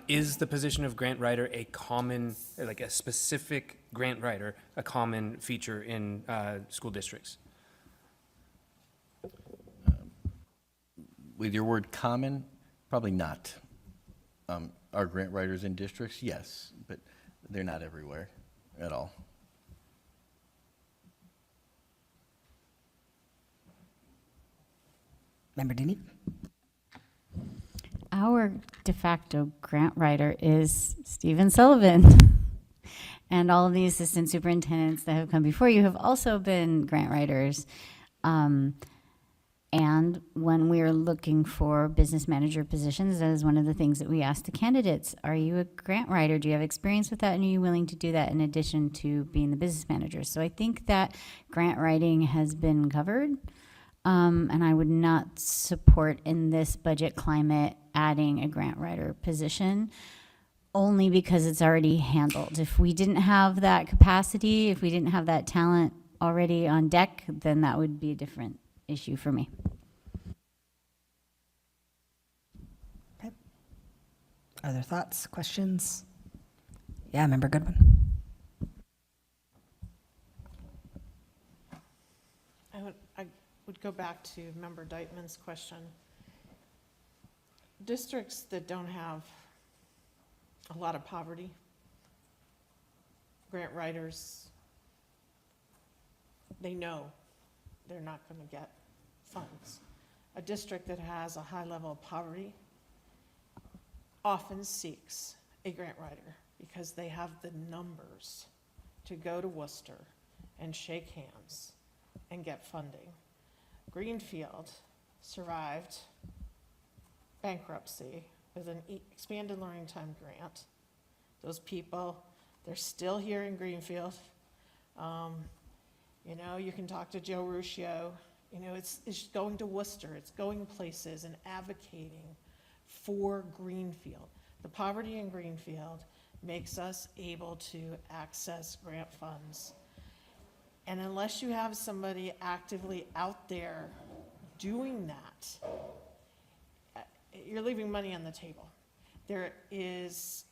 [SPEAKER 13] Is the position of grant writer a common, like a specific grant writer, a common feature in school districts?
[SPEAKER 9] With your word common, probably not. Are grant writers in districts? Yes, but they're not everywhere at all.
[SPEAKER 1] Member Dini?
[SPEAKER 15] Our de facto grant writer is Stephen Sullivan. And all of the assistant superintendents that have come before you have also been grant writers. And when we're looking for business manager positions, that is one of the things that we ask the candidates. Are you a grant writer? Do you have experience with that? And are you willing to do that in addition to being the business manager? So I think that grant writing has been covered. And I would not support in this budget climate adding a grant writer position, only because it's already handled. If we didn't have that capacity, if we didn't have that talent already on deck, then that would be a different issue for me.
[SPEAKER 1] Other thoughts, questions? Yeah, Member Goodwin.
[SPEAKER 3] I would go back to Member Deitman's question. Districts that don't have a lot of poverty, grant writers, they know they're not going to get funds. A district that has a high level of poverty often seeks a grant writer because they have the numbers to go to Worcester and shake hands and get funding. Greenfield survived bankruptcy with an expanded learning time grant. Those people, they're still here in Greenfield. You know, you can talk to Joe Ruscio. You know, it's going to Worcester, it's going places and advocating for Greenfield. The poverty in Greenfield makes us able to access grant funds. And unless you have somebody actively out there doing that, you're leaving money on the table. There is,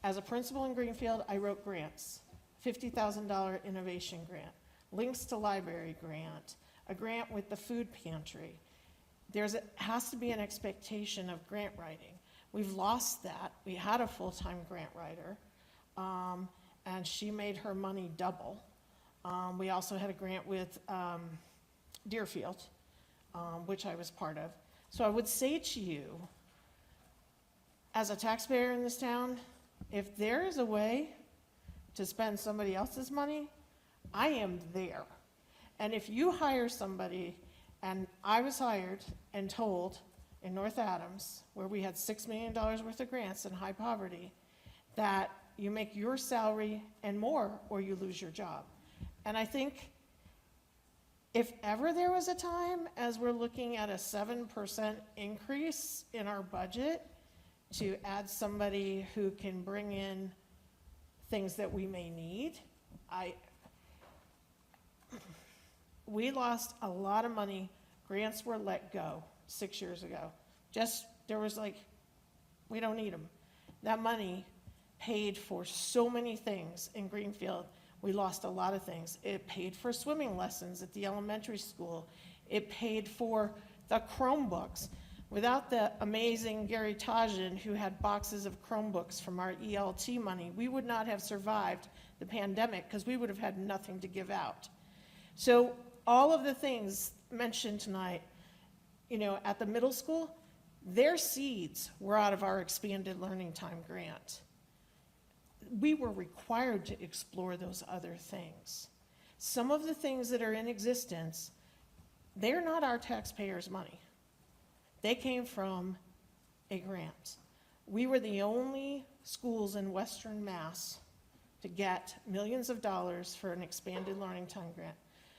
[SPEAKER 3] as a principal in Greenfield, I wrote grants, $50,000 innovation grant, Links to Library grant, a grant with the food pantry. Has to be an expectation of grant writing. We've lost that. We had a full-time grant writer, and she made her money double. We also had a grant with Deerfield, which I was part of. So I would say to you, as a taxpayer in this town, if there is a way to spend somebody else's money, I am there. And if you hire somebody, and I was hired and told in North Adams, where we had $6 million worth of grants in high poverty, that you make your salary and more or you lose your job. And I think if ever there was a time, as we're looking at a 7% increase in our budget, to add somebody who can bring in things that we may need, we lost a lot of money. Grants were let go 6 years ago. There was like, we don't need them. That money paid for so many things in Greenfield. We lost a lot of things. It paid for swimming lessons at the elementary school. It paid for the Chromebooks. Without the amazing Gary Tajin, who had boxes of Chromebooks from our ELT money, we would not have survived the pandemic because we would have had nothing to give out. So all of the things mentioned tonight, you know, at the middle school, their seeds were out of our expanded learning time grant. We were required to explore those other things. Some of the things that are in existence, they're not our taxpayers' money. They came from a grant. We were the only schools in Western Mass to get millions of dollars for an expanded learning time grant.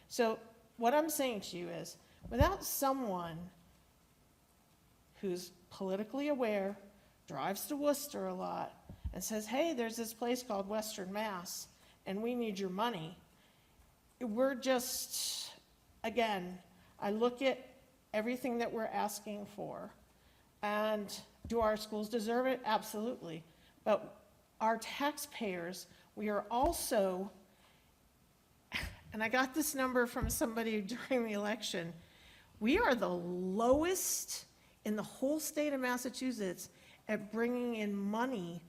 [SPEAKER 3] So what I'm saying to you is, without someone who's politically aware, drives to Worcester a lot, and says, hey, there's this place called Western Mass, and we need your money, we're just, again, I look at everything that we're asking for, and do our schools deserve it? Absolutely. But our taxpayers, we are also, and I got this number from somebody during the election, we are the lowest in the whole state of Massachusetts at bringing in money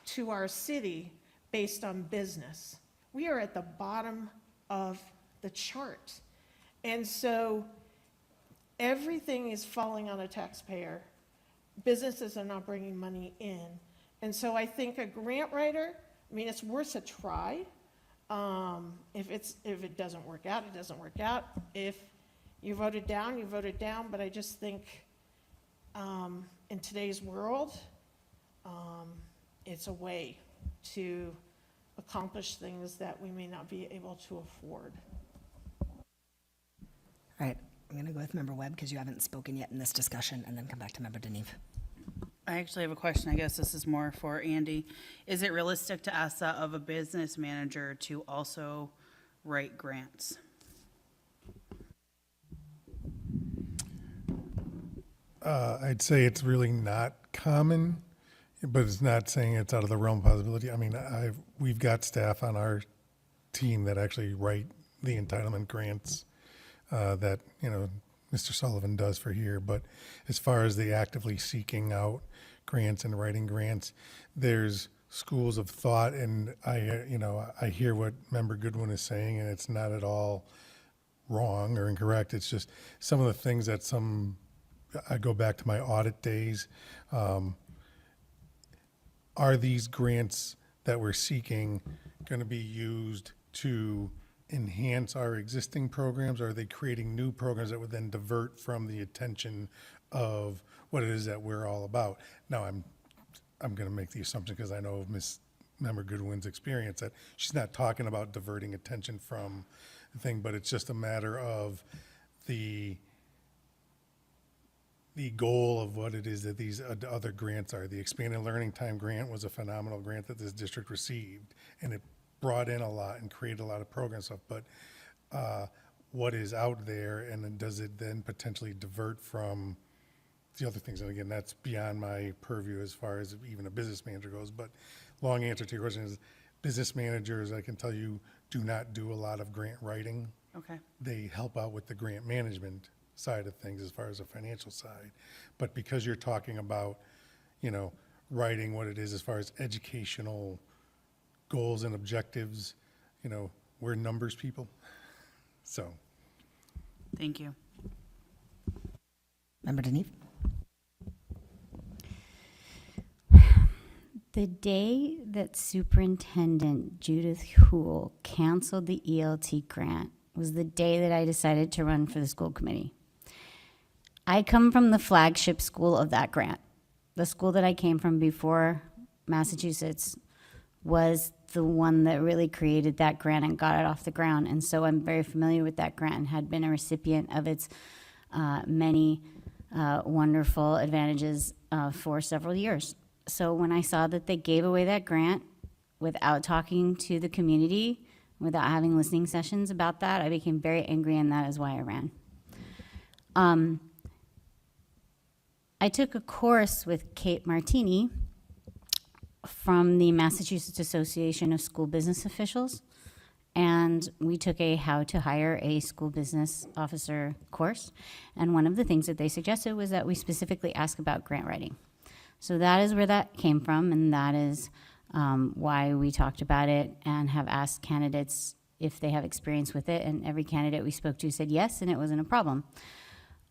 [SPEAKER 3] to our city based on business. We are at the bottom of the chart. And so everything is falling on a taxpayer. Businesses are not bringing money in. And so I think a grant writer, I mean, it's worth a try. If it doesn't work out, it doesn't work out. If you vote it down, you vote it down. But I just think in today's world, it's a way to accomplish things that we may not be able to afford.
[SPEAKER 1] All right, I'm going to go with Member Webb because you haven't spoken yet in this discussion, and then come back to Member Deneve.
[SPEAKER 2] I actually have a question. I guess this is more for Andy. Is it realistic to ask that of a business manager to also write grants?
[SPEAKER 18] I'd say it's really not common, but it's not saying it's out of the realm of possibility. I mean, we've got staff on our team that actually write the entitlement grants that, you know, Mr. Sullivan does for here. But as far as the actively seeking out grants and writing grants, there's schools of thought, and I hear what Member Goodwin is saying, and it's not at all wrong or incorrect. It's just some of the things that I go back to my audit days. Are these grants that we're seeking going to be used to enhance our existing programs? Or are they creating new programs that would then divert from the attention of what it is that we're all about? Now, I'm going to make the assumption, because I know of Member Goodwin's experience, that she's not talking about diverting attention from the thing, but it's just a matter of the goal of what it is that these other grants are. The Expanded Learning Time grant was a phenomenal grant that this district received, and it brought in a lot and created a lot of program stuff. But what is out there, and then does it then potentially divert from the other things? And again, that's beyond my purview as far as even a business manager goes. But long answer to your question is, business managers, I can tell you, do not do a lot of grant writing.
[SPEAKER 2] Okay.
[SPEAKER 18] They help out with the grant management side of things as far as the financial side. But because you're talking about, you know, writing what it is as far as educational goals and objectives, you know, we're numbers people. So.
[SPEAKER 2] Thank you.
[SPEAKER 1] Member Deneve?
[SPEAKER 15] The day that Superintendent Judith Houle canceled the ELT grant was the day that I decided to run for the school committee. I come from the flagship school of that grant. The school that I came from before Massachusetts was the one that really created that grant and got it off the ground. And so I'm very familiar with that grant and had been a recipient of its many wonderful advantages for several years. So when I saw that they gave away that grant without talking to the community, without having listening sessions about that, I became very angry, and that is why I ran. I took a course with Kate Martini from the Massachusetts Association of School Business Officials, and we took a how to hire a school business officer course. And one of the things that they suggested was that we specifically ask about grant writing. So that is where that came from, and that is why we talked about it and have asked candidates if they have experience with it, and every candidate we spoke to said yes, and it wasn't a problem.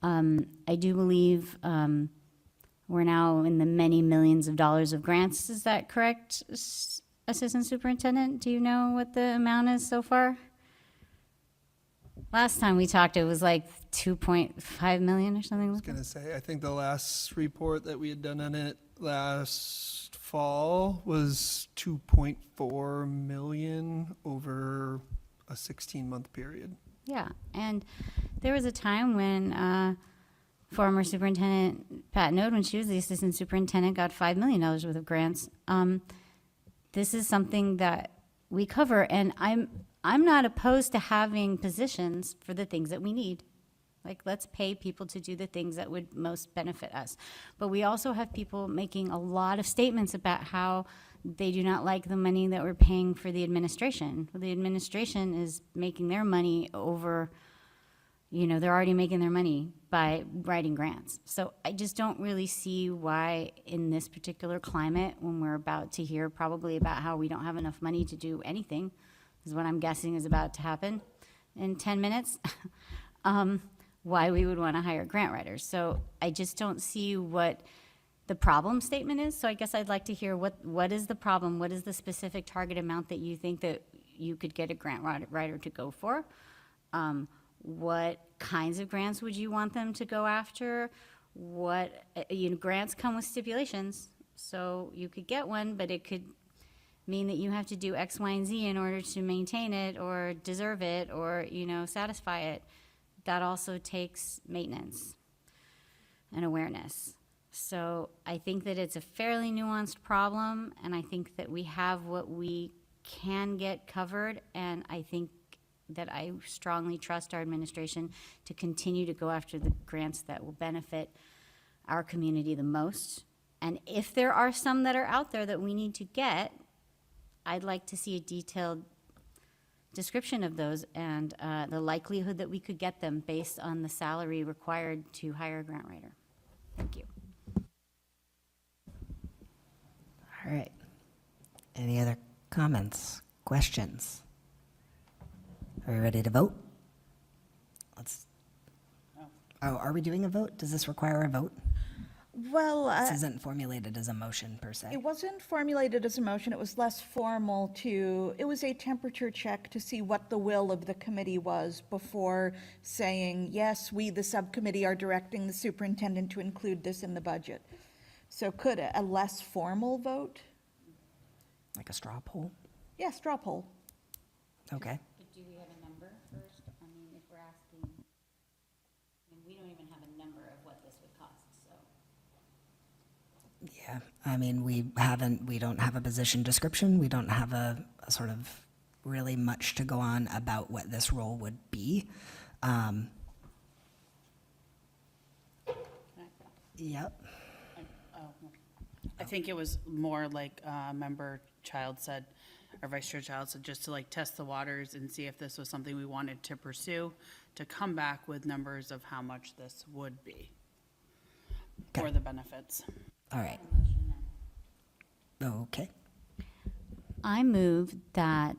[SPEAKER 15] I do believe we're now in the many millions of dollars of grants. Is that correct, Assistant Superintendent? Do you know what the amount is so far? Last time we talked, it was like 2.5 million or something.
[SPEAKER 19] I was going to say, I think the last report that we had done on it last fall was 2.4 million over a 16-month period.
[SPEAKER 15] Yeah, and there was a time when former Superintendent Pat Node, when she was the Assistant Superintendent, got $5 million worth of grants. This is something that we cover, and I'm not opposed to having positions for the things that we need. Like, let's pay people to do the things that would most benefit us. But we also have people making a lot of statements about how they do not like the money that we're paying for the administration. Well, the administration is making their money over, they're already making their money by writing grants. So I just don't really see why in this particular climate, when we're about to hear probably about how we don't have enough money to do anything, is what I'm guessing is about to happen in 10 minutes, why we would want to hire grant writers. So I just don't see what the problem statement is. So I guess I'd like to hear what is the problem? What is the specific target amount that you think that you could get a grant writer to go for? What kinds of grants would you want them to go after? Grants come with stipulations. So you could get one, but it could mean that you have to do X, Y, and Z in order to maintain it or deserve it or, satisfy it. that also takes maintenance and awareness. So I think that it's a fairly nuanced problem, and I think that we have what we can get covered, and I think that I strongly trust our administration to continue to go after the grants that will benefit our community the most. And if there are some that are out there that we need to get, I'd like to see a detailed description of those and the likelihood that we could get them based on the salary required to hire a grant writer. Thank you.
[SPEAKER 1] All right. Any other comments, questions? Are we ready to vote? Oh, are we doing a vote? Does this require a vote?
[SPEAKER 14] Well,
[SPEAKER 1] This isn't formulated as a motion per se.
[SPEAKER 14] it wasn't formulated as a motion, it was less formal it was a temperature check to see what the will of the committee was before saying, yes, we, the subcommittee, are directing the superintendent to include this in the budget. So could a less formal vote?
[SPEAKER 1] Like a straw poll?
[SPEAKER 14] Yeah, straw poll.
[SPEAKER 1] Okay.
[SPEAKER 15] But do we have a number first? I mean, if we're asking, I mean, we don't even have a number of what this would cost, so.
[SPEAKER 1] Yeah, I mean, we don't have a position description. We don't have a sort of really much to go on about what this role would be. Yep.
[SPEAKER 2] I think it was more like Member Child said, or Vice Chair Child said, just to like test the waters and see if this was something we wanted to pursue, to come back with numbers of how much this would be for the benefits.
[SPEAKER 1] All right. Okay.
[SPEAKER 15] I move that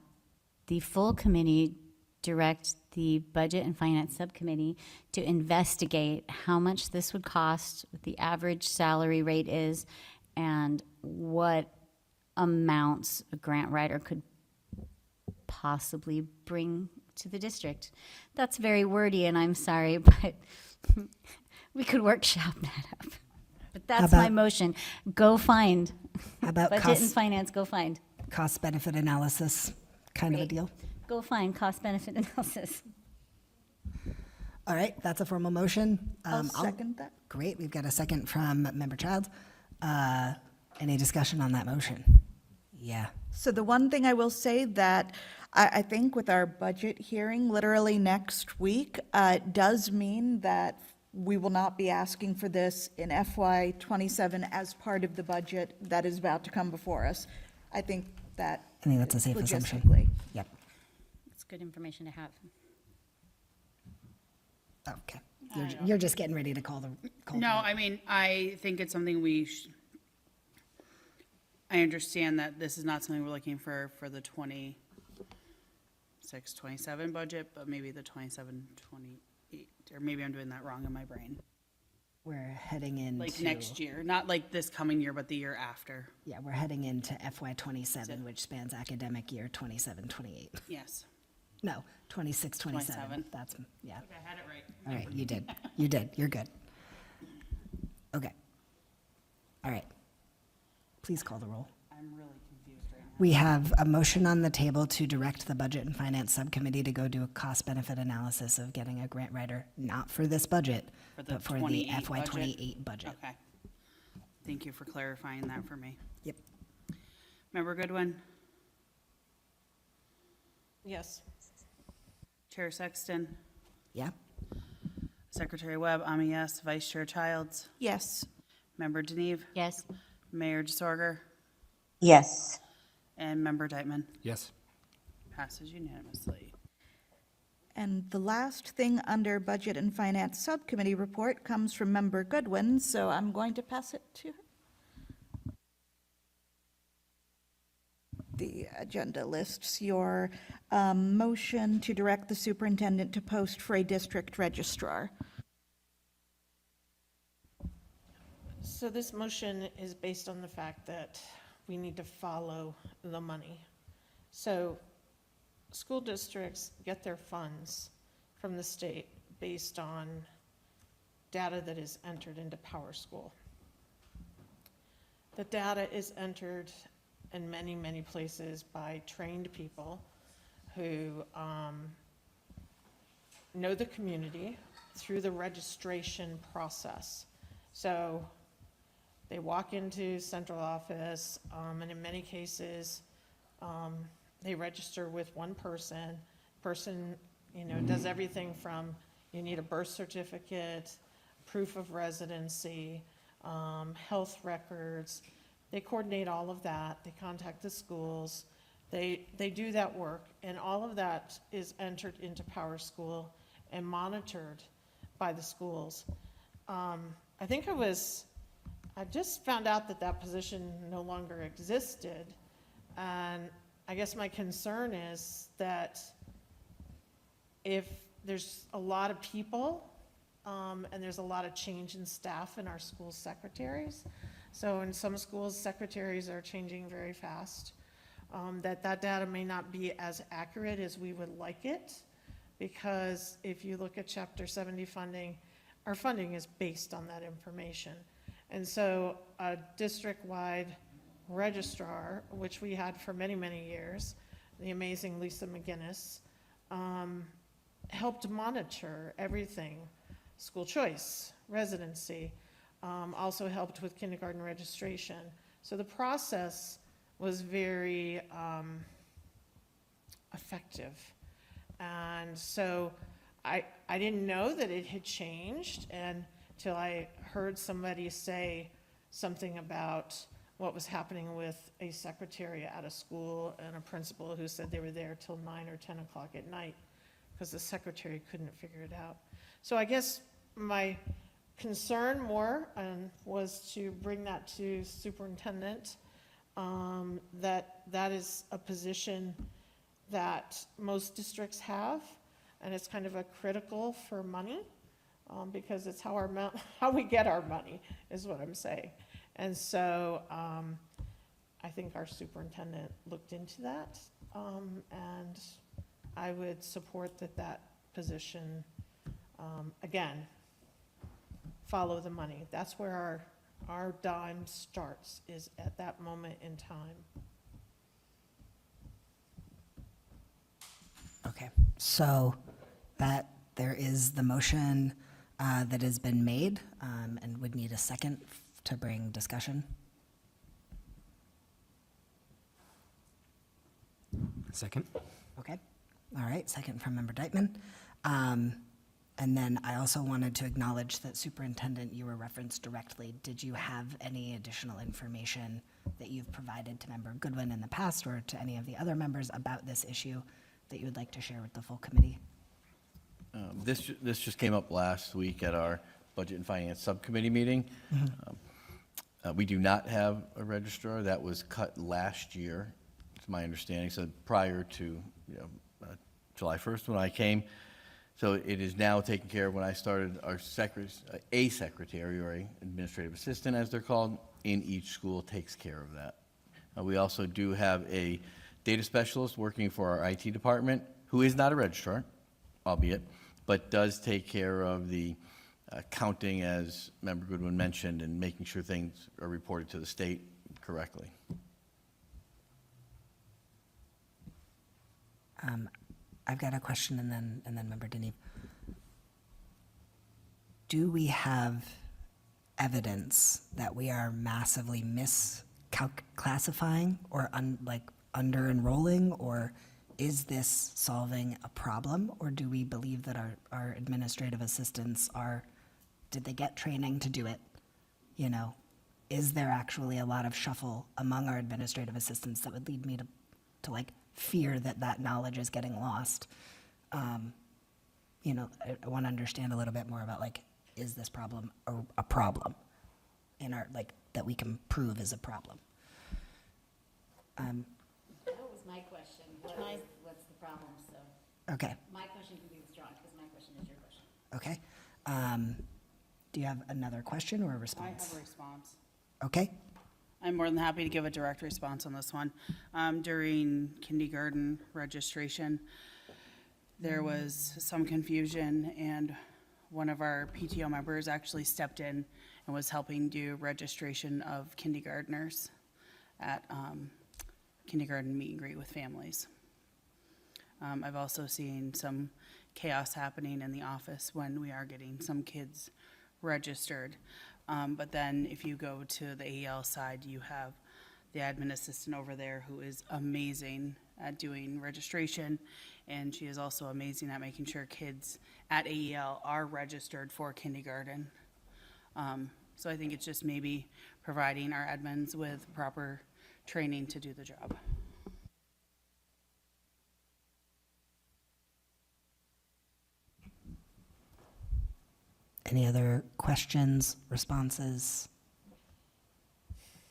[SPEAKER 15] the full committee direct the Budget and Finance Subcommittee to investigate how much this would cost, what the average salary rate is, and what amounts a grant writer could possibly bring to the district. That's very wordy, and I'm sorry, but we could workshop that up. But that's my motion. Go find.
[SPEAKER 1] How about
[SPEAKER 15] Budget and Finance, go find.
[SPEAKER 1] cost benefit analysis kind of a deal?
[SPEAKER 15] Go find cost benefit analysis.
[SPEAKER 1] All right, that's a formal motion.
[SPEAKER 14] I'll second that.
[SPEAKER 1] Great, we've got a second from Member Childs. Any discussion on that motion? Yeah.
[SPEAKER 14] So the one thing I will say that I think with our budget hearing literally next week, does mean that we will not be asking for this in FY '27 as part of the budget that is about to come before us. I think
[SPEAKER 1] that's a safe assumption.
[SPEAKER 14] logistically.
[SPEAKER 1] Yep.
[SPEAKER 15] It's good information to have.
[SPEAKER 1] Okay. You're just getting ready to call the.
[SPEAKER 2] No, I mean, I think it's something I understand that this is not something we're looking for the 26, 27 budget, but maybe the 27, 28, or maybe I'm doing that wrong in my brain.
[SPEAKER 1] We're heading into.
[SPEAKER 2] Like next year, not like this coming year, but the year after.
[SPEAKER 1] Yeah, we're heading into FY '27, which spans academic year 27, 28.
[SPEAKER 2] Yes.
[SPEAKER 1] No, 26, 27.
[SPEAKER 2] 27.
[SPEAKER 1] That's, yeah.
[SPEAKER 2] Okay, I had it right.
[SPEAKER 1] All right, you did. You did. You're good. Okay. All right. Please call the roll.
[SPEAKER 2] I'm really confused right now.
[SPEAKER 1] We have a motion on the table to direct the Budget and Finance Subcommittee to go do a cost-benefit analysis of getting a grant writer, not for this budget, but for the
[SPEAKER 2] 28
[SPEAKER 1] FY
[SPEAKER 2] budget?
[SPEAKER 1] '28 budget.
[SPEAKER 2] Okay. Thank you for clarifying that for me.
[SPEAKER 1] Yep.
[SPEAKER 2] Member Goodwin,
[SPEAKER 3] Yes.
[SPEAKER 2] Chair Sexton,
[SPEAKER 1] Yeah?
[SPEAKER 2] Secretary Webb, I'm a yes. Vice Chair Childs,
[SPEAKER 14] Yes.
[SPEAKER 2] Member Deneve,
[SPEAKER 15] Yes.
[SPEAKER 2] Mayor DeSorger,
[SPEAKER 17] Yes.
[SPEAKER 2] and Member Deitman.
[SPEAKER 13] Yes.
[SPEAKER 2] Passes unanimously.
[SPEAKER 14] And the last thing under Budget and Finance Subcommittee report comes from Member Goodwin, so I'm going to pass it to her. The agenda lists your motion to direct the superintendent to post for a district registrar.
[SPEAKER 3] So this motion is based on the fact that we need to follow the money. So school districts get their funds from the state based on data that is entered into PowerSchool. The data is entered in many, many places by trained people who know the community through the registration process. So they walk into central office, and in many cases, they register with one person. Person, does everything from, you need a birth certificate, proof of residency, health records. They coordinate all of that. They contact the schools. They do that work, and all of that is entered into PowerSchool and monitored by the schools. I think I just found out that position no longer existed, and I guess my concern is that if there's a lot of people, and there's a lot of change in staff in our school secretaries, so in some schools, secretaries are changing very fast, that data may not be as accurate as we would like it, because if you look at Chapter 70 funding, our funding is based on that information. And so a district-wide registrar, which we had for many, many years, the amazing Lisa McGinnis, helped monitor everything, school choice, residency, also helped with kindergarten registration. So the process was very effective. And so I didn't know that it had changed until I heard somebody say something about what was happening with a secretary at a school and a principal who said they were there till 9 or 10 o'clock at night because the secretary couldn't figure it out. So I guess my concern more was to bring that to superintendent, that is a position that most districts have, and it's kind of a critical for money, because it's how we get our money, is what I'm saying. And so I think our superintendent looked into that, and I would support that position, again, follow the money. That's where our dime starts, is at that moment in time.
[SPEAKER 1] Okay, so that there is the motion that has been made, and would need a second to bring discussion.
[SPEAKER 13] Second.
[SPEAKER 1] Okay, all right, second from Member Deitman. And then I also wanted to acknowledge that Superintendent, you were referenced directly. Did you have any additional information that you've provided to Member Goodwin in the past or to any of the other members about this issue that you would like to share with the full committee?
[SPEAKER 9] This just came up last week at our Budget and Finance Subcommittee meeting. We do not have a registrar. That was cut last year, to my understanding, so prior to July 1st when I came. So it is now taken care of. When I started, a secretary or an administrative assistant, as they're called, in each school takes care of that. We also do have a data specialist working for our IT department, who is not a registrar, albeit, but does take care of the counting, as Member Goodwin mentioned, and making sure things are reported to the state correctly.
[SPEAKER 1] I've got a question, and then Member Denny. Do we have evidence that we are massively misclassifying or under-enrolling, or is this solving a problem, or do we believe that our administrative assistants did they get training to do it? Is there actually a lot of shuffle among our administrative assistants that would lead me to fear that knowledge is getting lost? I want to understand a little bit more about is this problem a problem in our, that we can prove is a problem?
[SPEAKER 15] That was my question. What's the problem? So
[SPEAKER 1] Okay,
[SPEAKER 15] my question can be withdrawn because my question is your question.
[SPEAKER 1] okay. Do you have another question or a
[SPEAKER 2] I
[SPEAKER 1] response?
[SPEAKER 2] have a response.
[SPEAKER 1] Okay,
[SPEAKER 2] I'm more than happy to give a direct response on this one. During kindergarten registration, there was some confusion, and one of our PTO members actually stepped in and was helping do registration of kindergartners at kindergarten meet and greet with families. I've also seen some chaos happening in the office when we are getting some kids registered. But then if you go to the AEL side, you have the admin assistant over there who is amazing at doing registration, and she is also amazing at making sure kids at AEL are registered for kindergarten. So I think it's just maybe providing our admins with proper training to do the job.
[SPEAKER 1] Any other questions, responses?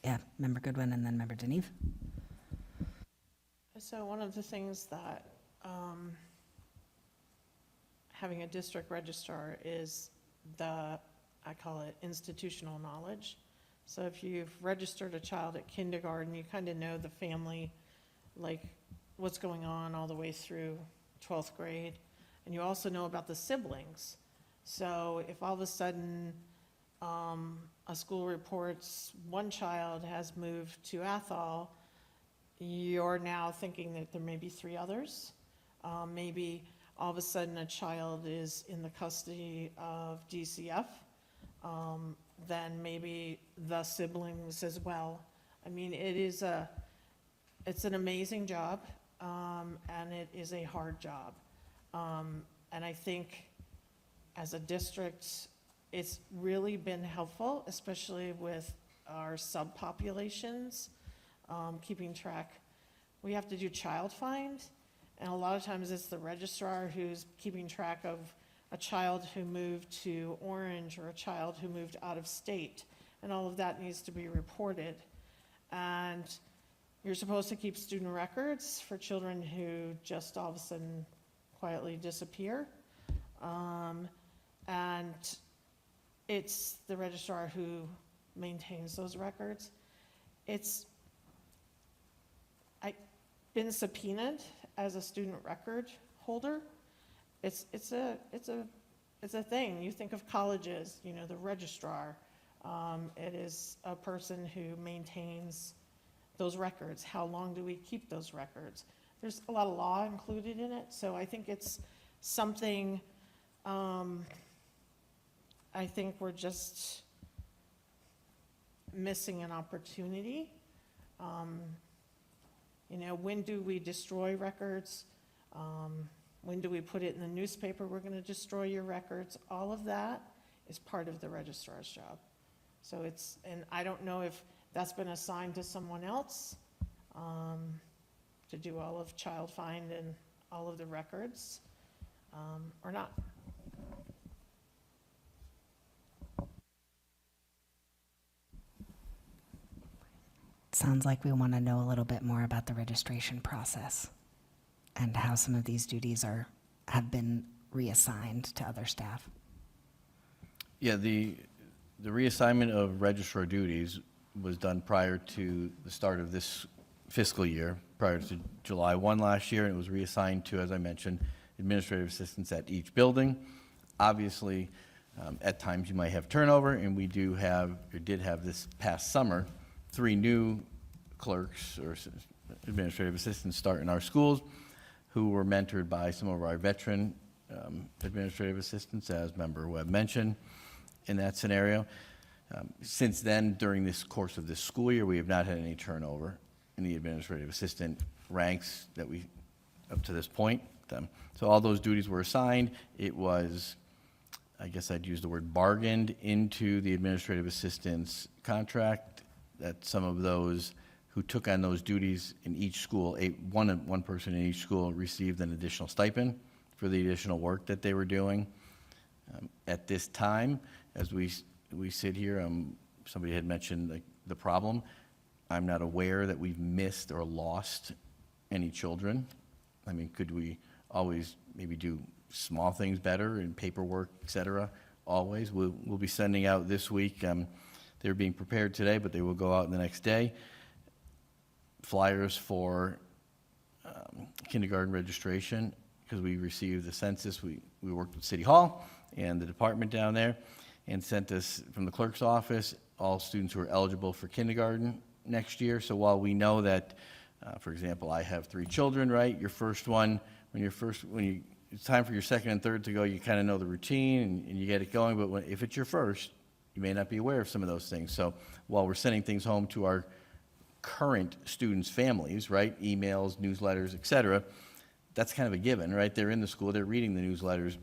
[SPEAKER 1] Yeah, Member Goodwin and then Member Deneve.
[SPEAKER 3] So one of the things that having a district registrar is I call it institutional knowledge. So if you've registered a child at kindergarten, you kind of know the family, like what's going on all the way through 12th grade. And you also know about the siblings. So if all of a sudden a school reports one child has moved to Athol, you're now thinking that there may be 3 others. Maybe all of a sudden a child is in the custody of DCF, then maybe the siblings as well. I mean, it's an amazing job, and it is a hard job. And I think as a district, it's really been helpful, especially with our subpopulations, keeping track. We have to do child find, and a lot of times it's the registrar who's keeping track of a child who moved to Orange or a child who moved out of state, and all of that needs to be reported. And you're supposed to keep student records for children who just all of a sudden quietly disappear. And it's the registrar who maintains those records. I've been subpoenaed as a student record holder. It's a thing. You think of colleges, you know, the registrar. It is a person who maintains those records. How long do we keep those records? There's a lot of law included in it, so I think it's something, I think we're just missing an opportunity. You know, when do we destroy records? When do we put it in the newspaper, we're going to destroy your records? All of that is part of the registrar's job. So and I don't know if that's been assigned to someone else to do all of child find and all of the records or not.
[SPEAKER 1] Sounds like we want to know a little bit more about the registration process and how some of these duties have been reassigned to other staff.
[SPEAKER 9] Yeah, the reassignment of registrar duties was done prior to the start of this fiscal year, prior to July 1 last year, and it was reassigned to, as I mentioned, administrative assistants at each building. Obviously, at times you might have turnover, and we did have this past summer 3 new clerks or administrative assistants start in our schools who were mentored by some of our veteran administrative assistants, as Member Webb mentioned in that scenario. Since then, during this course of this school year, we have not had any turnover in the administrative assistant ranks that we, up to this point. So all those duties were assigned. It was, I guess I'd use the word bargained into the administrative assistant's contract, that some of those who took on those duties in each school, one person in each school received an additional stipend for the additional work that they were doing. At this time, as we sit here, somebody had mentioned the problem. I'm not aware that we've missed or lost any children. I mean, could we always maybe do small things better in paperwork, et cetera? Always. We'll be sending out this week. They're being prepared today, but they will go out the next day. Flyers for kindergarten registration, because we received the census. We worked with City Hall and the department down there and sent us from the clerk's office all students who are eligible for kindergarten next year. So while we know that, for example, I have 3 children, right? Your first one, when you it's time for your second and third to go, you kind of know the routine and you get it going, but if it's your first, you may not be aware of some of those things. So while we're sending things home to our current students' families, right, emails, newsletters, et cetera, that's kind of a given, right? They're in the school, they're reading the newsletters.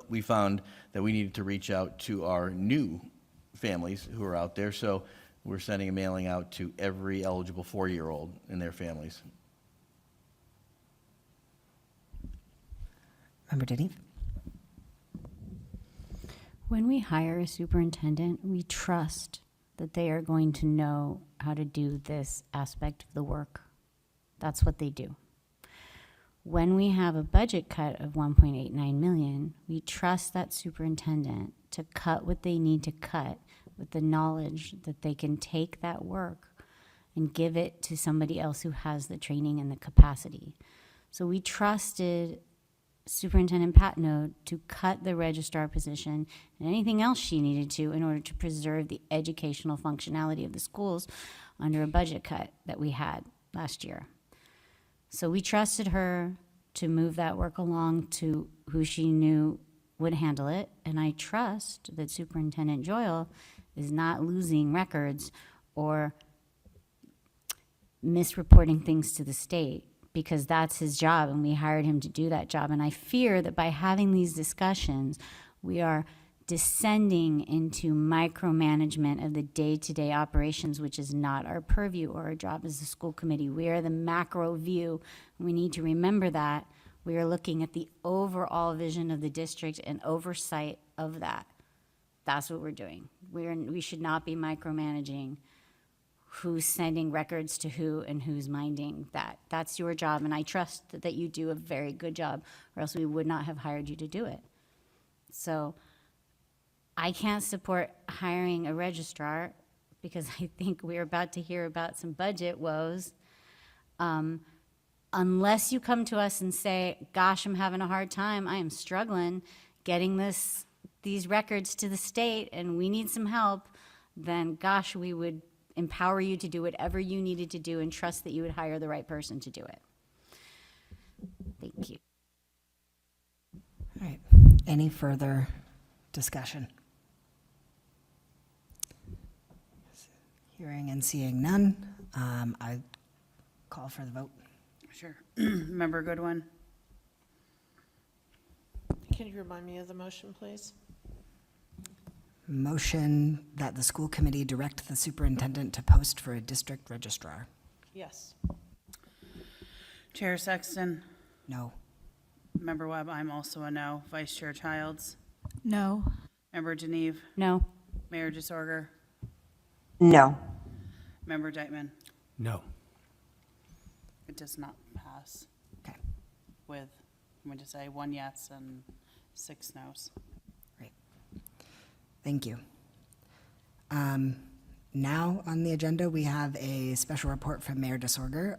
[SPEAKER 9] We found that we needed to reach out to our new families who are out there, so we're sending a mailing out to every eligible 4-year-old and their families.
[SPEAKER 1] Member Deneve?
[SPEAKER 15] When we hire a superintendent, we trust that they are going to know how to do this aspect of the work. That's what they do. When we have a budget cut of 1.89 million, we trust that superintendent to cut what they need to cut with the knowledge that they can take that work and give it to somebody else who has the training and the capacity. So we trusted Superintendent Patnode to cut the registrar position and anything else she needed to in order to preserve the educational functionality of the schools under a budget cut that we had last year. So we trusted her to move that work along to who she knew would handle it, and I trust that Superintendent Joyle is not losing records or misreporting things to the state, because that's his job and we hired him to do that job. And I fear that by having these discussions, we are descending into micromanagement of the day-to-day operations, which is not our purview or our job as a school committee. We are the macro view. We need to remember that. We are looking at the overall vision of the district and oversight of that. That's what we're doing. We should not be micromanaging who's sending records to who and who's minding that. That's your job, and I trust that you do a very good job, or else we would not have hired you to do it. So I can't support hiring a registrar because I think we're about to hear about some budget woes. Unless you come to us and say, gosh, I'm having a hard time, I am struggling getting these records to the state and we need some help, then gosh, we would empower you to do whatever you needed to do and trust that you would hire the right person to do it. Thank you.
[SPEAKER 1] All right. Any further discussion? Hearing and seeing none, I call for the vote.
[SPEAKER 2] Sure. Member Goodwin?
[SPEAKER 3] Can you remind me of the motion, please?
[SPEAKER 1] Motion that the school committee direct the superintendent to post for a district registrar.
[SPEAKER 3] Yes.
[SPEAKER 2] Chair Sexton?
[SPEAKER 1] No.
[SPEAKER 2] Member Webb, I'm also a no. Vice Chair Childs?
[SPEAKER 14] No.
[SPEAKER 2] Member Deneve?
[SPEAKER 15] No.
[SPEAKER 2] Mayor DeSorger?
[SPEAKER 17] No.
[SPEAKER 2] Member Deitman?
[SPEAKER 13] No.
[SPEAKER 2] It does not pass
[SPEAKER 1] Okay.
[SPEAKER 2] with, I'm going to say, 1 yes and 6 no's.
[SPEAKER 1] Great. Thank you. Now on the agenda, we have a special report from Mayor DeSorger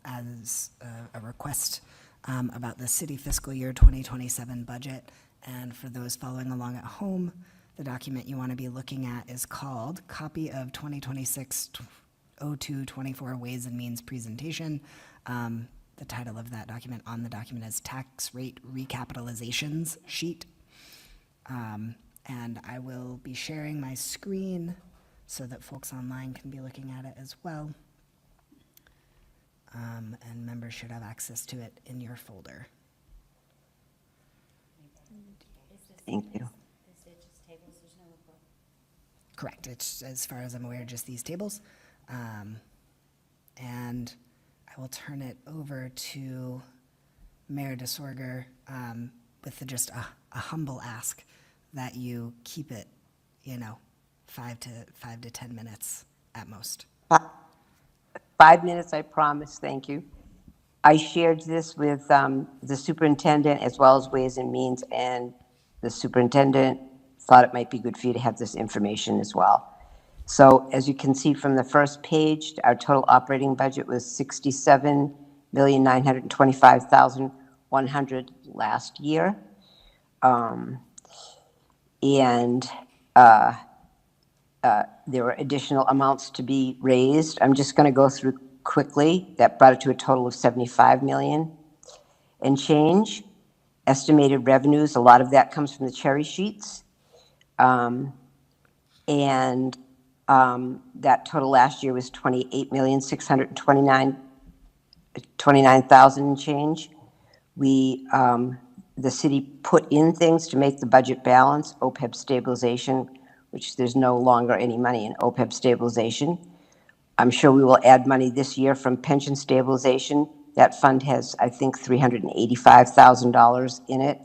[SPEAKER 1] as a request about the city fiscal year 2027 budget. And for those following along at home, the document you want to be looking at is called Copy of 2026-02-24 Ways and Means Presentation. The title of that document on the document is Tax Rate Recapitalizations Sheet. And I will be sharing my screen so that folks online can be looking at it as well. And members should have access to it in your folder.
[SPEAKER 17] Thank you.
[SPEAKER 1] Correct. It's, as far as I'm aware, just these tables. And I will turn it over to Mayor DeSorger with just a humble ask that you keep it, 5 to 10 minutes at most.
[SPEAKER 17] 5 minutes, I promise. Thank you. I shared this with the superintendent as well as Ways and Means, and the superintendent thought it might be good for you to have this information as well. So as you can see from the first page, our total operating budget was $67,925,100 last year. There were additional amounts to be raised. I'm just going to go through quickly. That brought it to a total of $75 million. and change. Estimated revenues, a lot of that comes from the cherry sheets. That total last year was 28,629,000 and change. The city put in things to make the budget balance, OPEB stabilization, which there's no longer any money in OPEB stabilization. I'm sure we will add money this year from pension stabilization. That fund has, I think, $385,000 in it.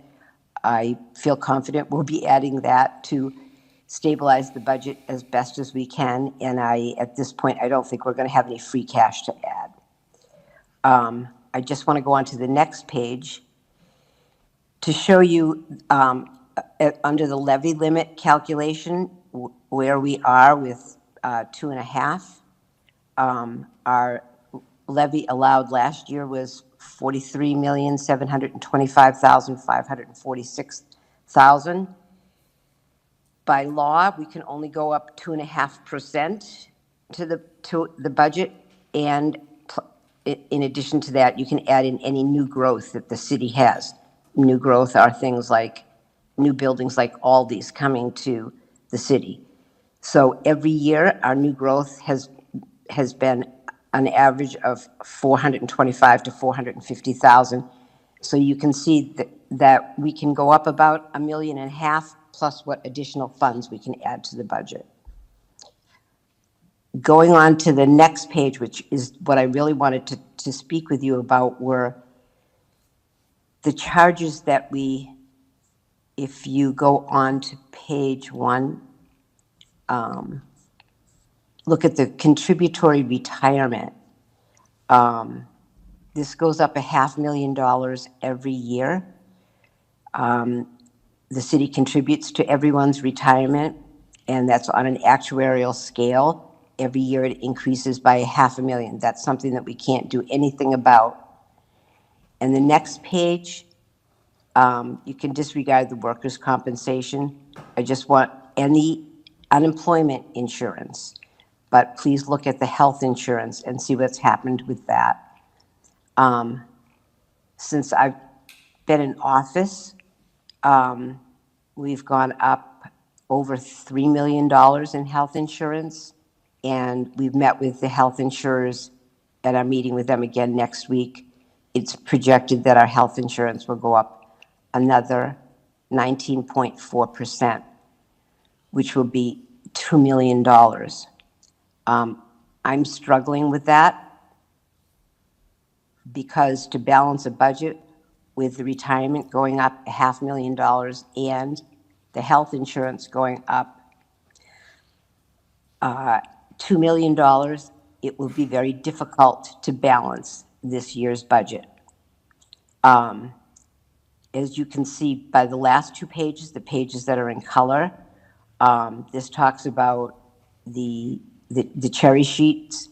[SPEAKER 17] I feel confident we'll be adding that to stabilize the budget as best as we can, and at this point, I don't think we're going to have any free cash to add. I just want to go on to the next page to show you under the levy limit calculation where we are with 2.5. Our levy allowed last year was $43,725,546. By law, we can only go up 2.5% to the budget, and in addition to that, you can add in any new growth that the city has. New growth are things like new buildings like Aldi's coming to the city. So every year, our new growth has been an average of 425 to 450,000. So you can see that we can go up about $1.5 million plus what additional funds we can add to the budget. Going on to the next page, which is what I really wanted to speak with you about, were the charges that if you go on to page 1, look at the contributory retirement. This goes up $500,000 every year. The city contributes to everyone's retirement, and that's on an actuarial scale. Every year it increases by $500,000. That's something that we can't do anything about. And the next page, you can disregard the workers' compensation. I just want any unemployment insurance. But please look at the health insurance and see what's happened with that. Since I've been in office, we've gone up over $3 million in health insurance, and we've met with the health insurers at our meeting with them again next week. It's projected that our health insurance will go up another 19.4%, which will be $2 million. I'm struggling with that because to balance a budget with the retirement going up $500,000 and the health insurance going up $2 million, it will be very difficult to balance this year's budget. As you can see by the last 2 pages, the pages that are in color, this talks about the cherry sheets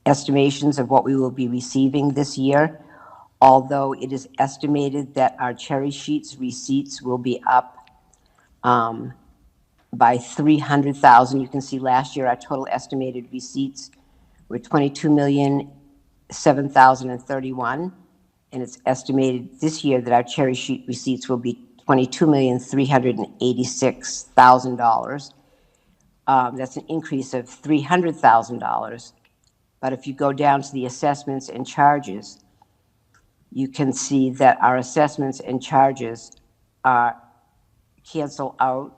[SPEAKER 17] estimations of what we will be receiving this year. Although it is estimated that our cherry sheets receipts will be up by $300,000. You can see last year our total estimated receipts were $22,007,031, and it's estimated this year that our cherry sheet receipts will be $22,386,000. That's an increase of $300,000. But if you go down to the assessments and charges, you can see that our assessments and charges cancel out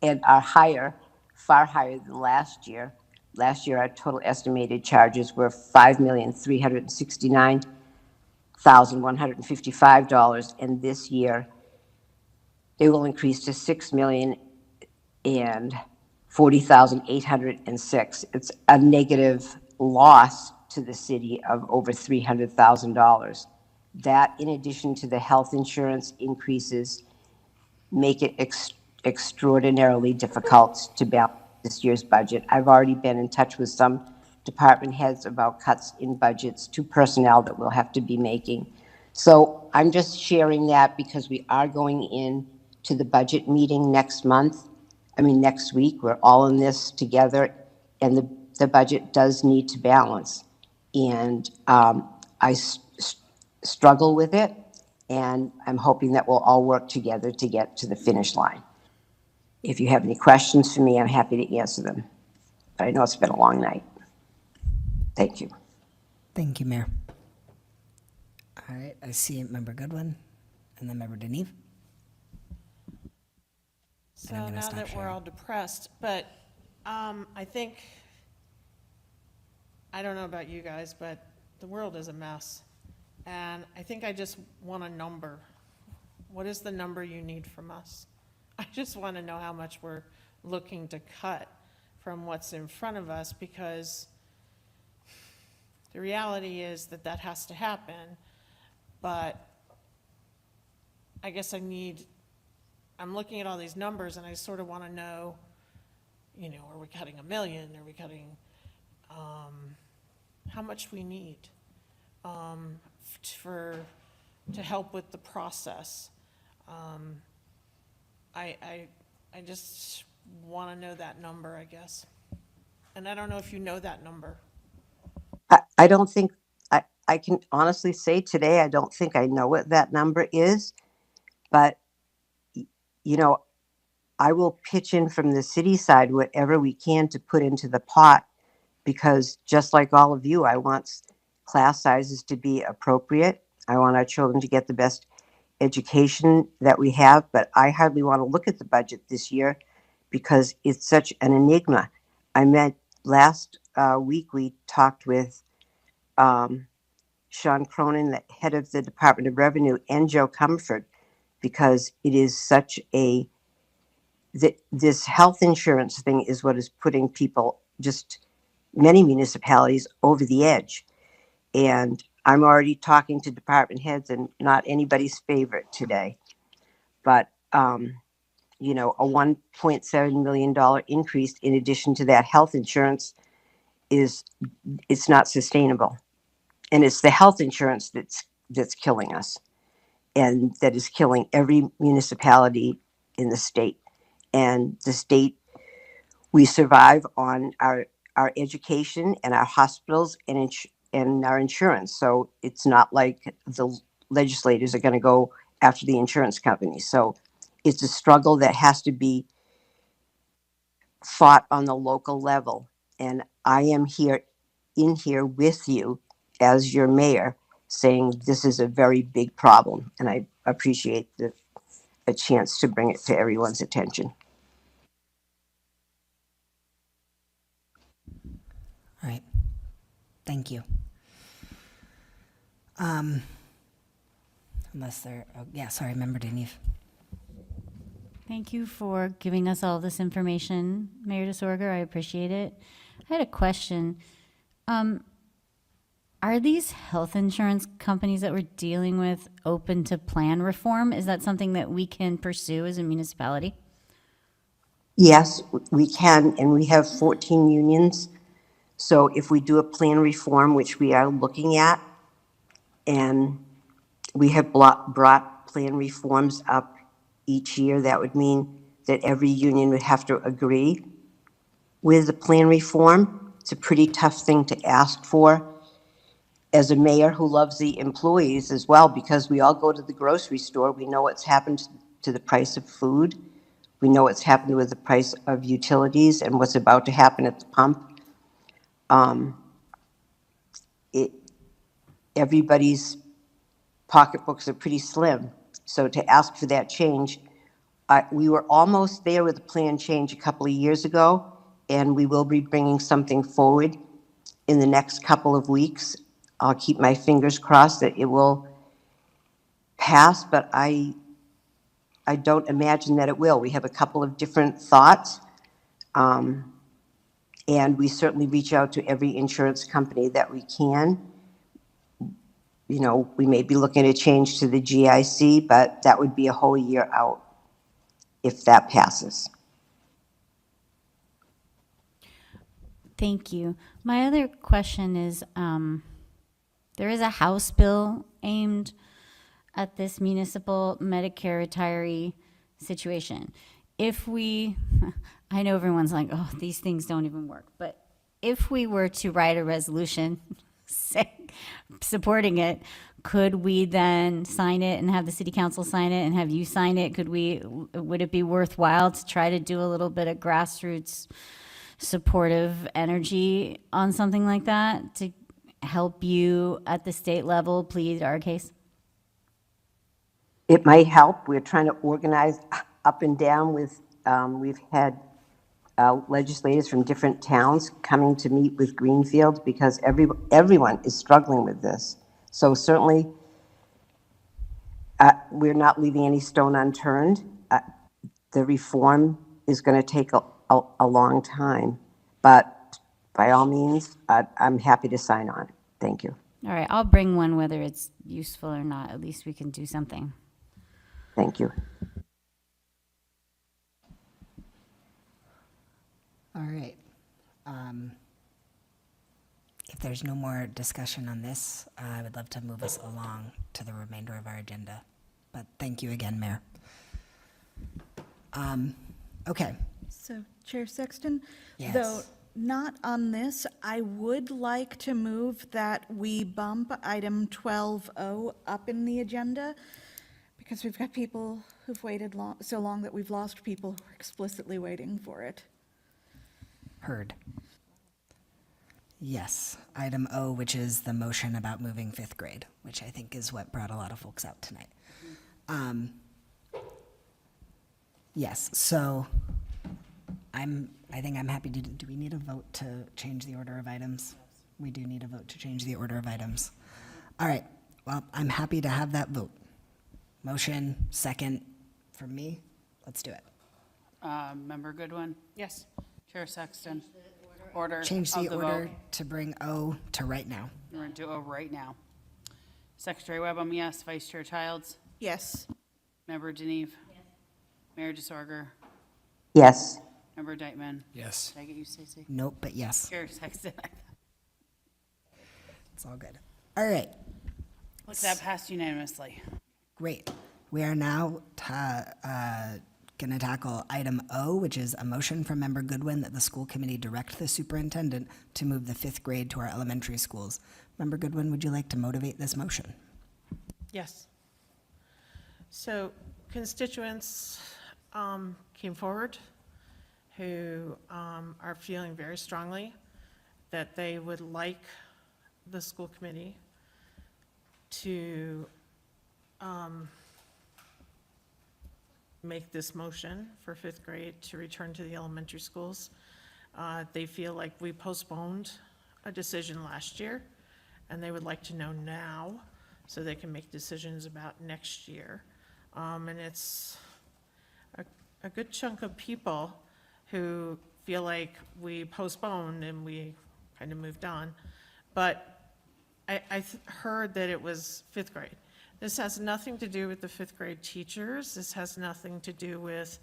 [SPEAKER 17] and are higher, far higher than last year. Last year, our total estimated charges were $5,369,155, and this year they will increase to $6,040,806. It's a negative loss to the city of over $300,000. That, in addition to the health insurance increases, make it extraordinarily difficult to balance this year's budget. I've already been in touch with some department heads about cuts in budgets to personnel that we'll have to be making. So I'm just sharing that because we are going in to the budget meeting next week. We're all in this together, and the budget does need to balance. And I struggle with it, and I'm hoping that we'll all work together to get to the finish line. If you have any questions for me, I'm happy to answer them. But I know it's been a long night. Thank you.
[SPEAKER 1] Thank you, Mayor. All right, I see Member Goodwin and then Member Deneve.
[SPEAKER 3] So
[SPEAKER 1] I'm gonna
[SPEAKER 3] now
[SPEAKER 1] stop
[SPEAKER 3] that we're
[SPEAKER 1] sharing.
[SPEAKER 3] all depressed, but I think, I don't know about you guys, but the world is a mess. And I think I just want a number. What is the number you need from us? I just want to know how much we're looking to cut from what's in front of us, because the reality is that that has to happen. But I guess I'm looking at all these numbers and I sort of want to know, you know, are we cutting $1 million? Are we cutting, how much we need to help with the process? I just want to know that number, I guess. And I don't know if you know that number.
[SPEAKER 17] I don't think, I can honestly say today, I don't think I know what that number is, but, you know, I will pitch in from the city side whatever we can to put into the pot, because just like all of you, I want class sizes to be appropriate. I want our children to get the best education that we have, but I hardly want to look at the budget this year because it's such an enigma. I met last week, we talked with Sean Cronin, the head of the Department of Revenue, and Joe Comfort, because it is such a, this health insurance thing is what is putting people, just many municipalities, over the edge. And I'm already talking to department heads, and not anybody's favorite today. But, you know, a $1.7 million increase in addition to that health insurance it's not sustainable. And it's the health insurance that's killing us, and that is killing every municipality in the state. And the state, we survive on our education and our hospitals and our insurance. So it's not like the legislators are going to go after the insurance companies. So it's a struggle that has to be fought on the local level. And I am in here with you as your mayor, saying this is a very big problem. And I appreciate a chance to bring it to everyone's attention.
[SPEAKER 1] All right, thank you. Unless there, oh, yeah, sorry, Member Deneve.
[SPEAKER 15] Thank you for giving us all this information, Mayor DeSorger. I appreciate it. I had a question. Are these health insurance companies that we're dealing with open to plan reform? Is that something that we can pursue as a municipality?
[SPEAKER 17] Yes, we can, and we have 14 unions. So if we do a plan reform, which we are looking at, and we have brought plan reforms up each year, that would mean that every union would have to agree with the plan reform. It's a pretty tough thing to ask for as a mayor who loves the employees as well, because we all go to the grocery store. We know what's happened to the price of food. We know what's happened with the price of utilities and what's about to happen at the pump. Everybody's pocketbooks are pretty slim. So to ask for that change, we were almost there with the plan change a couple of years ago, and we will be bringing something forward in the next couple of weeks. I'll keep my fingers crossed that it will pass, but I don't imagine that it will. We have a couple of different thoughts, and we certainly reach out to every insurance company that we can. You know, we may be looking at a change to the GIC, but that would be a whole year out if that passes.
[SPEAKER 15] Thank you. My other question is, there is a House bill aimed at this municipal Medicare retiree situation. If we, I know everyone's like, oh, these things don't even work, but if we were to write a resolution supporting it, could we then sign it and have the city council sign it and have you sign it? Would it be worthwhile to try to do a little bit of grassroots supportive energy on something like that to help you at the state level plead our case?
[SPEAKER 17] It might help. We're trying to organize up and down with, we've had legislators from different towns coming to meet with Greenfield because everyone is struggling with this. So certainly, we're not leaving any stone unturned. The reform is going to take a long time, but by all means, I'm happy to sign on. Thank you.
[SPEAKER 15] All right, I'll bring one whether it's useful or not. At least we can do something.
[SPEAKER 17] Thank you.
[SPEAKER 1] All right. If there's no more discussion on this, I would love to move us along to the remainder of our agenda. But thank you again, Mayor. Okay.
[SPEAKER 14] So, Chair Sexton?
[SPEAKER 1] Yes.
[SPEAKER 14] Though not on this, I would like to move that we bump item 12O up in the agenda, because we've got people who've waited so long that we've lost people who are explicitly waiting for it.
[SPEAKER 1] Heard. Yes, item O, which is the motion about moving 5th grade, which I think is what brought a lot of folks out tonight. Yes, so I think I'm happy to, do we need a vote to change the order of items? We do need a vote to change the order of items. All right, well, I'm happy to have that vote. Motion, second, from me, let's do it.
[SPEAKER 2] Member Goodwin?
[SPEAKER 3] Yes.
[SPEAKER 2] Chair Sexton? Order
[SPEAKER 1] Change
[SPEAKER 2] of
[SPEAKER 1] the
[SPEAKER 2] the
[SPEAKER 1] order
[SPEAKER 2] vote.
[SPEAKER 1] to bring O to right now.
[SPEAKER 2] We're going to do O right now. Secretary Webb, yes. Vice Chair Childs?
[SPEAKER 14] Yes.
[SPEAKER 2] Member Deneve? Mayor DeSorger?
[SPEAKER 17] Yes.
[SPEAKER 2] Member Deitman?
[SPEAKER 13] Yes.
[SPEAKER 2] Did I get you, Stacy?
[SPEAKER 1] Nope, but yes,
[SPEAKER 2] Chair Sexton?
[SPEAKER 1] it's all good. All right,
[SPEAKER 2] Look, that passed unanimously.
[SPEAKER 1] great. We are now going to tackle item O, which is a motion from Member Goodwin that the school committee direct the superintendent to move the 5th grade to our elementary schools. Member Goodwin, would you like to motivate this motion?
[SPEAKER 3] Yes. So constituents came forward who are feeling very strongly that they would like the school committee to make this motion for 5th grade to return to the elementary schools. They feel like we postponed a decision last year, and they would like to know now so they can make decisions about next year. And it's a good chunk of people who feel like we postponed and we kind of moved on. But I heard that it was 5th grade. This has nothing to do with the 5th grade teachers. This has nothing to do with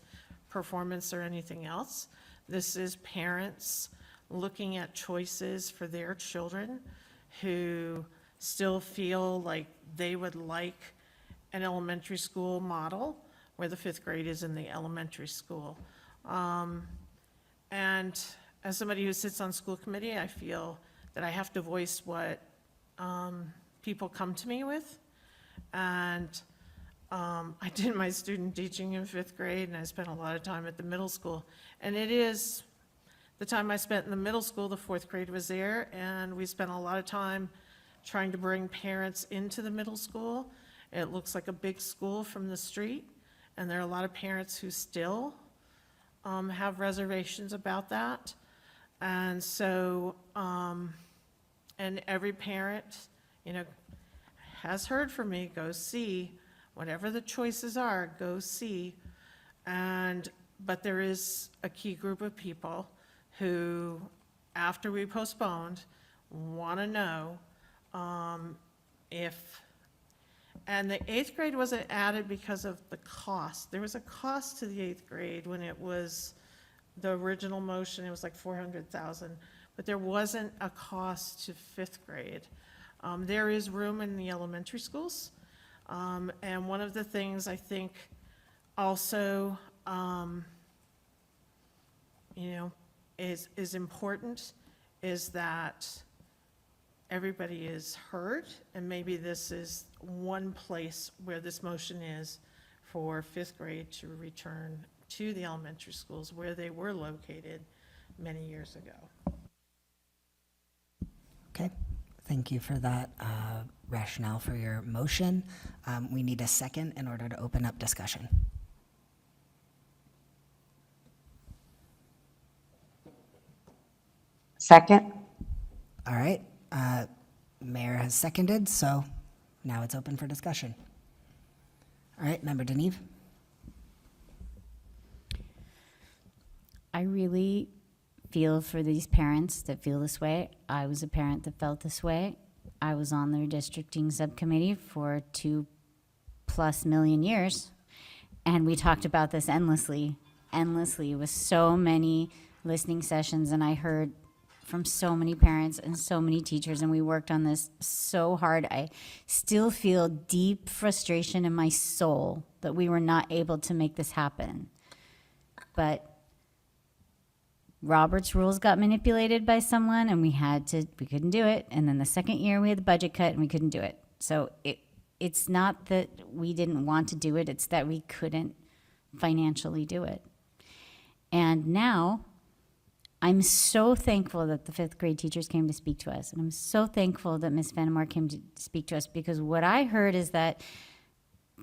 [SPEAKER 3] performance or anything else. This is parents looking at choices for their children who still feel like they would like an elementary school model where the 5th grade is in the elementary school. And as somebody who sits on school committee, I feel that I have to voice what people come to me with. And I did my student teaching in 5th grade, and I spent a lot of time at the middle school. And it is the time I spent in the middle school, the 4th grade was there, and we spent a lot of time trying to bring parents into the middle school. It looks like a big school from the street, and there are a lot of parents who still have reservations about that. And so, and every parent, has heard from me, go see, whatever the choices are, go see. But there is a key group of people who, after we postponed, want to know if, and the 8th grade wasn't added because of the cost. There was a cost to the 8th grade when it was the original motion, it was like 400,000, but there wasn't a cost to 5th grade. There is room in the elementary schools. And one of the things I think also, is important is that everybody is heard, and maybe this is one place where this motion is for fifth grade to return to the elementary schools where they were located many years ago.
[SPEAKER 1] Okay, thank you for that rationale for your motion. We need a second in order to open up discussion.
[SPEAKER 17] Second?
[SPEAKER 1] All right, Mayor has seconded, so now it's open for discussion. All right, Member Deneve?
[SPEAKER 15] I really feel for these parents that feel this way. I was a parent that felt this way. I was on their districting subcommittee for 2+ million years, and we talked about this endlessly with so many listening sessions, and I heard from so many parents and so many teachers, and we worked on this so hard. I still feel deep frustration in my soul that we were not able to make this happen. But Robert's rules got manipulated by someone, and we couldn't do it. And then the second year we had the budget cut and we couldn't do it. So it's not that we didn't want to do it, it's that we couldn't financially do it. And now I'm so thankful that the fifth grade teachers came to speak to us. And I'm so thankful that Ms. Fenimore came to speak to us, because what I heard is that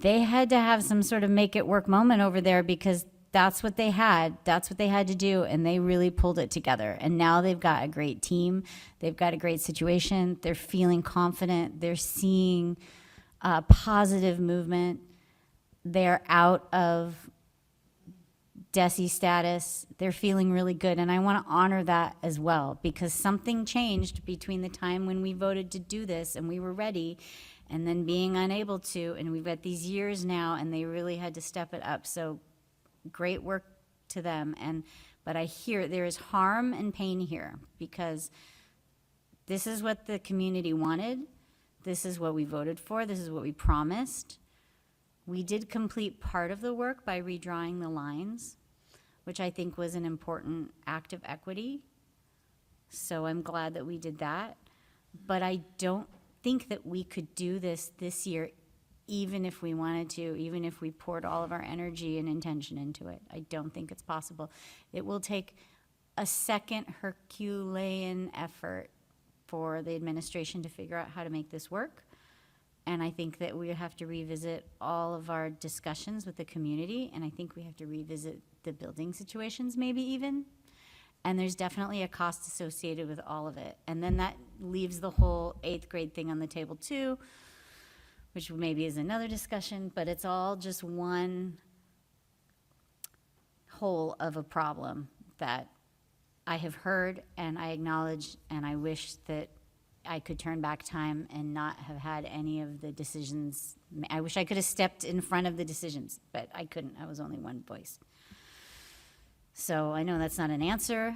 [SPEAKER 15] they had to have some sort of make it work moment over there, because that's what they had. That's what they had to do, and they really pulled it together. And now they've got a great team. They've got a great situation. They're feeling confident. They're seeing positive movement. They're out of DESE status. They're feeling really good, and I want to honor that as well, because something changed between the time when we voted to do this and we were ready, and then being unable to, and we've got these years now, and they really had to step it up. So great work to them. But I hear there is harm and pain here, because this is what the community wanted. This is what we voted for. This is what we promised. We did complete part of the work by redrawing the lines, which I think was an important act of equity. So I'm glad that we did that. But I don't think that we could do this year, even if we wanted to, even if we poured all of our energy and intention into it. I don't think it's possible. It will take a second Herculean effort for the administration to figure out how to make this work. And I think that we have to revisit all of our discussions with the community, and I think we have to revisit the building situations maybe even. And there's definitely a cost associated with all of it. And then that leaves the whole 8th grade thing on the table too, which maybe is another discussion, but it's all just one whole of a problem that I have heard and I acknowledge, and I wish that I could turn back time and not have had any of the decisions. I wish I could have stepped in front of the decisions, but I couldn't. I was only one voice. So I know that's not an answer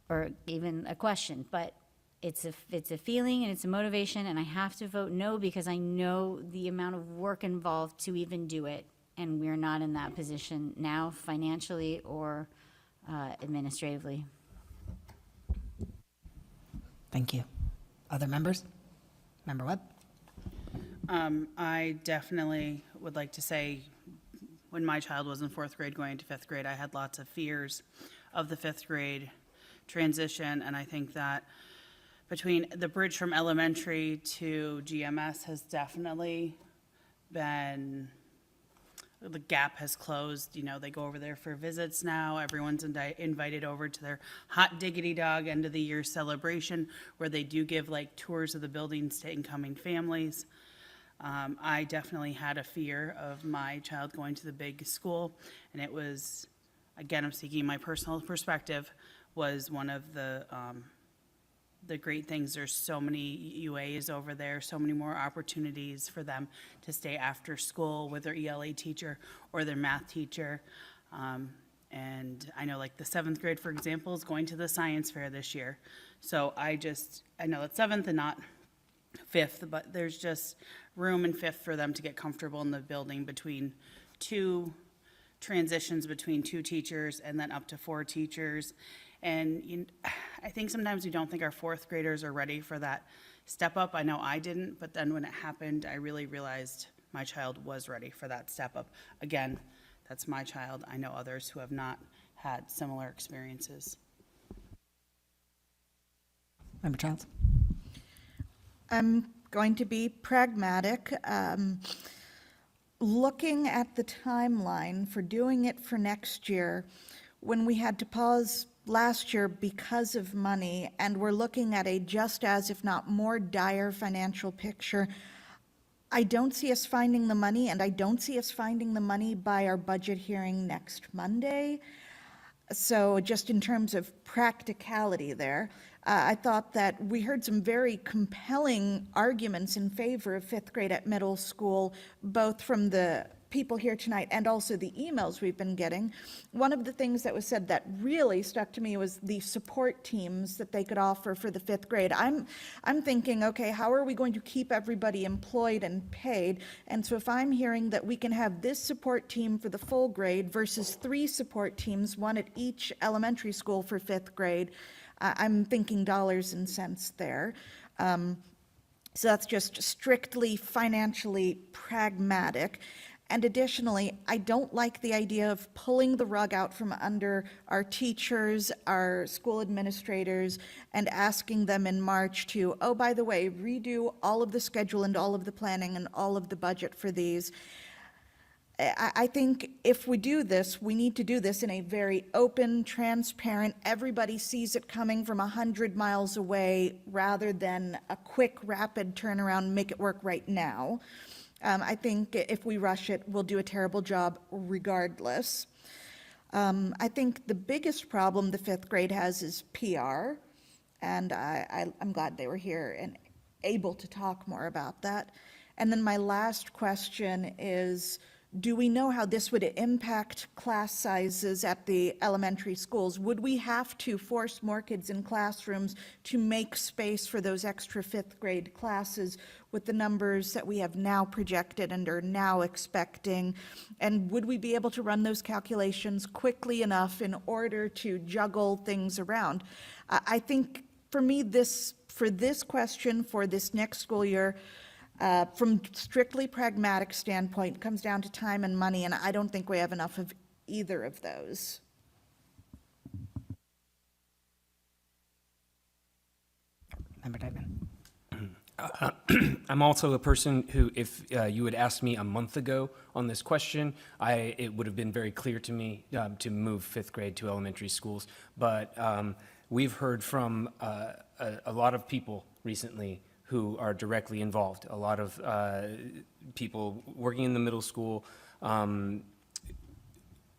[SPEAKER 15] or even a question, but it's a feeling and it's a motivation, and I have to vote no because I know the amount of work involved to even do it, and we're not in that position now financially or administratively.
[SPEAKER 1] Thank you. Other members? Member Webb?
[SPEAKER 2] I definitely would like to say, when my child was in 4th grade going into 5th grade, I had lots of fears of the 5th grade transition, and I think that between the bridge from elementary to GMS has definitely been, the gap has closed. You know, they go over there for visits now. Everyone's invited over to their hot diggity dog end of the year celebration, where they do give like tours of the buildings to incoming families. I definitely had a fear of my child going to the big school, and it was, again, I'm speaking my personal perspective, was one of the great things. There's so many UAs over there, so many more opportunities for them to stay after school with their ELA teacher or their math teacher. And I know like the 7th grade, for example, is going to the science fair this year. So I know it's 7th and not 5th, but there's just room in 5th for them to get comfortable in the building between two transitions between 2 teachers and then up to 4 teachers. And I think sometimes we don't think our 4th graders are ready for that step up. I know I didn't, but then when it happened, I really realized my child was ready for that step up. Again, that's my child. I know others who have not had similar experiences.
[SPEAKER 1] Member Childs?
[SPEAKER 14] I'm going to be pragmatic. Looking at the timeline for doing it for next year, when we had to pause last year because of money, and we're looking at a just as, if not more dire financial picture, I don't see us finding the money, and I don't see us finding the money by our budget hearing next Monday. So just in terms of practicality there, I thought that we heard some very compelling arguments in favor of fifth grade at middle school, both from the people here tonight and also the emails we've been getting. One of the things that was said that really stuck to me was the support teams that they could offer for the fifth grade. I'm thinking, okay, how are we going to keep everybody employed and paid? And so if I'm hearing that we can have this support team for the full grade versus 3 support teams, one at each elementary school for fifth grade, I'm thinking dollars and cents there. So that's just strictly financially pragmatic. And additionally, I don't like the idea of pulling the rug out from under our teachers, our school administrators, and asking them in March to, oh, by the way, redo all of the schedule and all of the planning and all of the budget for these. I think if we do this, we need to do this in a very open, transparent, everybody sees it coming from 100 miles away, rather than a quick, rapid turnaround, make it work right now. I think if we rush it, we'll do a terrible job regardless. I think the biggest problem the fifth grade has is PR, and I'm glad they were here and able to talk more about that. And then my last question is, do we know how this would impact class sizes at the elementary schools? Would we have to force more kids in classrooms to make space for those extra fifth grade classes with the numbers that we have now projected and are now expecting? And would we be able to run those calculations quickly enough in order to juggle things around? I think for me, for this question, for this next school year, from strictly pragmatic standpoint, comes down to time and money, and I don't think we have enough of either of those.
[SPEAKER 1] Member Dykeman?
[SPEAKER 13] I'm also a person who, if you had asked me a month ago on this question, it would have been very clear to me to move fifth grade to elementary schools. But we've heard from a lot of people recently who are directly involved, a lot of people working in the middle school, and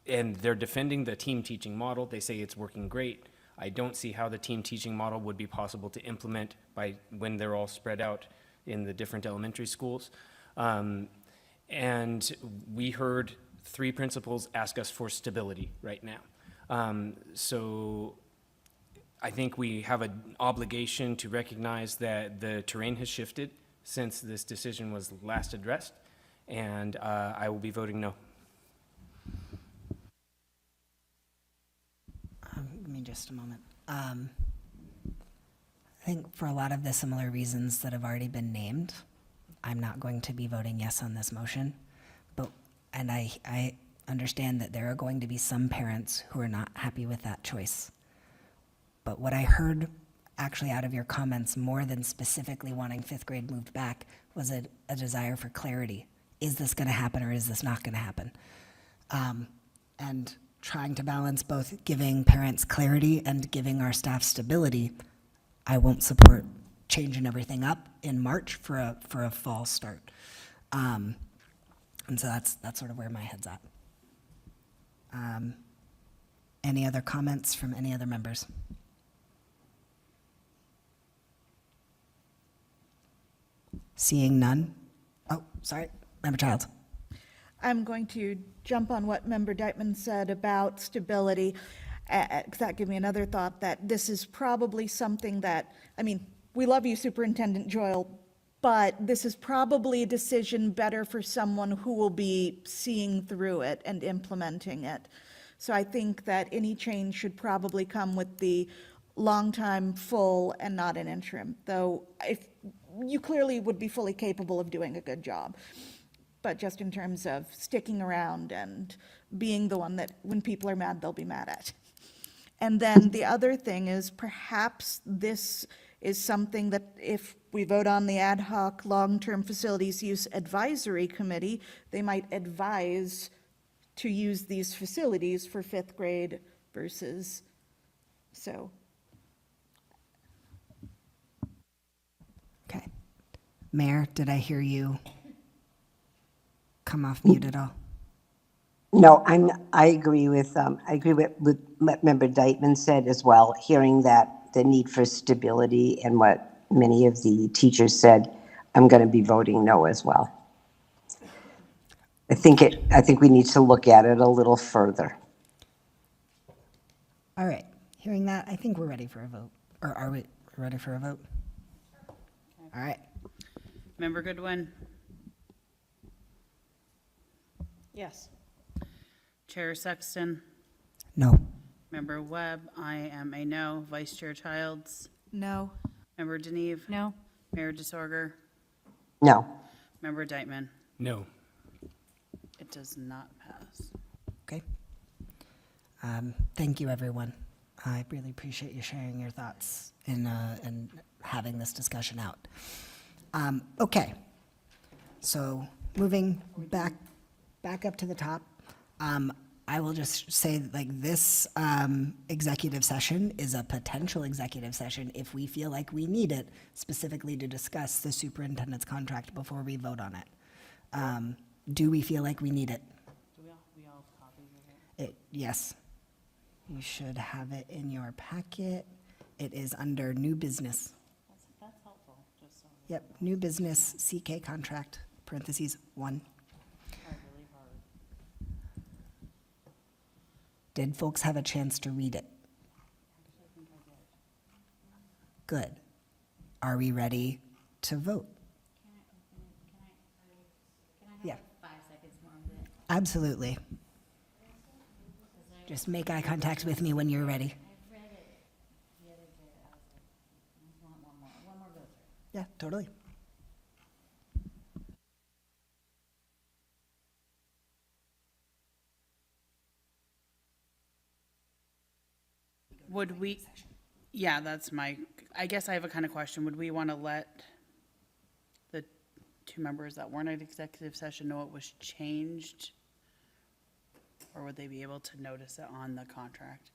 [SPEAKER 13] they're defending the team teaching model. They say it's working great. I don't see how the team teaching model would be possible to implement when they're all spread out in the different elementary schools. And we heard 3 principals ask us for stability right now. So I think we have an obligation to recognize that the terrain has shifted since this decision was last addressed, and I will be voting no.
[SPEAKER 1] Give me just a moment. I think for a lot of the similar reasons that have already been named, I'm not going to be voting yes on this motion. And I understand that there are going to be some parents who are not happy with that choice. But what I heard actually out of your comments, more than specifically wanting fifth grade moved back, was a desire for clarity. Is this going to happen or is this not going to happen? And trying to balance both giving parents clarity and giving our staff stability, I won't support changing everything up in March for a fall start. And so that's sort of where my head's at. Any other comments from any other members? Seeing none. Oh, sorry, Member Childs.
[SPEAKER 14] I'm going to jump on what Member Dykeman said about stability, because that gave me another thought that this is probably something that, I mean, we love you, Superintendent Joyle, but this is probably a decision better for someone who will be seeing through it and implementing it. So I think that any change should probably come with the long-time full and not an interim. Though if you clearly would be fully capable of doing a good job. But just in terms of sticking around and being the one that when people are mad, they'll be mad at. And then the other thing is perhaps this is something that if we vote on the ad hoc long-term facilities use advisory committee, they might advise to use these facilities for fifth grade versus, so.
[SPEAKER 1] Okay. Mayor, did I hear you come off mute at all?
[SPEAKER 17] No, I agree with what Member Deitman said as well, hearing that the need for stability and what many of the teachers said, I'm going to be voting no as well. I think we need to look at it a little further.
[SPEAKER 1] All right. Hearing that, I think we're ready for a vote. Or are we ready for a vote? All right.
[SPEAKER 2] Member Goodwin,
[SPEAKER 3] Yes.
[SPEAKER 2] Chair Sexton,
[SPEAKER 1] No.
[SPEAKER 2] Member Webb, I am a no. Vice Chair Childs,
[SPEAKER 14] No.
[SPEAKER 2] Member Deneve,
[SPEAKER 15] No?
[SPEAKER 2] Mayor DeSorger,
[SPEAKER 17] No.
[SPEAKER 2] Member Deitman.
[SPEAKER 13] No.
[SPEAKER 2] It does not pass.
[SPEAKER 1] Okay. Thank you, everyone. I really appreciate you sharing your thoughts and having this discussion out. Okay. So moving back up to the top, I will just say that, like, this executive session is a potential executive session if we feel like we need it specifically to discuss the superintendent's contract before we vote on it. Do we feel like we need it?
[SPEAKER 2] Do we all have copies of it?
[SPEAKER 1] Yes. You should have it in your packet. It is under new business.
[SPEAKER 2] That's helpful, just so.
[SPEAKER 1] Yep, new business, CK contract, parentheses, 1.
[SPEAKER 2] Tried really hard.
[SPEAKER 1] Did folks have a chance to read it?
[SPEAKER 2] Actually, I think I did.
[SPEAKER 1] Good. Are we ready to vote? Yeah.
[SPEAKER 15] 5 seconds more of it?
[SPEAKER 1] Absolutely. Just make eye contact with me when you're ready.
[SPEAKER 15] I read it the other day, I was like, I want one more go through.
[SPEAKER 1] Yeah, totally.
[SPEAKER 2] Would we, yeah, that's my, I guess I have a kind of question. Would we want to let the two members that weren't at executive session know it was changed? Or would they be able to notice it on the contract?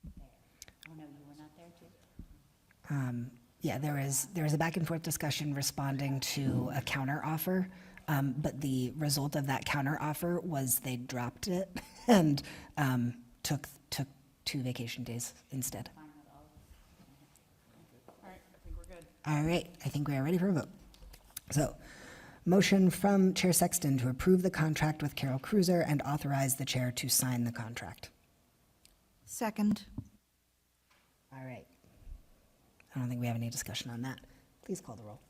[SPEAKER 15] Oh, no, you were not there too?
[SPEAKER 1] Yeah, there was a back and forth discussion responding to a counter offer, but the result of that counter offer was they dropped it and took 2 vacation days instead.
[SPEAKER 2] All right, I think we're good.
[SPEAKER 1] All right, I think we are ready for a vote. So, motion from Chair Sexton to approve the contract with Carol Cruiser and authorize the chair to sign the contract.
[SPEAKER 14] Second.
[SPEAKER 1] All right. I don't think we have any discussion on that. Please call the roll.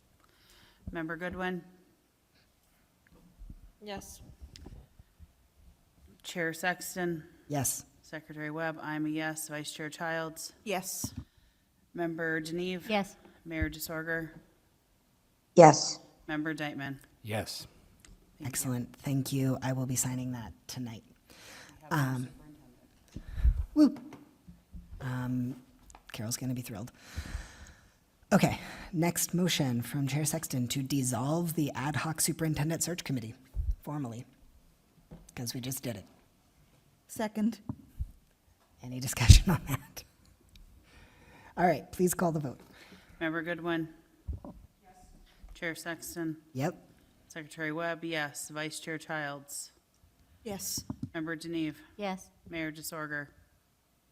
[SPEAKER 2] Member Goodwin,
[SPEAKER 3] Yes.
[SPEAKER 2] Chair Sexton,
[SPEAKER 1] Yes.
[SPEAKER 2] Secretary Webb, I'm a yes. Vice Chair Childs,
[SPEAKER 14] Yes.
[SPEAKER 2] Member Deneve.
[SPEAKER 15] Yes.
[SPEAKER 2] Mayor DeSorger,
[SPEAKER 17] Yes.
[SPEAKER 2] Member Deitman.
[SPEAKER 13] Yes.
[SPEAKER 1] Excellent. Thank you. I will be signing that tonight.
[SPEAKER 2] We have a new superintendent.
[SPEAKER 1] Whoop. Carol's going to be thrilled. Okay, next motion from Chair Sexton to dissolve the ad hoc superintendent search committee formally, because we just did it.
[SPEAKER 14] Second.
[SPEAKER 1] Any discussion on that? All right, please call the vote.
[SPEAKER 2] Member Goodwin? Yes. Chair Sexton?
[SPEAKER 1] Yep.
[SPEAKER 2] Secretary Webb, yes. Vice Chair Childs?
[SPEAKER 14] Yes.
[SPEAKER 2] Member Deneve?
[SPEAKER 15] Yes.
[SPEAKER 2] Mayor DeSorger?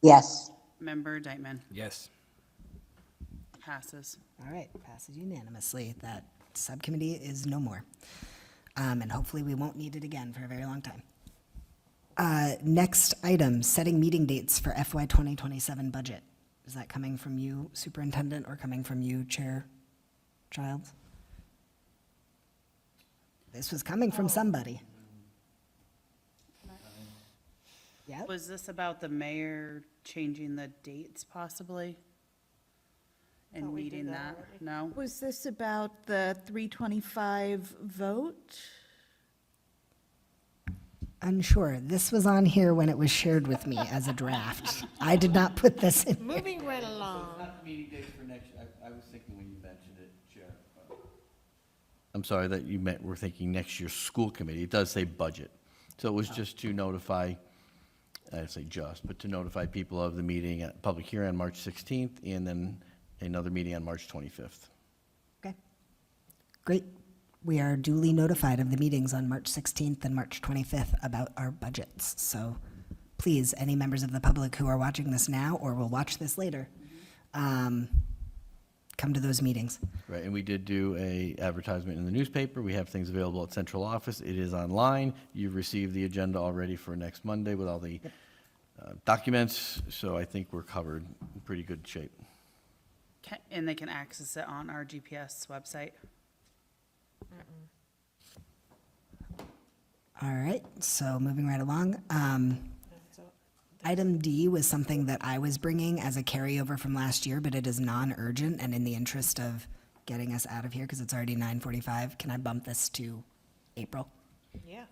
[SPEAKER 17] Yes.
[SPEAKER 2] Member Deitman?
[SPEAKER 13] Yes.
[SPEAKER 2] Passes.
[SPEAKER 1] All right, passes unanimously. That subcommittee is no more. And hopefully we won't need it again for a very long time. Next item, setting meeting dates for FY 2027 budget. Is that coming from you, Superintendent, or coming from you, Chair Childs? This was coming from somebody. Yep.
[SPEAKER 2] Was this about the mayor changing the dates possibly? And
[SPEAKER 3] Thought we did
[SPEAKER 2] needing
[SPEAKER 3] that
[SPEAKER 2] that?
[SPEAKER 3] already.
[SPEAKER 2] No?
[SPEAKER 14] Was this about the 325 vote?
[SPEAKER 1] Unsure. This was on here when it was shared with me as a draft. I did not put this in here.
[SPEAKER 3] Moving right along.
[SPEAKER 9] Not the meeting dates for next, I was thinking when you mentioned it, Chair. I'm sorry that you meant, we're thinking next year's school committee. It does say budget. So it was just to notify, I'd say just, but to notify people of the meeting, public hearing on March 16th, and then another meeting on March 25th.
[SPEAKER 1] Okay. Great. We are duly notified of the meetings on March 16th and March 25th about our budgets. So please, any members of the public who are watching this now or will watch this later, come to those meetings.
[SPEAKER 9] Right, and we did do a advertisement in the newspaper. We have things available at central office. It is online. You've received the agenda already for next Monday with all the documents, so I think we're covered in pretty good shape.
[SPEAKER 2] And they can access it on our GPS website.
[SPEAKER 1] All right, so moving right along. Item D was something that I was bringing as a carryover from last year, but it is non-urgent, and in the interest of getting us out of here, because it's already 9:45, can I bump this to April?
[SPEAKER 3] Yeah.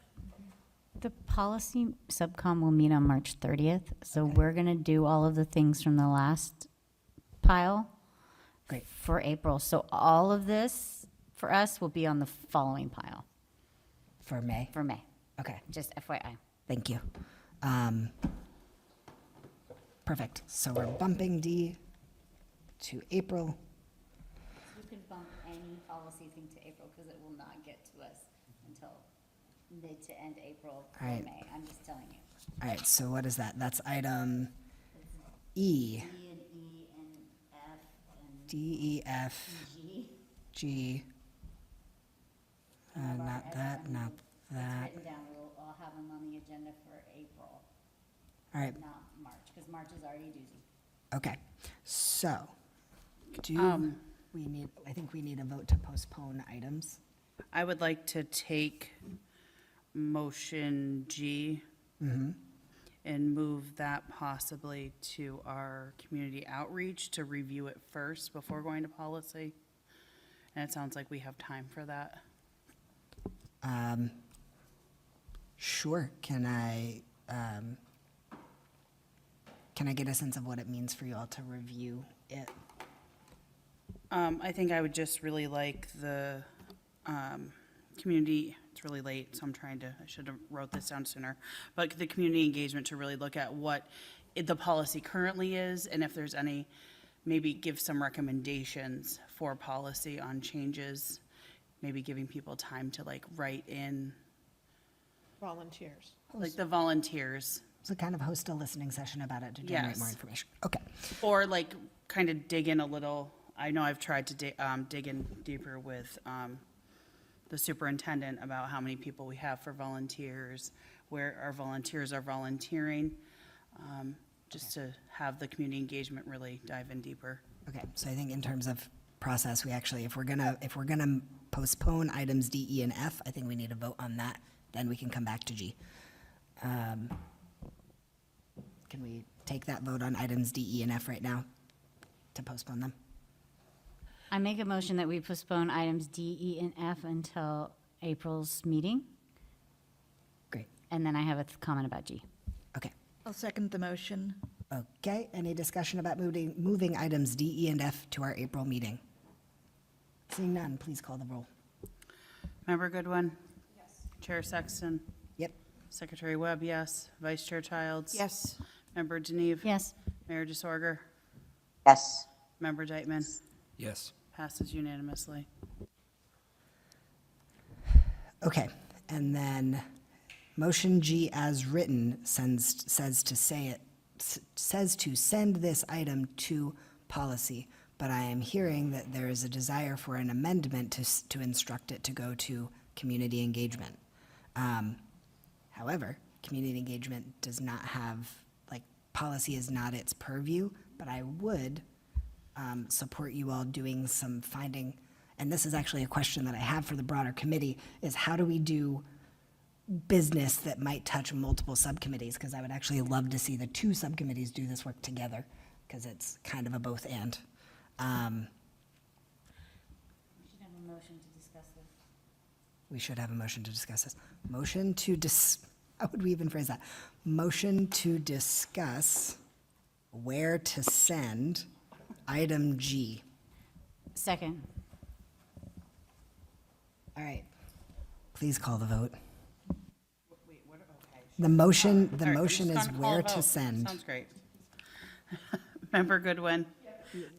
[SPEAKER 15] The policy subcom will meet on March 30th, so we're going to do all of the things from the last pile
[SPEAKER 1] Great.
[SPEAKER 15] for April. So all of this for us will be on the following pile
[SPEAKER 1] For May?
[SPEAKER 15] for May.
[SPEAKER 1] Okay,
[SPEAKER 15] Just FYI.
[SPEAKER 1] thank you. Perfect, so we're bumping D to April.
[SPEAKER 15] You can bump any policy thing to April because it will not get to us until mid to end April or
[SPEAKER 1] All right.
[SPEAKER 15] May. I'm just telling you.
[SPEAKER 1] All right, so what is that? That's item E.
[SPEAKER 15] D and E and F and
[SPEAKER 1] D, E, F,
[SPEAKER 15] G.
[SPEAKER 1] G. Not that, not that.
[SPEAKER 15] Written down, we'll have them on the agenda for April,
[SPEAKER 1] All right,
[SPEAKER 15] not March, because March is already a doozy.
[SPEAKER 1] okay. So, do we need, I think we need a vote to postpone items.
[SPEAKER 2] I would like to take motion G and move that possibly to our community outreach to review it first before going to policy. And it sounds like we have time for that.
[SPEAKER 1] Sure, can I get a sense of what it means for you all to review it?
[SPEAKER 2] I think I would just really like the community, it's really late, so I should have wrote this down sooner, but the community engagement to really look at what the policy currently is, and if there's any, maybe give some recommendations for policy on changes, maybe giving people time to like write in,
[SPEAKER 3] Volunteers.
[SPEAKER 2] like the volunteers.
[SPEAKER 1] So kind of host a listening session about it to generate more
[SPEAKER 2] Yes.
[SPEAKER 1] information. Okay,
[SPEAKER 2] Or like kind of dig in a little, I know I've tried to dig in deeper with the superintendent about how many people we have for volunteers, where our volunteers are volunteering, just to have the community engagement really dive in deeper.
[SPEAKER 1] okay, so I think in terms of process, we actually, if we're gonna postpone items D, E, and F, I think we need a vote on that, then we can come back to G. Can we take that vote on items D, E, and F right now to postpone them?
[SPEAKER 15] I make a motion that we postpone items D, E, and F until April's meeting,
[SPEAKER 1] Great,
[SPEAKER 15] and then I have a comment about G.
[SPEAKER 1] okay.
[SPEAKER 14] I'll second the motion.
[SPEAKER 1] Okay, any discussion about moving items D, E, and F to our April meeting? Seeing none, please call the roll.
[SPEAKER 2] Member Goodwin? Yes. Chair Sexton?
[SPEAKER 1] Yep.
[SPEAKER 2] Secretary Webb, yes. Vice Chair Childs?
[SPEAKER 14] Yes.
[SPEAKER 2] Member Deneve?
[SPEAKER 15] Yes.
[SPEAKER 2] Mayor DeSorger?
[SPEAKER 17] Yes.
[SPEAKER 2] Member Deitman?
[SPEAKER 13] Yes.
[SPEAKER 2] Passes unanimously.
[SPEAKER 1] Okay, and then motion G as written says to send this item to policy, but I am hearing that there is a desire for an amendment to instruct it to go to community engagement. However, community engagement does not have, like, policy is not its purview, but I would support you all doing some finding, and this is actually a question that I have for the broader committee, is how do we do business that might touch multiple subcommittees, because I would actually love to see the two subcommittees do this work together, because it's kind of a both and.
[SPEAKER 15] We should have a motion to discuss this.
[SPEAKER 1] We should have a motion to discuss this. Motion to how would we even phrase that? Motion to discuss where to send item G.
[SPEAKER 15] Second.
[SPEAKER 1] All right. Please call the vote. The motion
[SPEAKER 2] All right, I'm
[SPEAKER 1] is
[SPEAKER 2] just gonna call
[SPEAKER 1] where
[SPEAKER 2] a
[SPEAKER 1] to
[SPEAKER 2] vote.
[SPEAKER 1] send.
[SPEAKER 2] Sounds great. Member Goodwin?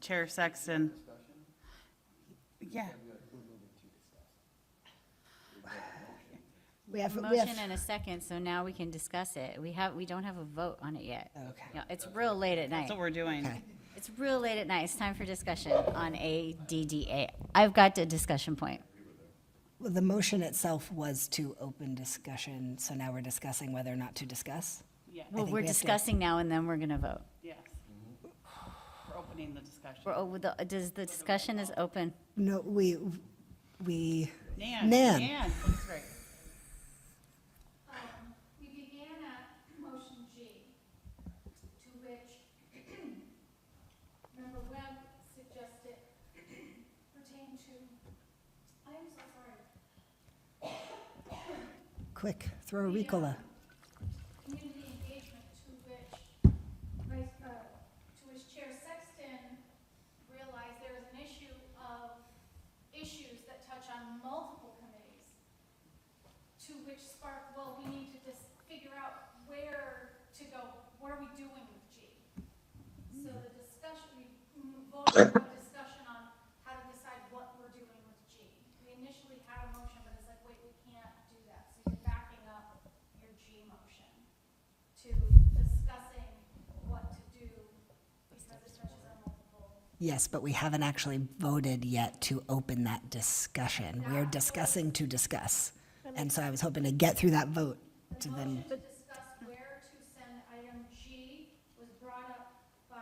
[SPEAKER 2] Chair Sexton? Yeah.
[SPEAKER 1] We have,
[SPEAKER 15] Motion and a second, so now we can discuss it. We don't have a vote on it yet.
[SPEAKER 1] Okay.
[SPEAKER 15] Yeah, it's real late at night.
[SPEAKER 2] That's what we're doing.
[SPEAKER 1] Okay.
[SPEAKER 15] It's real late at night. It's time for discussion on ADDA. I've got a discussion point.
[SPEAKER 1] Well, the motion itself was to open discussion, so now we're discussing whether or not to discuss.
[SPEAKER 2] Yeah.
[SPEAKER 15] Well,
[SPEAKER 1] think
[SPEAKER 15] we're
[SPEAKER 1] we have to-
[SPEAKER 15] discussing now and then we're gonna vote.
[SPEAKER 2] Yes. We're opening the discussion.
[SPEAKER 15] Does the discussion is open?
[SPEAKER 1] No, we,
[SPEAKER 2] Nan.
[SPEAKER 1] Nan.
[SPEAKER 2] Nan, that's right.
[SPEAKER 5] We began at motion G, to which Member Webb suggested pertain to, I am so sorry.
[SPEAKER 1] quick, throw a Ricola.
[SPEAKER 5] Community engagement to which Chair Sexton realized there is an issue of issues that touch on multiple committees. To which sparked, well, we need to just figure out where to go, what are we doing with G? So the discussion, we voted on a discussion on how to decide what we're doing with G. We initially had a motion, but it's like, wait, we can't do that. So you're backing up your G motion to discussing what to do because it touches on multiple.
[SPEAKER 1] Yes, but we haven't actually voted yet to open that discussion. We're discussing to discuss. And so I was hoping to get through that vote to then,
[SPEAKER 5] To discuss where to send item G was brought up by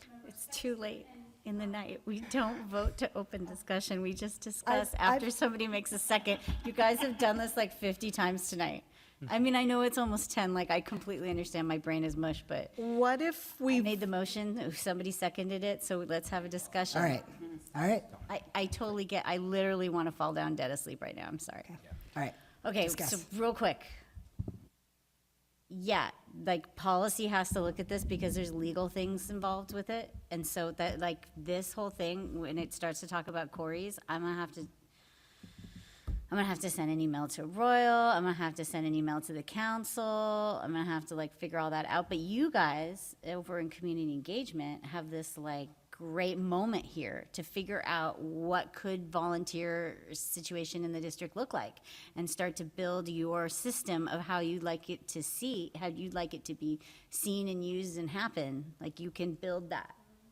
[SPEAKER 5] Member
[SPEAKER 15] It's too late in the night. We don't vote to open discussion. We just discuss
[SPEAKER 14] I've-
[SPEAKER 15] after somebody makes a second. You guys have done this like 50 times tonight. I mean, I know it's almost 10, like I completely understand my brain is mush, but
[SPEAKER 14] What if
[SPEAKER 15] I
[SPEAKER 14] we,
[SPEAKER 15] made the motion, somebody seconded it, so let's have a discussion.
[SPEAKER 1] all right,
[SPEAKER 15] I totally get, I literally want to fall down dead asleep right now. I'm sorry.
[SPEAKER 1] all right.
[SPEAKER 15] Okay,
[SPEAKER 1] Discuss.
[SPEAKER 15] so real quick. Yeah, like policy has to look at this because there's legal things involved with it. And so that, like, this whole thing, when it starts to talk about Corey's, I'm gonna have to send an email to Royal, I'm gonna have to send an email to the council, I'm gonna have to like figure all that out. But you guys over in community engagement have this like great moment here to figure out what could volunteer situation in the district look like and start to build your system of how you'd like it to how you'd like it to be seen and used and happen. Like you can build that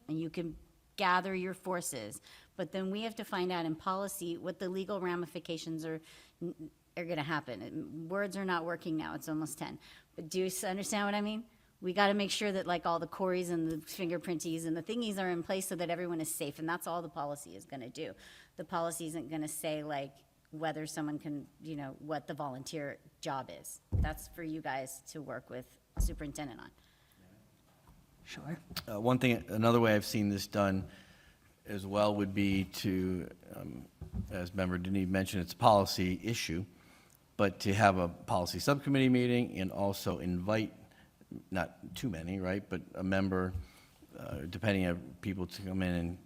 [SPEAKER 15] and you can gather your forces. But then we have to find out in policy what the legal ramifications are gonna happen. Words are not working now, it's almost 10. But do you understand what I mean? We gotta make sure that like all the Corys and the fingerprinties and the thingies are in place so that everyone is safe, and that's all the policy is gonna do. The policy isn't gonna say like whether someone can, what the volunteer job is. That's for you guys to work with superintendent on.
[SPEAKER 1] Sure.
[SPEAKER 9] One thing, another way I've seen this done as well would be to, as Member Denis mentioned, it's a policy issue, but to have a policy subcommittee meeting and also invite, not too many, right, but a member, depending on people to come in and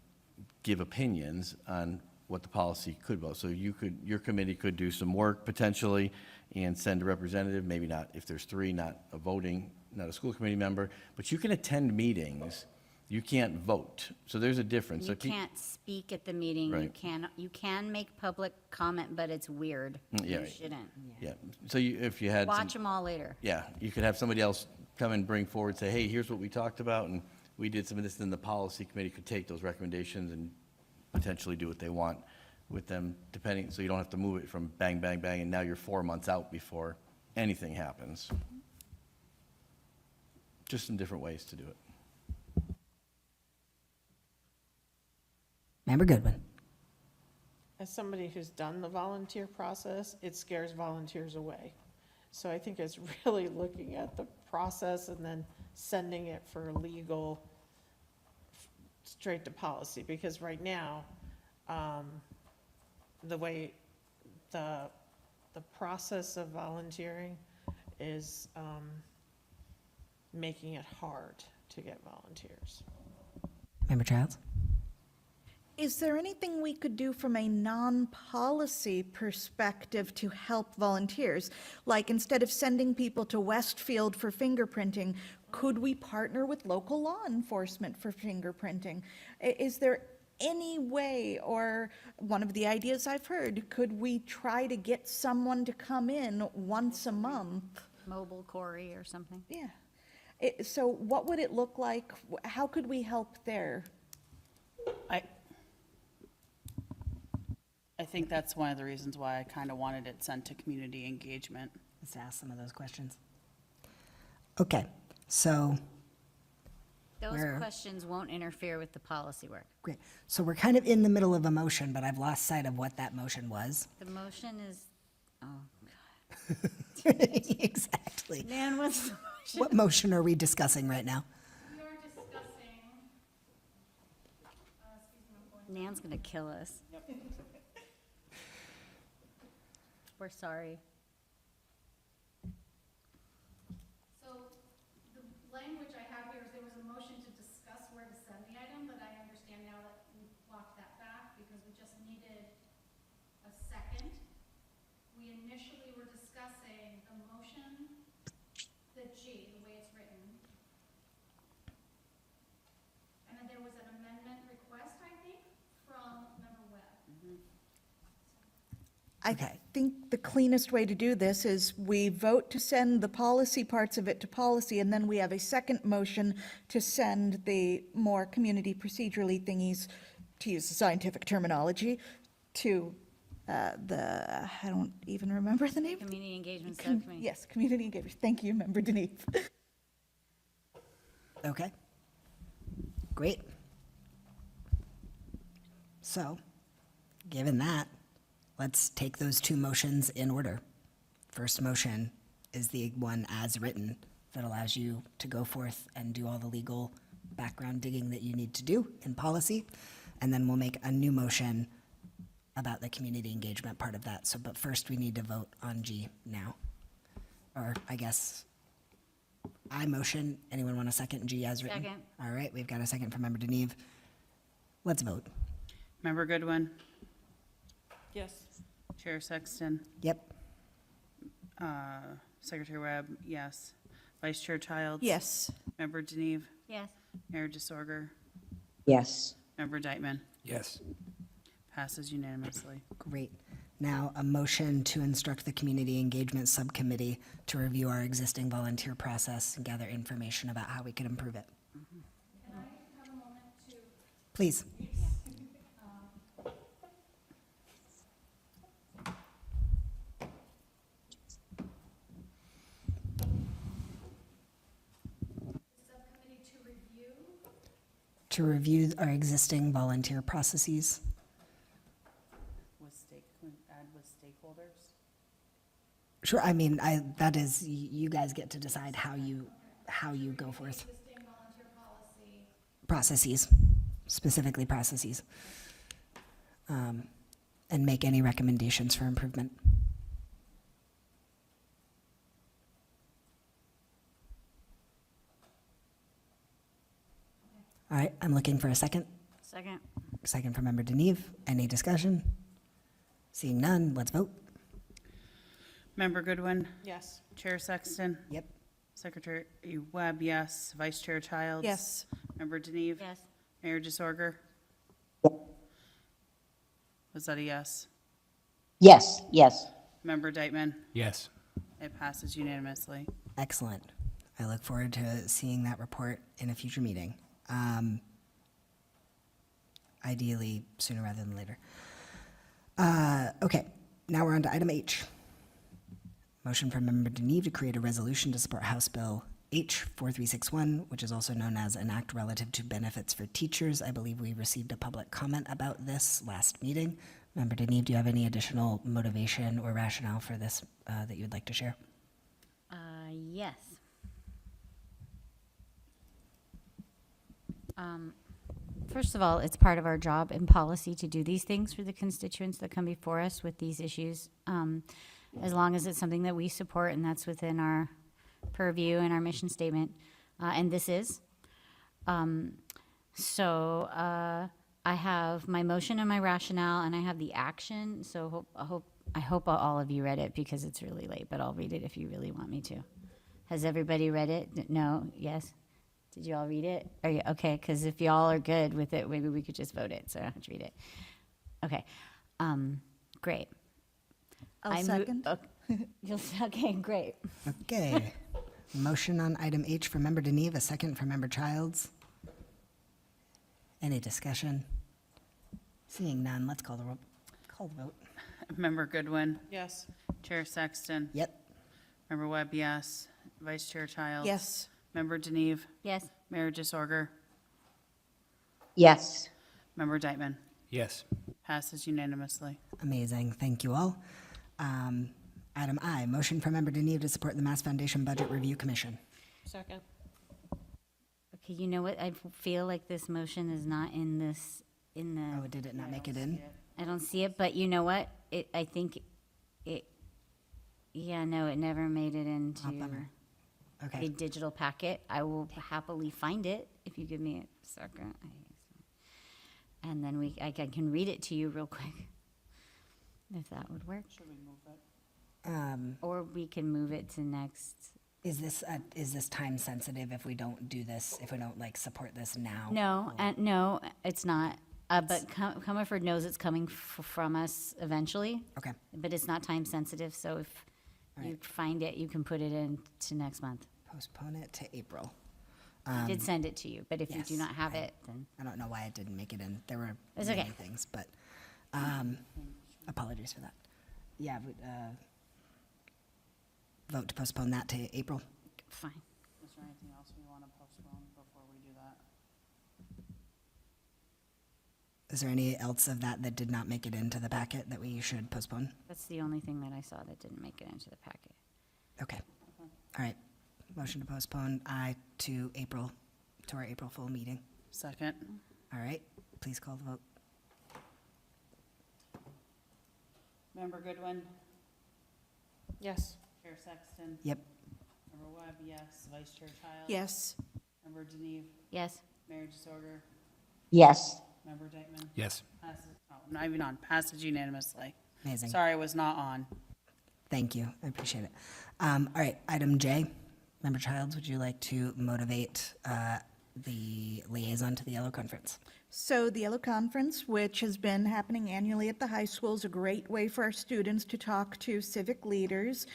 [SPEAKER 9] give opinions on what the policy could vote. So your committee could do some work potentially and send a representative, maybe not, if there's 3, not a school committee member, but you can attend meetings. You can't vote. So there's a difference.
[SPEAKER 15] You
[SPEAKER 9] So pe-
[SPEAKER 15] can't speak at the meeting,
[SPEAKER 9] Right.
[SPEAKER 15] you can make public comment, but it's weird.
[SPEAKER 9] Yeah,
[SPEAKER 15] You
[SPEAKER 9] right.
[SPEAKER 15] shouldn't.
[SPEAKER 9] Yeah, so if you had some.
[SPEAKER 15] Watch them all later.
[SPEAKER 9] Yeah, you could have somebody else come and bring forward, say, hey, here's what we talked about, and we did some of this, then the policy committee could take those recommendations and potentially do what they want with them, depending, so you don't have to move it from bang, bang, bang, and now you're 4 months out before anything happens. Just some different ways to do it.
[SPEAKER 1] Member Goodwin.
[SPEAKER 3] As somebody who's done the volunteer process, it scares volunteers away. So I think it's really looking at the process and then sending it for legal straight to policy, because right now, the way the process of volunteering is making it hard to get volunteers.
[SPEAKER 1] Member Childs?
[SPEAKER 14] Is there anything we could do from a non-policy perspective to help volunteers? Like, instead of sending people to Westfield for fingerprinting, could we partner with local law enforcement for fingerprinting? Is there any way, or one of the ideas I've heard, could we try to get someone to come in once a month?
[SPEAKER 15] Mobile Corey or something.
[SPEAKER 14] Yeah. So what would it look like? How could we help there?
[SPEAKER 2] I think that's one of the reasons why I kind of wanted it sent to community engagement.
[SPEAKER 1] Let's ask some of those questions. Okay, so
[SPEAKER 15] Those
[SPEAKER 1] Where-
[SPEAKER 15] questions won't interfere with the policy work.
[SPEAKER 1] great. So we're kind of in the middle of a motion, but I've lost sight of what that motion was.
[SPEAKER 15] The motion is, oh,
[SPEAKER 1] Exactly.
[SPEAKER 15] Nan, what's the motion?
[SPEAKER 1] What motion are we discussing right now?
[SPEAKER 15] Nan's gonna kill us. We're sorry.
[SPEAKER 20] So the language I have here is there was a motion to discuss where to send the item, but I understand now that we walked that back because we just needed a second. We initially were discussing the motion, the G, the way it's written. And then there was an amendment request, I think, from Member Webb.
[SPEAKER 14] I think the cleanest way to do this is we vote to send the policy parts of it to policy, and then we have a second motion to send the more community procedurally thingies, to use the scientific terminology, to I don't even remember the name.
[SPEAKER 15] Community engagement subcommittee.
[SPEAKER 14] Yes, community engagement. Thank you, Member Denise.
[SPEAKER 1] Okay. Great. So, given that, let's take those two motions in order. First motion is the one as written that allows you to go forth and do all the legal background digging that you need to do in policy. And then we'll make a new motion about the community engagement part of that. So, but first we need to vote on G now. Or I guess I motion. Anyone want a second G as written?
[SPEAKER 15] Second.
[SPEAKER 1] All right, we've got a second from Member Deneve. Let's vote.
[SPEAKER 2] Member Goodwin,
[SPEAKER 3] Yes.
[SPEAKER 2] Chair Sexton,
[SPEAKER 1] Yep.
[SPEAKER 2] Secretary Webb, yes. Vice Chair Childs?
[SPEAKER 14] Yes.
[SPEAKER 2] Member Deneve,
[SPEAKER 15] Yes.
[SPEAKER 2] Mayor DeSorger,
[SPEAKER 17] Yes.
[SPEAKER 2] Member Deitman,
[SPEAKER 13] Yes.
[SPEAKER 2] passes unanimously.
[SPEAKER 1] Great. Now, a motion to instruct the Community Engagement Subcommittee to review our existing volunteer process and gather information about how we can improve it.
[SPEAKER 20] Can I have a moment to
[SPEAKER 1] Please.
[SPEAKER 20] subcommittee to review?
[SPEAKER 1] To review our existing volunteer processes.
[SPEAKER 2] Add with stakeholders?
[SPEAKER 1] Sure, I mean, that is, you guys get to decide how you go forth.
[SPEAKER 20] Existing volunteer policy.
[SPEAKER 1] Processes, specifically processes. And make any recommendations for improvement. All right, I'm looking for a second.
[SPEAKER 15] Second.
[SPEAKER 1] Second from Member Deneve. Any discussion? Seeing none, let's vote.
[SPEAKER 2] Member Goodwin,
[SPEAKER 3] Yes.
[SPEAKER 2] Chair Sexton,
[SPEAKER 1] Yep.
[SPEAKER 2] Secretary Webb, yes. Vice Chair Childs?
[SPEAKER 14] Yes.
[SPEAKER 2] Member Deneve?
[SPEAKER 15] Yes.
[SPEAKER 2] Mayor DeSorger? Was that a yes?
[SPEAKER 17] Yes, yes.
[SPEAKER 2] Member Deitman?
[SPEAKER 13] Yes.
[SPEAKER 2] It passes unanimously.
[SPEAKER 1] Excellent. I look forward to seeing that report in a future meeting. Ideally, sooner rather than later. Okay, now we're on to item H. Motion from Member Deneve to create a resolution to support House Bill H 4361, which is also known as an act relative to benefits for teachers. I believe we received a public comment about this last meeting. Member Deneve, do you have any additional motivation or rationale for this that you would like to share?
[SPEAKER 15] Yes. First of all, it's part of our job and policy to do these things for the constituents that come before us with these issues, as long as it's something that we support and that's within our purview and our mission statement, and this is. So I have my motion and my rationale, and I have the action. So I hope all of you read it because it's really late, but I'll read it if you really want me to. Has everybody read it? No? Yes? Did you all read it? Are you okay? Because if y'all are good with it, maybe we could just vote it. So I don't have to read it. Okay. Great.
[SPEAKER 14] I'll second.
[SPEAKER 15] Okay, great.
[SPEAKER 1] Okay. Motion on item H from Member Deneve, a second from Member Childs. Any discussion? Seeing none, let's call the vote.
[SPEAKER 2] Member Goodwin,
[SPEAKER 3] Yes.
[SPEAKER 2] Chair Sexton,
[SPEAKER 1] Yep.
[SPEAKER 2] Member Webb, yes. Vice Chair Childs.
[SPEAKER 14] Yes.
[SPEAKER 2] Member Deneve,
[SPEAKER 15] Yes.
[SPEAKER 2] Mayor Disorder,
[SPEAKER 17] Yes.
[SPEAKER 2] Member Deitman.
[SPEAKER 13] Yes.
[SPEAKER 2] Passes unanimously.
[SPEAKER 1] Amazing. Thank you all. Item I, motion from Member Deneve to support the Mass Foundation Budget Review Commission.
[SPEAKER 3] Second.
[SPEAKER 15] Okay, you know what? I feel like this motion is not in the.
[SPEAKER 1] Oh, did it not make it in?
[SPEAKER 15] I don't see it, but you know what? I think it, yeah, no, it never made it into
[SPEAKER 1] bummer.
[SPEAKER 15] a
[SPEAKER 1] Okay.
[SPEAKER 15] digital packet. I will happily find it if you give me a second. And then I can read it to you real quick, if that would work.
[SPEAKER 2] Should we move it?
[SPEAKER 15] Or we can move it to next.
[SPEAKER 1] Is this time sensitive if we don't do this, if we don't like support this now?
[SPEAKER 15] No, no, it's not. But Comerford knows it's coming from us eventually.
[SPEAKER 1] Okay.
[SPEAKER 15] But it's not time sensitive, so if you find it, you can put it in to next month.
[SPEAKER 1] Postpone it to April.
[SPEAKER 15] I did send it to you, but if you do
[SPEAKER 1] yes,
[SPEAKER 15] not have it, then.
[SPEAKER 1] I don't know why it didn't make it in. There were
[SPEAKER 15] It's
[SPEAKER 1] many
[SPEAKER 15] okay.
[SPEAKER 1] things, but apologies for that. Yeah, vote to postpone that to April.
[SPEAKER 15] Fine.
[SPEAKER 2] Is there anything else we want to postpone before we do that?
[SPEAKER 1] Is there any else of that did not make it into the packet that we should postpone?
[SPEAKER 15] That's the only thing that I saw that didn't make it into the packet.
[SPEAKER 1] Okay. All right. Motion to postpone I to April, to our April full meeting.
[SPEAKER 2] Second.
[SPEAKER 1] All right. Please call the vote.
[SPEAKER 2] Member Goodwin,
[SPEAKER 3] Yes.
[SPEAKER 2] Chair Sexton,
[SPEAKER 1] Yep.
[SPEAKER 2] Member Webb, yes. Vice Chair Childs.
[SPEAKER 14] Yes.
[SPEAKER 2] Member Deneve,
[SPEAKER 15] Yes.
[SPEAKER 2] Mayor Disorder,
[SPEAKER 17] Yes.
[SPEAKER 2] Member Deitman.
[SPEAKER 13] Yes.
[SPEAKER 2] Passes, not even on, passes unanimously.
[SPEAKER 1] Amazing.
[SPEAKER 2] Sorry, I was not on.
[SPEAKER 1] Thank you. I appreciate it. All right. Item J. Member Childs, would you like to motivate the liaison to the Yellow Conference?
[SPEAKER 14] So the Yellow Conference, which has been happening annually at the high school, is a great way for our students to talk to civic leaders.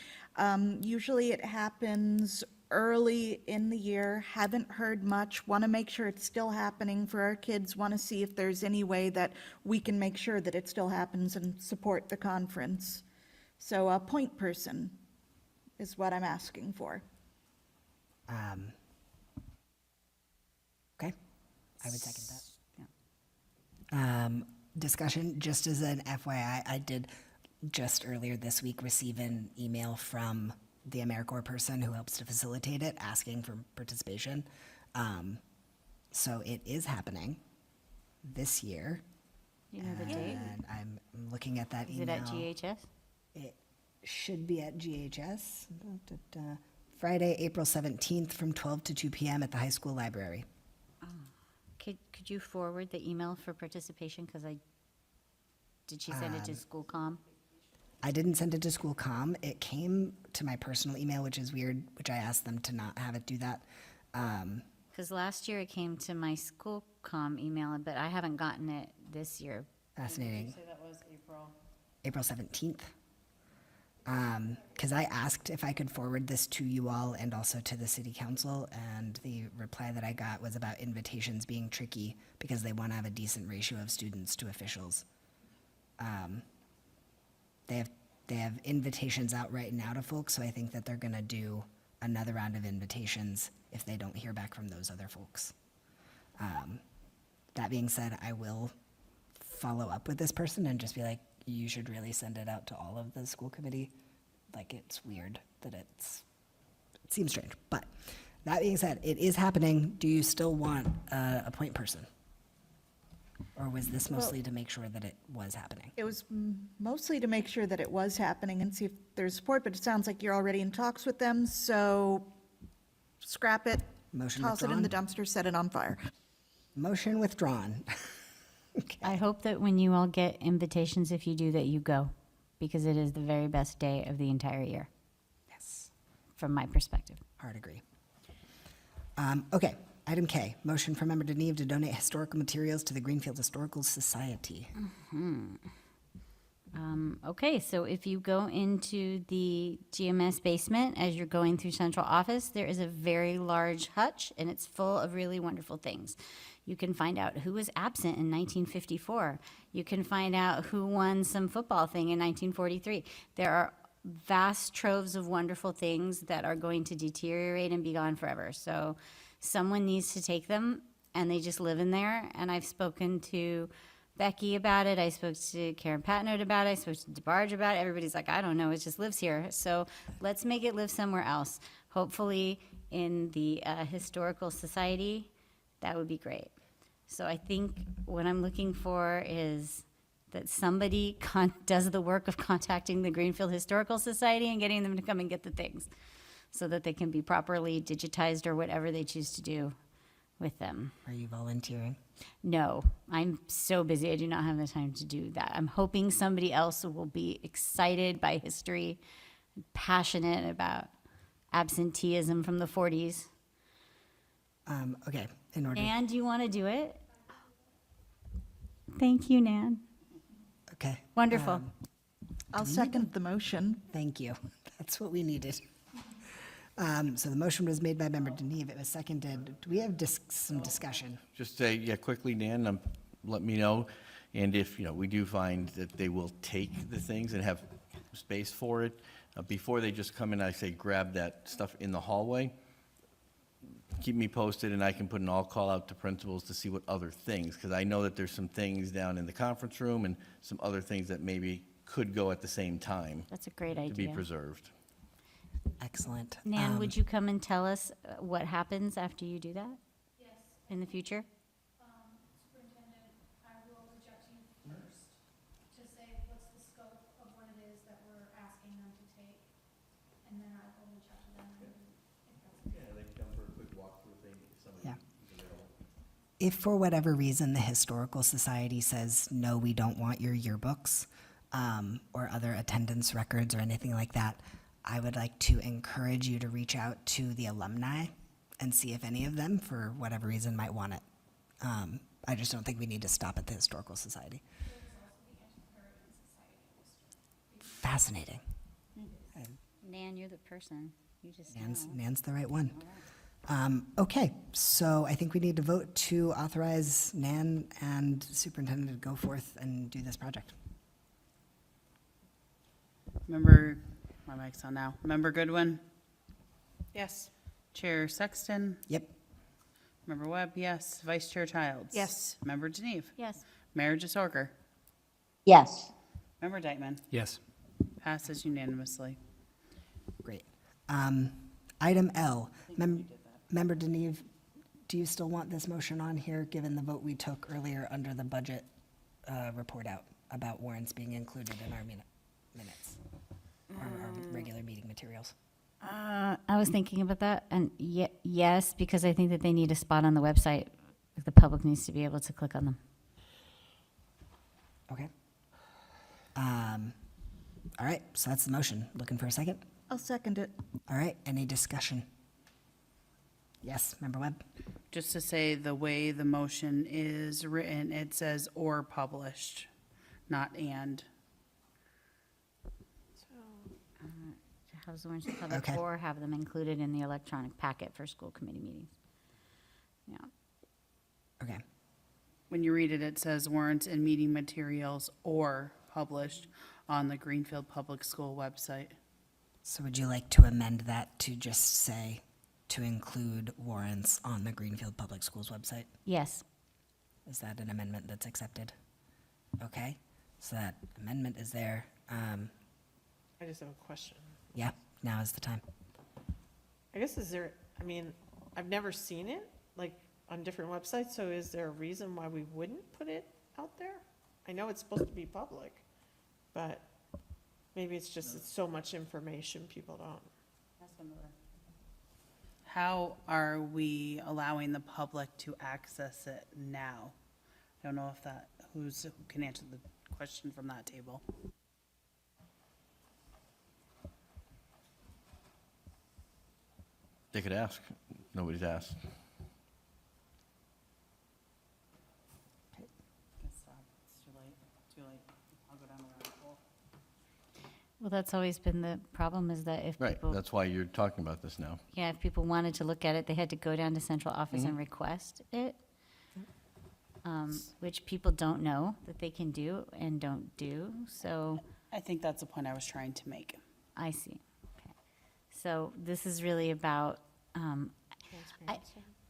[SPEAKER 14] Usually it happens early in the year, haven't heard much, want to make sure it's still happening for our kids, want to see if there's any way that we can make sure that it still happens and support the conference. So a point person is what I'm asking for.
[SPEAKER 1] Okay. I would second that. Discussion, just as an FYI, I did just earlier this week receive an email from the AmeriCorps person who helps to facilitate it, asking for participation. So it is happening this year.
[SPEAKER 15] You know the date?
[SPEAKER 1] And I'm looking at that
[SPEAKER 15] Is
[SPEAKER 1] email.
[SPEAKER 15] it at GHS?
[SPEAKER 1] It should be at GHS. Friday, April 17th from 12 to 2 p.m. at the high school library.
[SPEAKER 15] Could you forward the email for participation? Because did she send it to school comm?
[SPEAKER 1] I didn't send it to school comm. It came to my personal email, which is weird, which I asked them to not have it do that.
[SPEAKER 15] Because last year it came to my school comm email, but I haven't gotten it this year.
[SPEAKER 1] Fascinating.
[SPEAKER 2] Say that was April.
[SPEAKER 1] April 17th. Because I asked if I could forward this to you all and also to the city council, and the reply that I got was about invitations being tricky because they want to have a decent ratio of students to officials. They have invitations out right now to folks, so I think that they're going to do another round of invitations if they don't hear back from those other folks. That being said, I will follow up with this person and just be like, you should really send it out to all of the school committee. Like, it's weird that it's seems strange. But that being said, it is happening. Do you still want a point person? Or was this mostly to make sure that it was happening?
[SPEAKER 14] It was mostly to make sure that it was happening and see if there's support, but it sounds like you're already in talks with them, so scrap it.
[SPEAKER 1] Motion
[SPEAKER 14] Toss it in the dumpster, set it on fire.
[SPEAKER 1] Motion withdrawn.
[SPEAKER 15] I hope that when you all get invitations, if you do, that you go, because it is the very best day of the entire year.
[SPEAKER 1] Yes.
[SPEAKER 15] From my perspective.
[SPEAKER 1] Hard agree. Okay, item K, motion for Member Deneve to donate historical materials to the Greenfield Historical Society.
[SPEAKER 15] Okay, so if you go into the GMS basement as you're going through central office, there is a very large hutch and it's full of really wonderful things. You can find out who was absent in 1954. You can find out who won some football thing in 1943. There are vast troves of wonderful things that are going to deteriorate and be gone forever. So someone needs to take them and they just live in there. And I've spoken to Becky about it. I spoke to Karen Patnode about it. I spoke to DeBarge about it. Everybody's like, I don't know, it just lives here. So let's make it live somewhere else. Hopefully in the Historical Society, that would be great. So I think what I'm looking for is that somebody does the work of contacting the Greenfield Historical Society and getting them to come and get the things so that they can be properly digitized or whatever they choose to do with them.
[SPEAKER 1] Are you volunteering?
[SPEAKER 15] No, I'm so busy. I do not have the time to do that. I'm hoping somebody else will be excited by history, passionate about absenteeism from the 40s.
[SPEAKER 1] Okay, in order.
[SPEAKER 15] Nan, do you want to do it? Thank you, Nan.
[SPEAKER 1] Okay.
[SPEAKER 15] Wonderful.
[SPEAKER 14] I'll second the motion.
[SPEAKER 1] Thank you. That's what we needed. So the motion was made by Member Deneve. It was seconded. Do we have some discussion?
[SPEAKER 9] Just say, yeah, quickly, Dan, let me know. And if, we do find that they will take the things and have space for it, before they just come in, I say, grab that stuff in the hallway. Keep me posted, and I can put an all-call out to principals to see what other things, because I know that there's some things down in the conference room and some other things that maybe could go at the same time.
[SPEAKER 15] That's a great
[SPEAKER 9] To be
[SPEAKER 15] idea.
[SPEAKER 9] preserved.
[SPEAKER 1] Excellent.
[SPEAKER 15] Nan, would you come and tell us what happens after you do that? Yes. In the future?
[SPEAKER 20] Superintendent, I will reach out to you first to say what's the scope of what it is that we're asking them to take, and then I will reach out to them.
[SPEAKER 9] Yeah, they can come for a quick walkthrough thing if somebody
[SPEAKER 1] Yeah.
[SPEAKER 9] is available.
[SPEAKER 1] If for whatever reason the Historical Society says, no, we don't want your yearbooks or other attendance records or anything like that, I would like to encourage you to reach out to the alumni and see if any of them, for whatever reason, might want it. I just don't think we need to stop at the Historical Society. Fascinating.
[SPEAKER 15] Nan, you're the person. You just know.
[SPEAKER 1] Nan's the right one. Okay, so I think we need to vote to authorize Nan and Superintendent to go forth and do this project.
[SPEAKER 2] Member, my mic's on now. Member Goodwin?
[SPEAKER 3] Yes.
[SPEAKER 2] Chair Sexton?
[SPEAKER 1] Yep.
[SPEAKER 2] Member Webb, yes. Vice Chair Childs?
[SPEAKER 14] Yes.
[SPEAKER 2] Member Deneve?
[SPEAKER 15] Yes.
[SPEAKER 2] Mayor JaSorker?
[SPEAKER 17] Yes.
[SPEAKER 2] Member Dykman?
[SPEAKER 13] Yes.
[SPEAKER 2] Passes unanimously.
[SPEAKER 1] Great. Item L, Member Deneve, do you still want this motion on here, given the vote we took earlier under the budget report out about warrants being included in our minutes, or our regular meeting materials?
[SPEAKER 15] I was thinking about that, and yes, because I think that they need a spot on the website. The public needs to be able to click on them.
[SPEAKER 1] Okay. All right, so that's the motion. Looking for a second?
[SPEAKER 14] I'll second it.
[SPEAKER 1] All right, any discussion? Yes, Member Webb?
[SPEAKER 2] Just to say, the way the motion is written, it says or published, not and.
[SPEAKER 15] To have the warrants to public
[SPEAKER 1] Okay.
[SPEAKER 15] or have them included in the electronic packet for school committee meetings. Yeah.
[SPEAKER 1] Okay.
[SPEAKER 2] When you read it, it says warrants and meeting materials or published on the Greenfield Public School website.
[SPEAKER 1] So would you like to amend that to just say to include warrants on the Greenfield Public Schools website?
[SPEAKER 15] Yes.
[SPEAKER 1] Is that an amendment that's accepted? Okay, so that amendment is there.
[SPEAKER 3] I just have a question.
[SPEAKER 1] Yeah, now is the time.
[SPEAKER 3] I guess I mean, I've never seen it, like, on different websites, so is there a reason why we wouldn't put it out there? I know it's supposed to be public, but maybe it's just, it's so much information, people don't.
[SPEAKER 2] How are we allowing the public to access it now? I don't know if who can answer the question from that table.
[SPEAKER 9] They could ask. Nobody's asked.
[SPEAKER 2] It's too late. I'll go down the rabbit hole.
[SPEAKER 15] Well, that's always been the problem, is that if
[SPEAKER 9] Right,
[SPEAKER 15] people,
[SPEAKER 9] that's why you're talking about this now.
[SPEAKER 15] yeah, if people wanted to look at it, they had to go down to central office and request it. Which people don't know that they can do and don't do, so.
[SPEAKER 2] I think that's the point I was trying to make.
[SPEAKER 15] I see. Okay. So this is really about,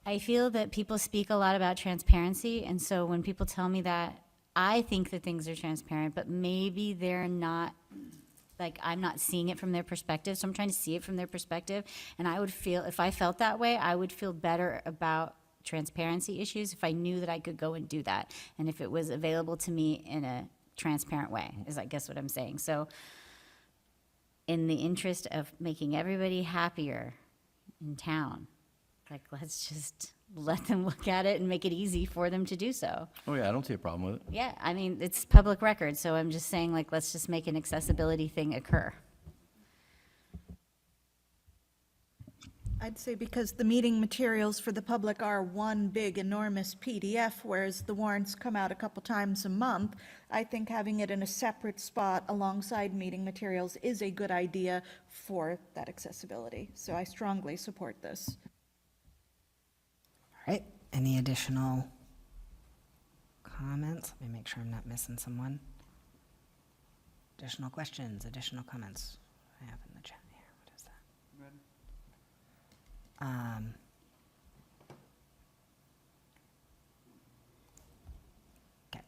[SPEAKER 15] I feel that people speak a lot about transparency, and so when people tell me that, I think that things are transparent, but maybe they're not, like, I'm not seeing it from their perspective, so I'm trying to see it from their perspective, and I would feel, if I felt that way, I would feel better about transparency issues if I knew that I could go and do that, and if it was available to me in a transparent way, is I guess what I'm saying. So in the interest of making everybody happier in town, like, let's just let them look at it and make it easy for them to do so.
[SPEAKER 9] Oh, yeah, I don't see a problem with it.
[SPEAKER 15] Yeah, I mean, it's public record, so I'm just saying, like, let's just make an accessibility thing occur.
[SPEAKER 14] I'd say because the meeting materials for the public are one big enormous PDF, whereas the warrants come out a couple times a month, I think having it in a separate spot alongside meeting materials is a good idea for that accessibility. So I strongly support this.
[SPEAKER 1] All right, any additional comments? Let me make sure I'm not missing someone. Additional questions, additional comments? I have in the chat here, what is that? Okay.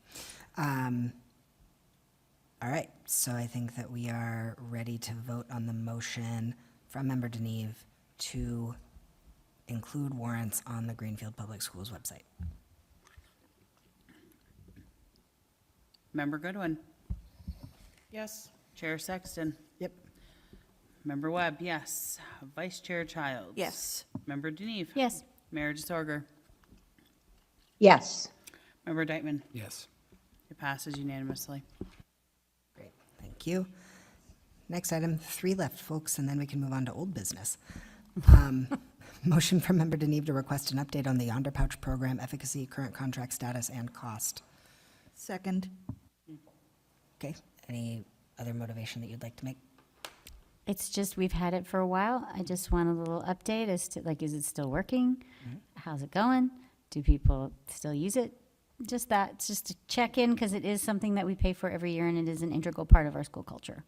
[SPEAKER 1] All right, so I think that we are ready to vote on the motion from Member Deneve to include warrants on the Greenfield Public Schools website.
[SPEAKER 2] Member Goodwin.
[SPEAKER 3] Yes.
[SPEAKER 2] Chair Sexton.
[SPEAKER 1] Yep.
[SPEAKER 2] Member Webb, yes. Vice Chair Childs.
[SPEAKER 14] Yes.
[SPEAKER 2] Member Deneve.
[SPEAKER 15] Yes.
[SPEAKER 2] Mayor DeSorger.
[SPEAKER 17] Yes.
[SPEAKER 2] Member Deitman.
[SPEAKER 13] Yes.
[SPEAKER 2] It passes unanimously.
[SPEAKER 1] Great, thank you. Next item, 3 left, folks, and then we can move on to old business. Motion from Member Deneve to request an update on the Yonder Pouch program efficacy, current contract status, and cost.
[SPEAKER 14] Second.
[SPEAKER 1] Okay, any other motivation that you'd like to make?
[SPEAKER 15] It's just, we've had it for a while. I just want a little update as to, like, is it still working? How's it going? Do people still use it? Just that, just to check in, because it is something that we pay for every year, and it is an integral part of our school culture.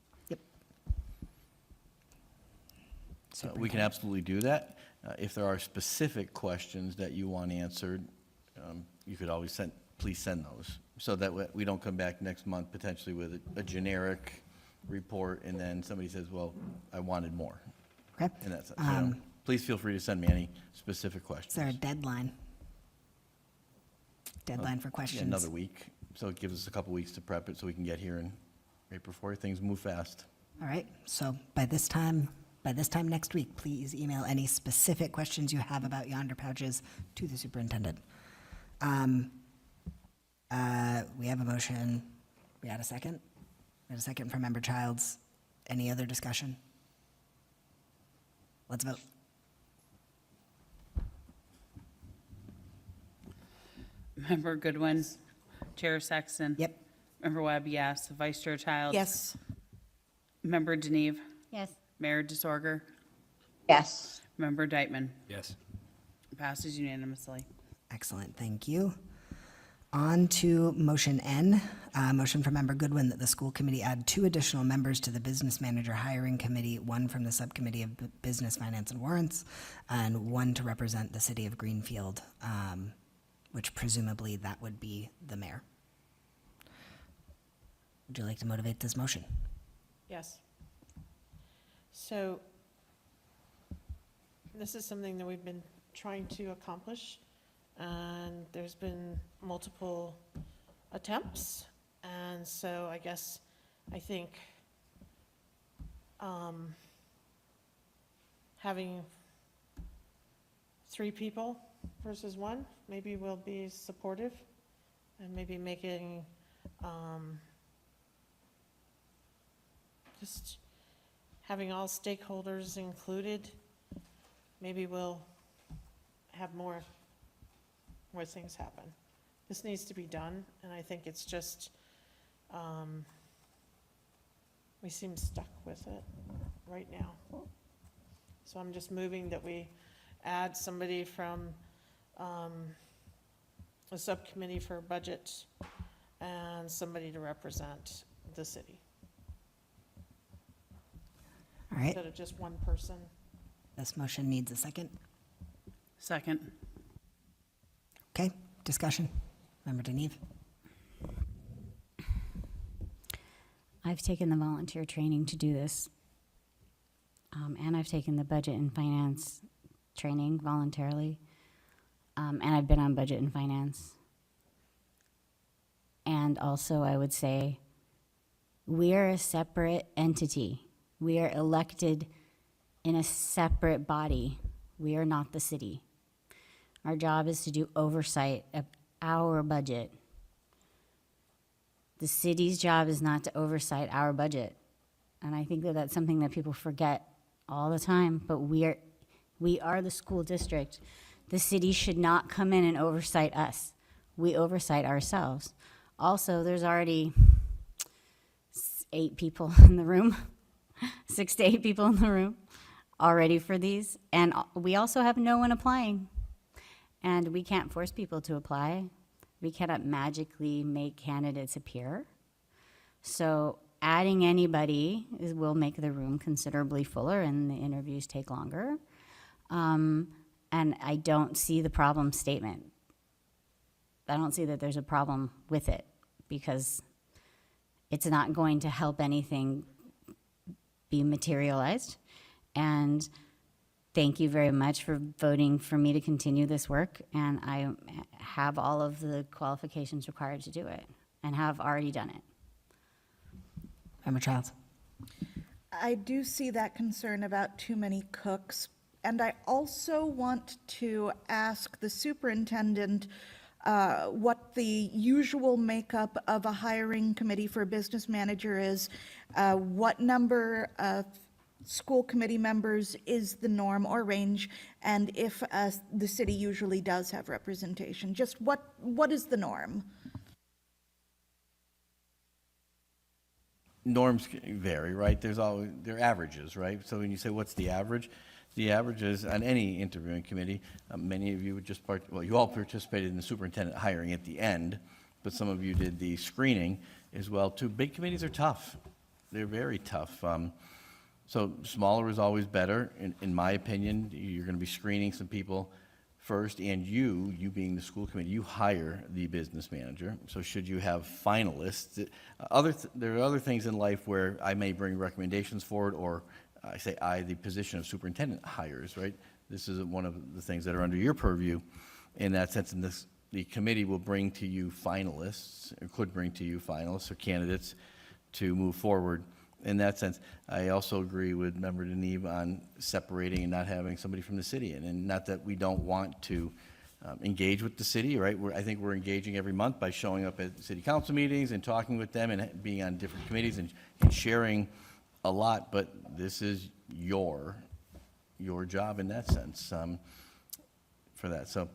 [SPEAKER 9] We can absolutely do that. If there are specific questions that you want answered, you could always please send those, so that we don't come back next month potentially with a generic report, and then somebody says, well, I wanted more.
[SPEAKER 1] Okay.
[SPEAKER 9] And that's, please feel free to send me any specific questions.
[SPEAKER 1] Is there a deadline? Deadline for
[SPEAKER 9] Yeah,
[SPEAKER 1] questions?
[SPEAKER 9] another week, so it gives us a couple weeks to prep it, so we can get here and right before things move fast.
[SPEAKER 1] All right, so by this time next week, please email any specific questions you have about Yonder Pouches to the superintendent. We have a motion. We had a second? We had a second from Member Childs. Any other discussion? Let's vote.
[SPEAKER 2] Member Goodwin. Chair Sexton.
[SPEAKER 1] Yep.
[SPEAKER 2] Member Webb, yes. Vice Chair Childs.
[SPEAKER 14] Yes.
[SPEAKER 2] Member Deneve.
[SPEAKER 15] Yes.
[SPEAKER 2] Mayor DeSorger.
[SPEAKER 17] Yes.
[SPEAKER 2] Member Deitman.
[SPEAKER 13] Yes.
[SPEAKER 2] It passes unanimously.
[SPEAKER 1] Excellent, thank you. On to motion N, motion from Member Goodwin that the school committee add 2 additional members to the business manager hiring committee, 1 from the subcommittee of business, finance, and warrants, and 1 to represent the city of Greenfield, which presumably that would be the mayor. Would you like to motivate this motion?
[SPEAKER 3] Yes. So, this is something that we've been trying to accomplish, and there's been multiple attempts. And so I think having 3 people versus 1 maybe will be supportive, and maybe making just having all stakeholders included, maybe we'll have more things happen. This needs to be done, and I think it's just, we seem stuck with it right now. So I'm just moving that we add somebody from a subcommittee for budget and somebody to represent the city.
[SPEAKER 1] All right,
[SPEAKER 3] Instead of just one person.
[SPEAKER 1] this motion needs a second.
[SPEAKER 2] Second.
[SPEAKER 1] Okay, discussion. Member Deneve?
[SPEAKER 15] I've taken the volunteer training to do this. And I've taken the budget and finance training voluntarily. And I've been on budget and finance. And also, I would say, we are a separate entity. We are elected in a separate body. We are not the city. Our job is to do oversight of our budget. The city's job is not to oversight our budget. And I think that that's something that people forget all the time, but we are the school district. The city should not come in and oversight us. We oversight ourselves. Also, there's already 8 people in the room, 6 to 8 people in the room already for these. And we also have no one applying. And we can't force people to apply. We cannot magically make candidates appear. So adding anybody will make the room considerably fuller and the interviews take longer. And I don't see the problem statement. I don't see that there's a problem with it because it's not going to help anything be materialized. And thank you very much for voting for me to continue this work. And I have all of the qualifications required to do it and have already done it.
[SPEAKER 1] Member Childs?
[SPEAKER 14] I do see that concern about too many cooks. And I also want to ask the superintendent what the usual makeup of a hiring committee for a business manager is, what number of school committee members is the norm or range, and if the city usually does have representation. Just what is the norm?
[SPEAKER 9] Norms vary, right? They're averages, right? So when you say what's the average is on any interviewing committee, many of you would just you all participated in the superintendent hiring at the end, but some of you did the screening as well too. Big committees are tough. They're very tough. So smaller is always better, in my opinion. You're going to be screening some people first, and you being the school committee, you hire the business manager. So should you have finalists, there are other things in life where I may bring recommendations forward, or the position of superintendent hires, right? This is one of the things that are under your purview in that sense, and the committee will bring to you finalists, or could bring to you finalists or candidates to move forward. In that sense, I also agree with Member Deneve on separating and not having somebody from the city. And not that we don't want to engage with the city, right? I think we're engaging every month by showing up at city council meetings and talking with them and being on different committees and sharing a lot. But this is your job in that sense for that. So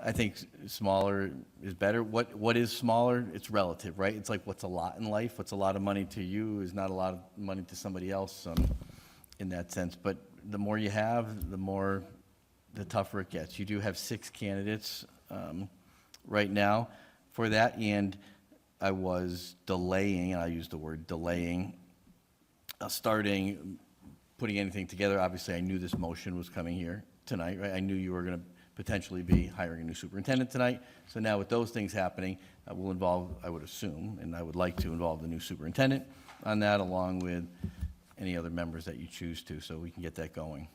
[SPEAKER 9] I think smaller is better. What is smaller? It's relative, right? It's like what's a lot in life. What's a lot of money to you is not a lot of money to somebody else in that sense. But the more you have, the tougher it gets. You do have 6 candidates right now for that, and I was delaying, and I use the word delaying, putting anything together. Obviously, I knew this motion was coming here tonight, right? I knew you were going to potentially be hiring a new superintendent tonight. So now with those things happening, will involve, I would assume, and I would like to involve the new superintendent on that, along with any other members that you choose to, so we can get that going.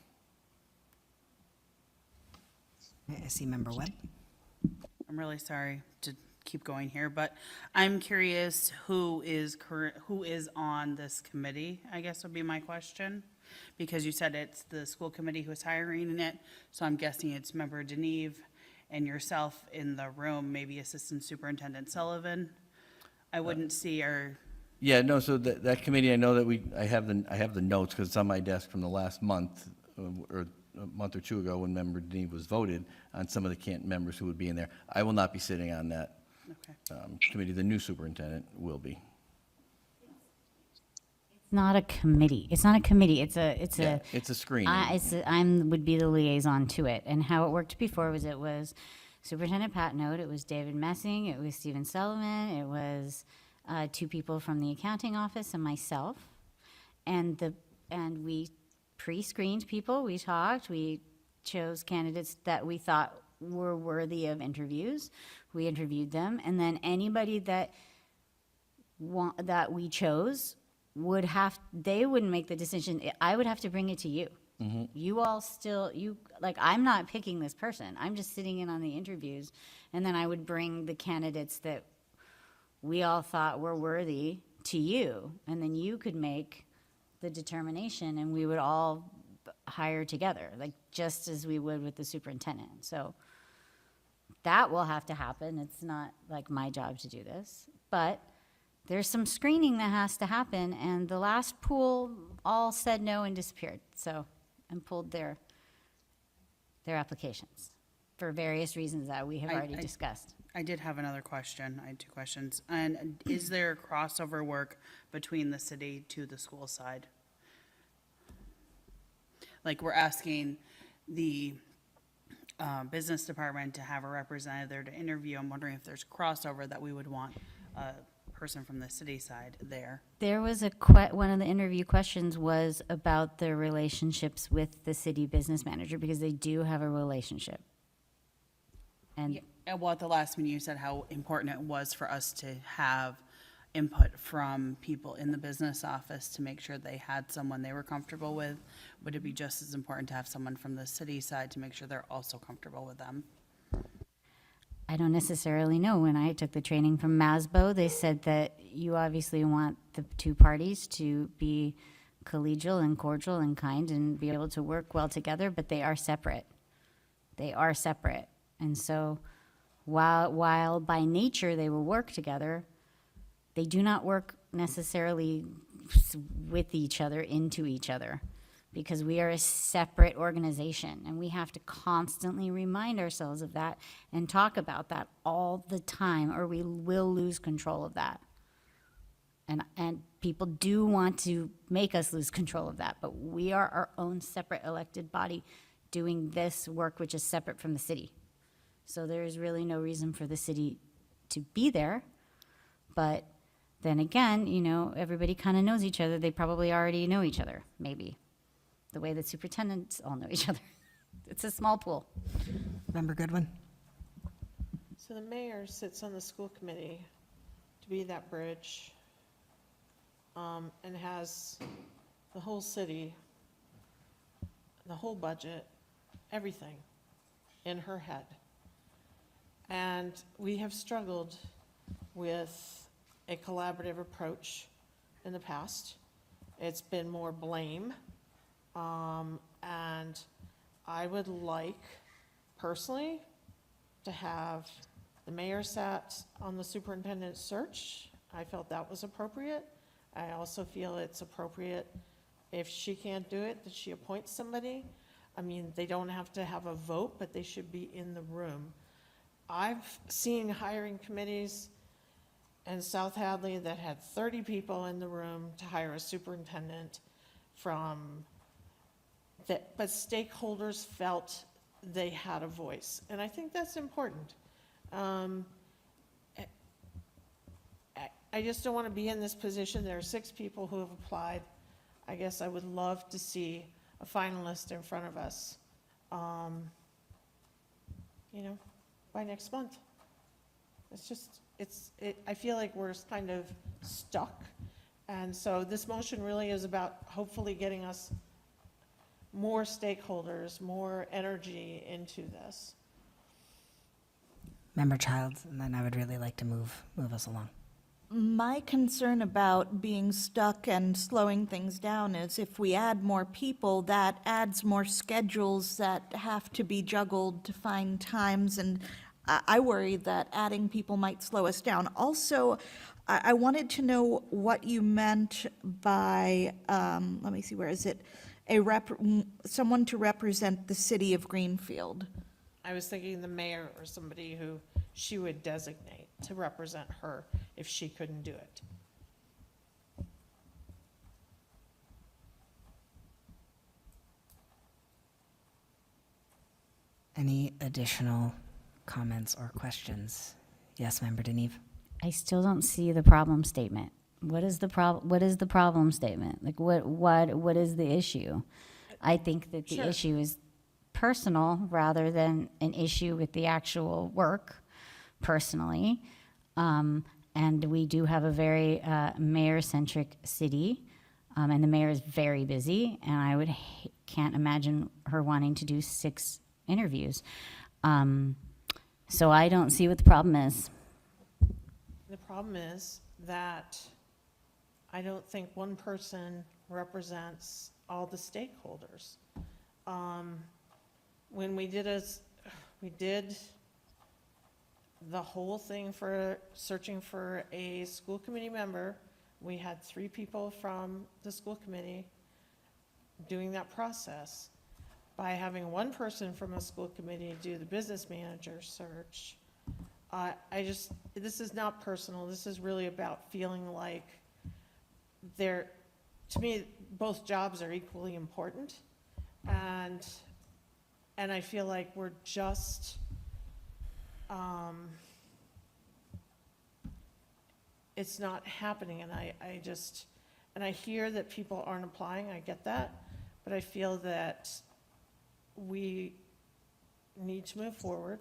[SPEAKER 1] I see Member Webb.
[SPEAKER 2] I'm really sorry to keep going here, but I'm curious who is on this committee, I guess would be my question. Because you said it's the school committee who's hiring it, so I'm guessing it's Member Deneve and yourself in the room, maybe Assistant Superintendent Sullivan. I wouldn't see our,
[SPEAKER 9] Yeah, no, so that committee, I know that I have the notes, because it's on my desk from the last month, or a month or two ago, when Member Deneve was voted on some of the Canton members who would be in there. I will not be sitting on that committee. The new superintendent will be.
[SPEAKER 15] It's not a committee. It's not a committee. It's a
[SPEAKER 9] screening.
[SPEAKER 15] Would be the liaison to it. And how it worked before was it was Superintendent Patnode, it was David Messing, it was Stephen Sullivan, it was 2 people from the accounting office and myself. And we pre-screened people. We talked. We chose candidates that we thought were worthy of interviews. We interviewed them, and then anybody that we chose they wouldn't make the decision. I would have to bring it to you. You all I'm not picking this person. I'm just sitting in on the interviews, and then I would bring the candidates that we all thought were worthy to you, and then you could make the determination, and we would all hire together, like just as we would with the superintendent. So that will have to happen. It's not like my job to do this, but there's some screening that has to happen, and the last pool all said no and disappeared, and pulled their applications for various reasons that we have already discussed.
[SPEAKER 2] I did have another question. I had 2 questions. And is there crossover work between the city to the school side? Like, we're asking the business department to have a representative there to interview. I'm wondering if there's crossover that we would want a person from the city side there.
[SPEAKER 15] There was one of the interview questions was about the relationships with the city business manager, because they do have a relationship. And
[SPEAKER 2] Well, at the last meeting, you said how important it was for us to have input from people in the business office to make sure they had someone they were comfortable with. Would it be just as important to have someone from the city side to make sure they're also comfortable with them?
[SPEAKER 15] I don't necessarily know. When I took the training from MASBO, they said that you obviously want the 2 parties to be collegial and cordial and kind and be able to work well together, but they are separate. They are separate. And so while by nature they will work together, they do not work necessarily with each other, into each other, because we are a separate organization, and we have to constantly remind ourselves of that and talk about that all the time, or we will lose control of that. And people do want to make us lose control of that, but we are our own separate elected body doing this work, which is separate from the city. So there is really no reason for the city to be there. But then again, everybody kind of knows each other. They probably already know each other, maybe, the way that superintendents all know each other. It's a small pool.
[SPEAKER 1] Member Goodwin.
[SPEAKER 3] So the mayor sits on the school committee to be that bridge, and has the whole city, the whole budget, everything in her head. And we have struggled with a collaborative approach in the past. It's been more blame. And I would like, personally, to have the mayor sat on the superintendent search. I felt that was appropriate. I also feel it's appropriate, if she can't do it, that she appoints somebody. I mean, they don't have to have a vote, but they should be in the room. I've seen hiring committees in South Hadley that had 30 people in the room to hire a superintendent but stakeholders felt they had a voice. And I think that's important. I just don't want to be in this position. There are 6 people who have applied. I guess I would love to see a finalist in front of us, by next month. I feel like we're kind of stuck. And so this motion really is about hopefully getting us more stakeholders, more energy into this.
[SPEAKER 1] Member Childs, and then I would really like to move us along.
[SPEAKER 14] My concern about being stuck and slowing things down is if we add more people, that adds more schedules that have to be juggled to find times, and I worry that adding people might slow us down. Also, I wanted to know what you meant by, let me see, where is it? Someone to represent the city of Greenfield.
[SPEAKER 3] I was thinking the mayor or somebody who she would designate to represent her if she couldn't do it.
[SPEAKER 1] Any additional comments or questions? Yes, Member Deneve?
[SPEAKER 15] I still don't see the problem statement. What is the problem statement? Like, what is the issue? I think that the
[SPEAKER 3] Sure.
[SPEAKER 15] issue is personal rather than an issue with the actual work, personally. And we do have a very mayor-centric city, and the mayor is very busy, and I can't imagine her wanting to do 6 interviews. So I don't see what the problem is.
[SPEAKER 3] The problem is that I don't think one person represents all the stakeholders. When we did the whole thing for searching for a school committee member, we had 3 people from the school committee doing that process. By having one person from a school committee do the business manager search, this is not personal, this is really about feeling like to me, both jobs are equally important, and I feel like we're just, it's not happening, and I hear that people aren't applying, I get that, but I feel that we need to move forward.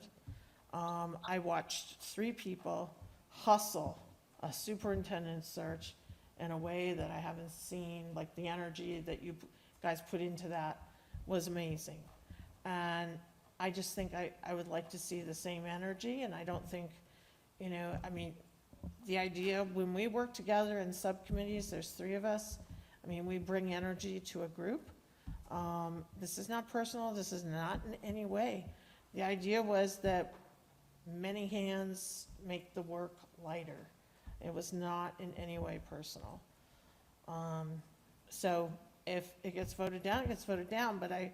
[SPEAKER 3] I watched 3 people hustle a superintendent search in a way that I haven't seen, like the energy that you guys put into that was amazing. And I just think I would like to see the same energy, and I don't think, the idea, when we work together in subcommittees, there's 3 of us, we bring energy to a group. This is not personal, this is not in any way. The idea was that many hands make the work lighter. It was not in any way personal. So if it gets voted down, it gets voted down, but I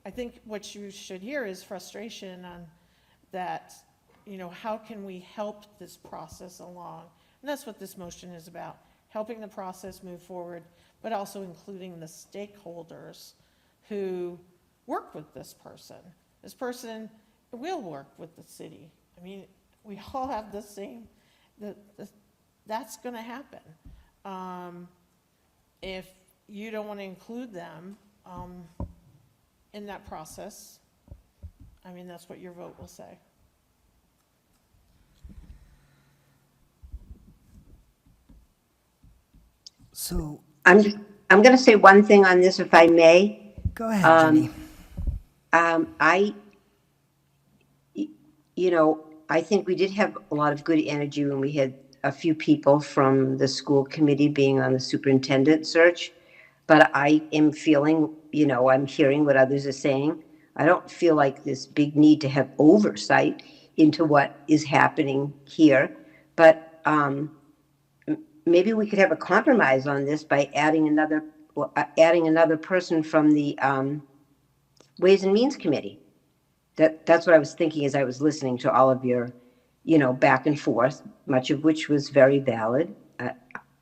[SPEAKER 3] think what you should hear is frustration on that, how can we help this process along? And that's what this motion is about, helping the process move forward, but also including the stakeholders who work with this person. This person will work with the city. We all have the same, that's gonna happen. If you don't want to include them in that process, that's what your vote will say.
[SPEAKER 1] So,
[SPEAKER 17] I'm going to say one thing on this, if I may.
[SPEAKER 1] go ahead, Jenny.
[SPEAKER 17] I think we did have a lot of good energy when we had a few people from the school committee being on the superintendent search. But I am feeling, I'm hearing what others are saying. I don't feel like this big need to have oversight into what is happening here. But maybe we could have a compromise on this by adding another person from the Ways and Means Committee. That's what I was thinking as I was listening to all of your, back and forth, much of which was very valid.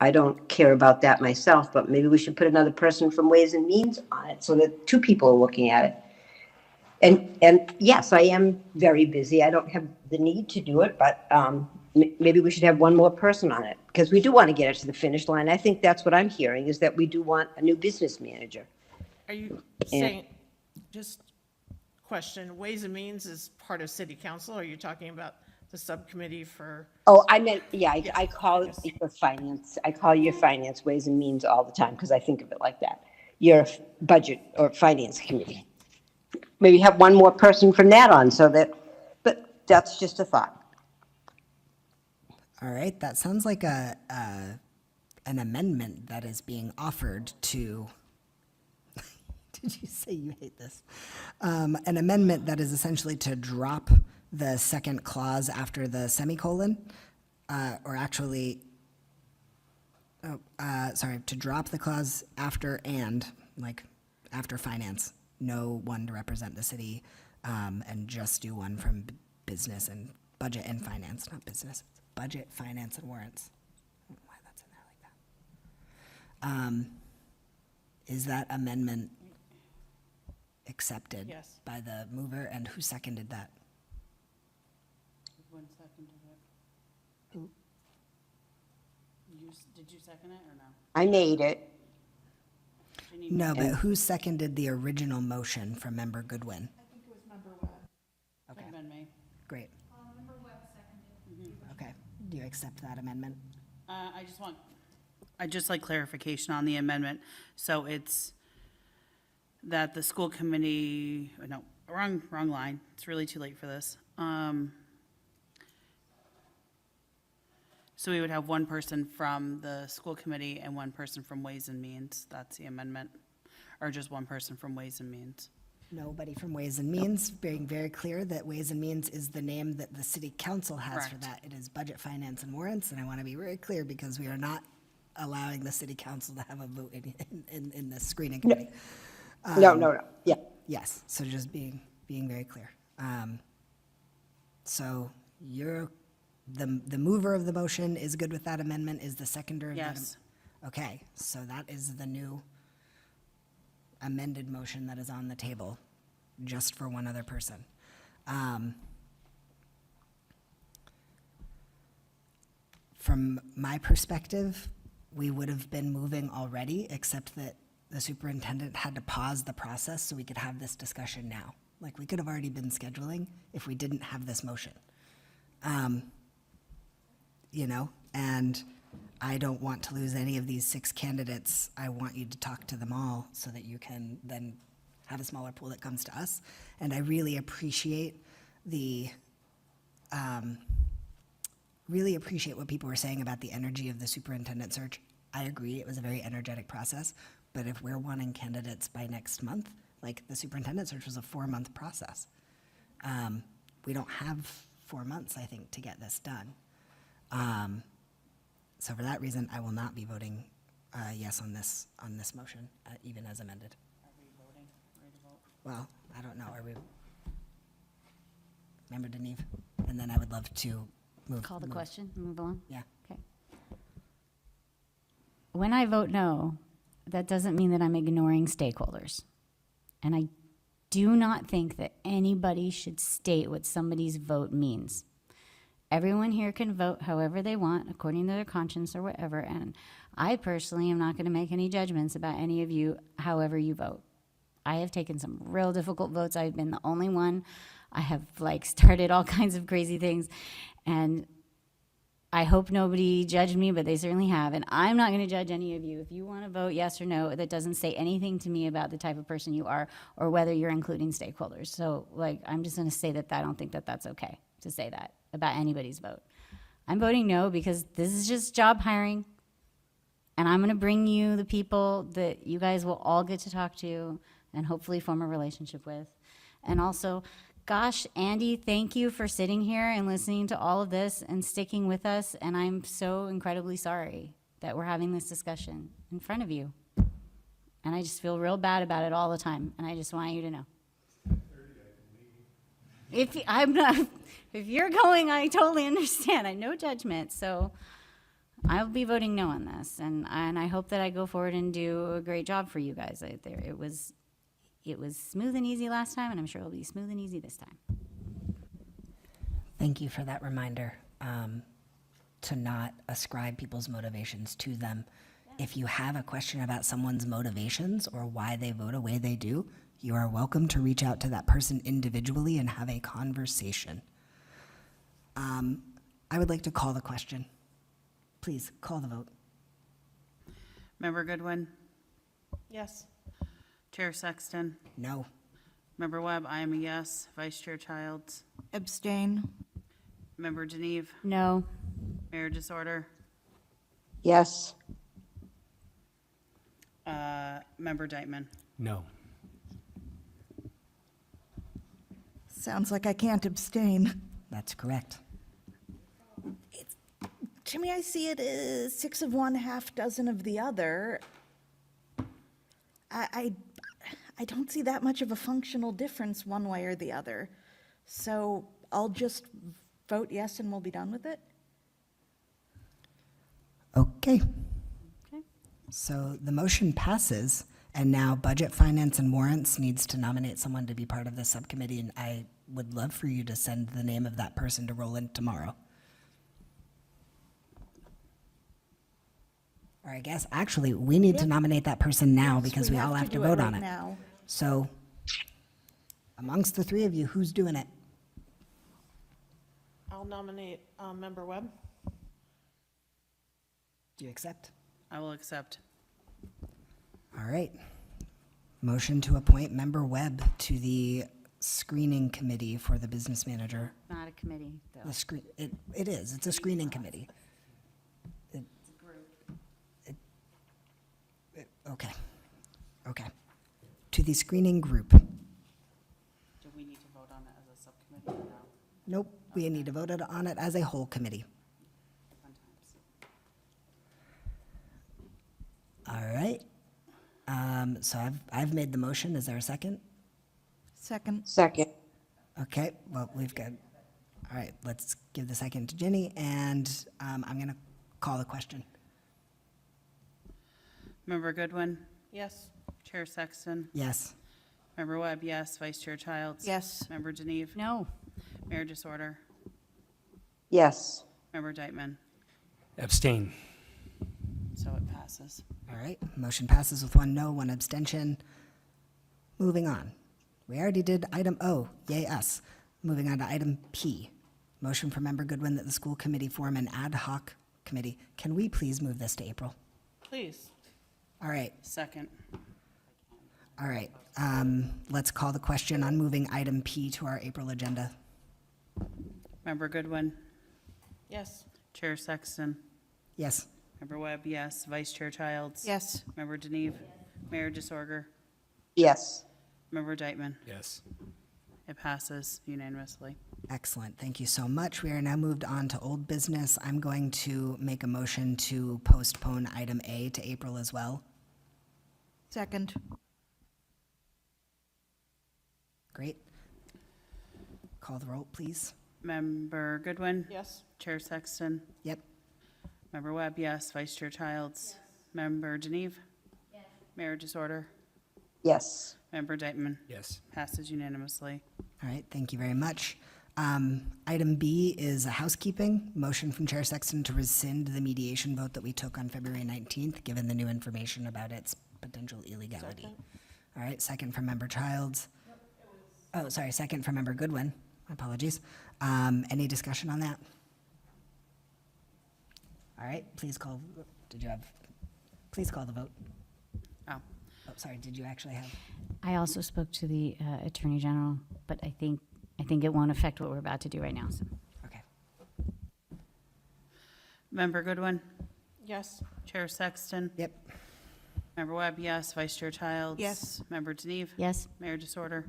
[SPEAKER 17] I don't care about that myself, but maybe we should put another person from Ways and Means on it so that 2 people are looking at it. And yes, I am very busy. I don't have the need to do it, but maybe we should have one more person on it because we do want to get it to the finish line. I think that's what I'm hearing, is that we do want a new business manager.
[SPEAKER 3] Are you saying, just question, Ways and Means is part of city council? Or are you talking about the subcommittee for?
[SPEAKER 17] Oh, I meant, I call it your finance. I call your finance Ways and Means all the time because I think of it like that. Your budget or finance committee. Maybe have one more person from that on but that's just a thought.
[SPEAKER 1] All right, that sounds like an amendment that is being offered to, did you say you hate this? An amendment that is essentially to drop the second clause after the semicolon, or actually, to drop the clause after and, like, after finance, no one to represent the city, and just do one from business and budget and finance, not business, it's budget, finance, and warrants. I don't know why that's in there like that. Is that amendment accepted?
[SPEAKER 2] Yes.
[SPEAKER 1] By the mover, and who seconded that?
[SPEAKER 2] One second to it.
[SPEAKER 1] Who?
[SPEAKER 2] Did you second it or no?
[SPEAKER 17] I made it.
[SPEAKER 1] No, but who seconded the original motion from Member Goodwin?
[SPEAKER 3] I think it was Member Webb.
[SPEAKER 2] Could have been me.
[SPEAKER 1] Great.
[SPEAKER 20] Member Webb seconded.
[SPEAKER 1] Okay. Do you accept that amendment?
[SPEAKER 2] I'd just like clarification on the amendment. So it's that the school committee, no, wrong line. It's really too late for this. So we would have one person from the school committee and one person from Ways and Means. That's the amendment. Or just one person from Ways and Means.
[SPEAKER 1] Nobody from Ways and Means, being very clear that Ways and Means is the name that the city council has for
[SPEAKER 2] Correct.
[SPEAKER 1] that. It is budget, finance, and warrants, and I want to be very clear because we are not allowing the city council to have a vote in the screening committee.
[SPEAKER 17] No. Yeah.
[SPEAKER 1] Yes, so just being very clear. So you're, the mover of the motion is good with that amendment, is the seconder of that?
[SPEAKER 2] Yes.
[SPEAKER 1] Okay, so that is the new amended motion that is on the table, just for one other person. From my perspective, we would have been moving already, except that the superintendent had to pause the process so we could have this discussion now. Like, we could have already been scheduling if we didn't have this motion. You know, and I don't want to lose any of these 6 candidates. I want you to talk to them all so that you can then have a smaller pool that comes to us. And I really appreciate really appreciate what people were saying about the energy of the superintendent search. I agree, it was a very energetic process, but if we're wanting candidates by next month, like, the superintendent search was a 4-month process. We don't have 4 months, I think, to get this done. So for that reason, I will not be voting yes on this motion, even as amended.
[SPEAKER 2] Are we voting? Ready to vote?
[SPEAKER 1] Well, I don't know, are we? Member Deneve? And then I would love to move.
[SPEAKER 15] Call the question, move on?
[SPEAKER 1] Yeah.
[SPEAKER 15] Okay. When I vote no, that doesn't mean that I'm ignoring stakeholders. And I do not think that anybody should state what somebody's vote means. Everyone here can vote however they want, according to their conscience or whatever, and I personally am not going to make any judgments about any of you, however you vote. I have taken some real difficult votes. I've been the only one. I have, like, started all kinds of crazy things, and I hope nobody judged me, but they certainly have, and I'm not going to judge any of you. If you want to vote yes or no, that doesn't say anything to me about the type of person you are or whether you're including stakeholders. So, like, I'm just going to say that I don't think that that's okay to say that about anybody's vote. I'm voting no because this is just job hiring, and I'm going to bring you the people that you guys will all get to talk to and hopefully form a relationship with. And also, gosh, Andy, thank you for sitting here and listening to all of this and sticking with us, and I'm so incredibly sorry that we're having this discussion in front of you. And I just feel real bad about it all the time, and I just want you to know. If you're going, I totally understand. I no judgment, so I'll be voting no on this, and I hope that I go forward and do a great job for you guys out there. It was smooth and easy last time, and I'm sure it'll be smooth and easy this time.
[SPEAKER 1] Thank you for that reminder, to not ascribe people's motivations to them. If you have a question about someone's motivations or why they vote the way they do, you are welcome to reach out to that person individually and have a conversation. I would like to call the question. Please, call the vote.
[SPEAKER 2] Member Goodwin?
[SPEAKER 3] Yes.
[SPEAKER 2] Chair Sexton?
[SPEAKER 1] No.
[SPEAKER 2] Member Webb, I am a yes. Vice Chair Childs?
[SPEAKER 14] Abstain.
[SPEAKER 2] Member Deneve?
[SPEAKER 15] No.
[SPEAKER 2] Mayor Disorder,
[SPEAKER 17] Yes.
[SPEAKER 2] Member Dykman.
[SPEAKER 13] No.
[SPEAKER 14] Sounds like I can't abstain.
[SPEAKER 1] That's correct.
[SPEAKER 14] To me, I see it as 6 of one, half dozen of the other. I don't see that much of a functional difference one way or the other. So I'll just vote yes and we'll be done with it.
[SPEAKER 1] Okay.
[SPEAKER 15] Okay.
[SPEAKER 1] So the motion passes, and now Budget, Finance, and Warrants needs to nominate someone to be part of the subcommittee, and I would love for you to send the name of that person to Roland tomorrow. Or I guess, actually, we need to nominate that person now because we all have to vote on it.
[SPEAKER 14] Now.
[SPEAKER 1] So amongst the three of you, who's doing it?
[SPEAKER 3] I'll nominate Member Webb.
[SPEAKER 1] Do you accept?
[SPEAKER 2] I will accept.
[SPEAKER 1] All right. Motion to appoint Member Webb to the screening committee for the business manager.
[SPEAKER 15] Not a committee, though.
[SPEAKER 1] The screen, it is, it's a screening committee. Okay, okay. To the screening group.
[SPEAKER 2] Do we need to vote on it as a subcommittee or no?
[SPEAKER 1] Nope, we need to vote on it as a whole committee. All right. So I've made the motion. Is there a second?
[SPEAKER 14] Second.
[SPEAKER 17] Second.
[SPEAKER 1] Okay, well, we've got, all right, let's give the second to Ginny, and I'm going to call the question.
[SPEAKER 2] Member Goodwin,
[SPEAKER 3] Yes.
[SPEAKER 2] Chair Sexton,
[SPEAKER 1] Yes.
[SPEAKER 2] Member Webb, yes. Vice Chair Childs.
[SPEAKER 14] Yes.
[SPEAKER 2] Member Geneve.
[SPEAKER 15] No.
[SPEAKER 2] Mayor Disorder,
[SPEAKER 17] Yes.
[SPEAKER 2] Member Dykman.
[SPEAKER 13] Abstain.
[SPEAKER 2] So it passes.
[SPEAKER 1] All right, motion passes with 1 no, 1 abstention. Moving on. We already did item O, yay us. Moving on to item P. Motion for Member Goodwin that the school committee form an ad hoc committee. Can we please move this to April?
[SPEAKER 3] Please.
[SPEAKER 1] All right,
[SPEAKER 2] Second.
[SPEAKER 1] all right. Let's call the question on moving item P to our April agenda.
[SPEAKER 2] Member Goodwin,
[SPEAKER 3] Yes.
[SPEAKER 2] Chair Sexton,
[SPEAKER 1] Yes.
[SPEAKER 2] Member Webb, yes. Vice Chair Childs.
[SPEAKER 14] Yes.
[SPEAKER 2] Member Geneve. Mayor Disorder,
[SPEAKER 17] Yes.
[SPEAKER 2] Member Dykman.
[SPEAKER 13] Yes.
[SPEAKER 2] It passes unanimously.
[SPEAKER 1] Excellent, thank you so much. We are now moved on to old business. I'm going to make a motion to postpone item A to April as well.
[SPEAKER 14] Second.
[SPEAKER 1] Great. Call the roll, please.
[SPEAKER 2] Member Goodwin.
[SPEAKER 3] Yes.
[SPEAKER 2] Chair Sexton,
[SPEAKER 1] Yep.
[SPEAKER 2] Member Webb, yes. Vice Chair Childs. Member Geneve. Mayor Disorder,
[SPEAKER 17] Yes.
[SPEAKER 2] Member Dykman.
[SPEAKER 13] Yes.
[SPEAKER 2] Passes unanimously.
[SPEAKER 1] All right, thank you very much. Item B is a housekeeping. Motion from Chair Sexton to rescind the mediation vote that we took on February 19th, given the new information about its potential illegality. All right, second from Member Childs. Oh, sorry, second from Member Goodwin. My apologies. Any discussion on that? All right, please call, please call the vote.
[SPEAKER 2] Oh,
[SPEAKER 1] Oh, sorry, did you actually have?
[SPEAKER 15] I also spoke to the Attorney General, but I think it won't affect what we're about to do right now, so.
[SPEAKER 1] Okay.
[SPEAKER 2] Member Goodwin,
[SPEAKER 3] Yes.
[SPEAKER 2] Chair Sexton,
[SPEAKER 1] Yep.
[SPEAKER 2] Member Webb, yes. Vice Chair Childs.
[SPEAKER 14] Yes.
[SPEAKER 2] Member Geneve.
[SPEAKER 15] Yes.
[SPEAKER 2] Mayor Disorder,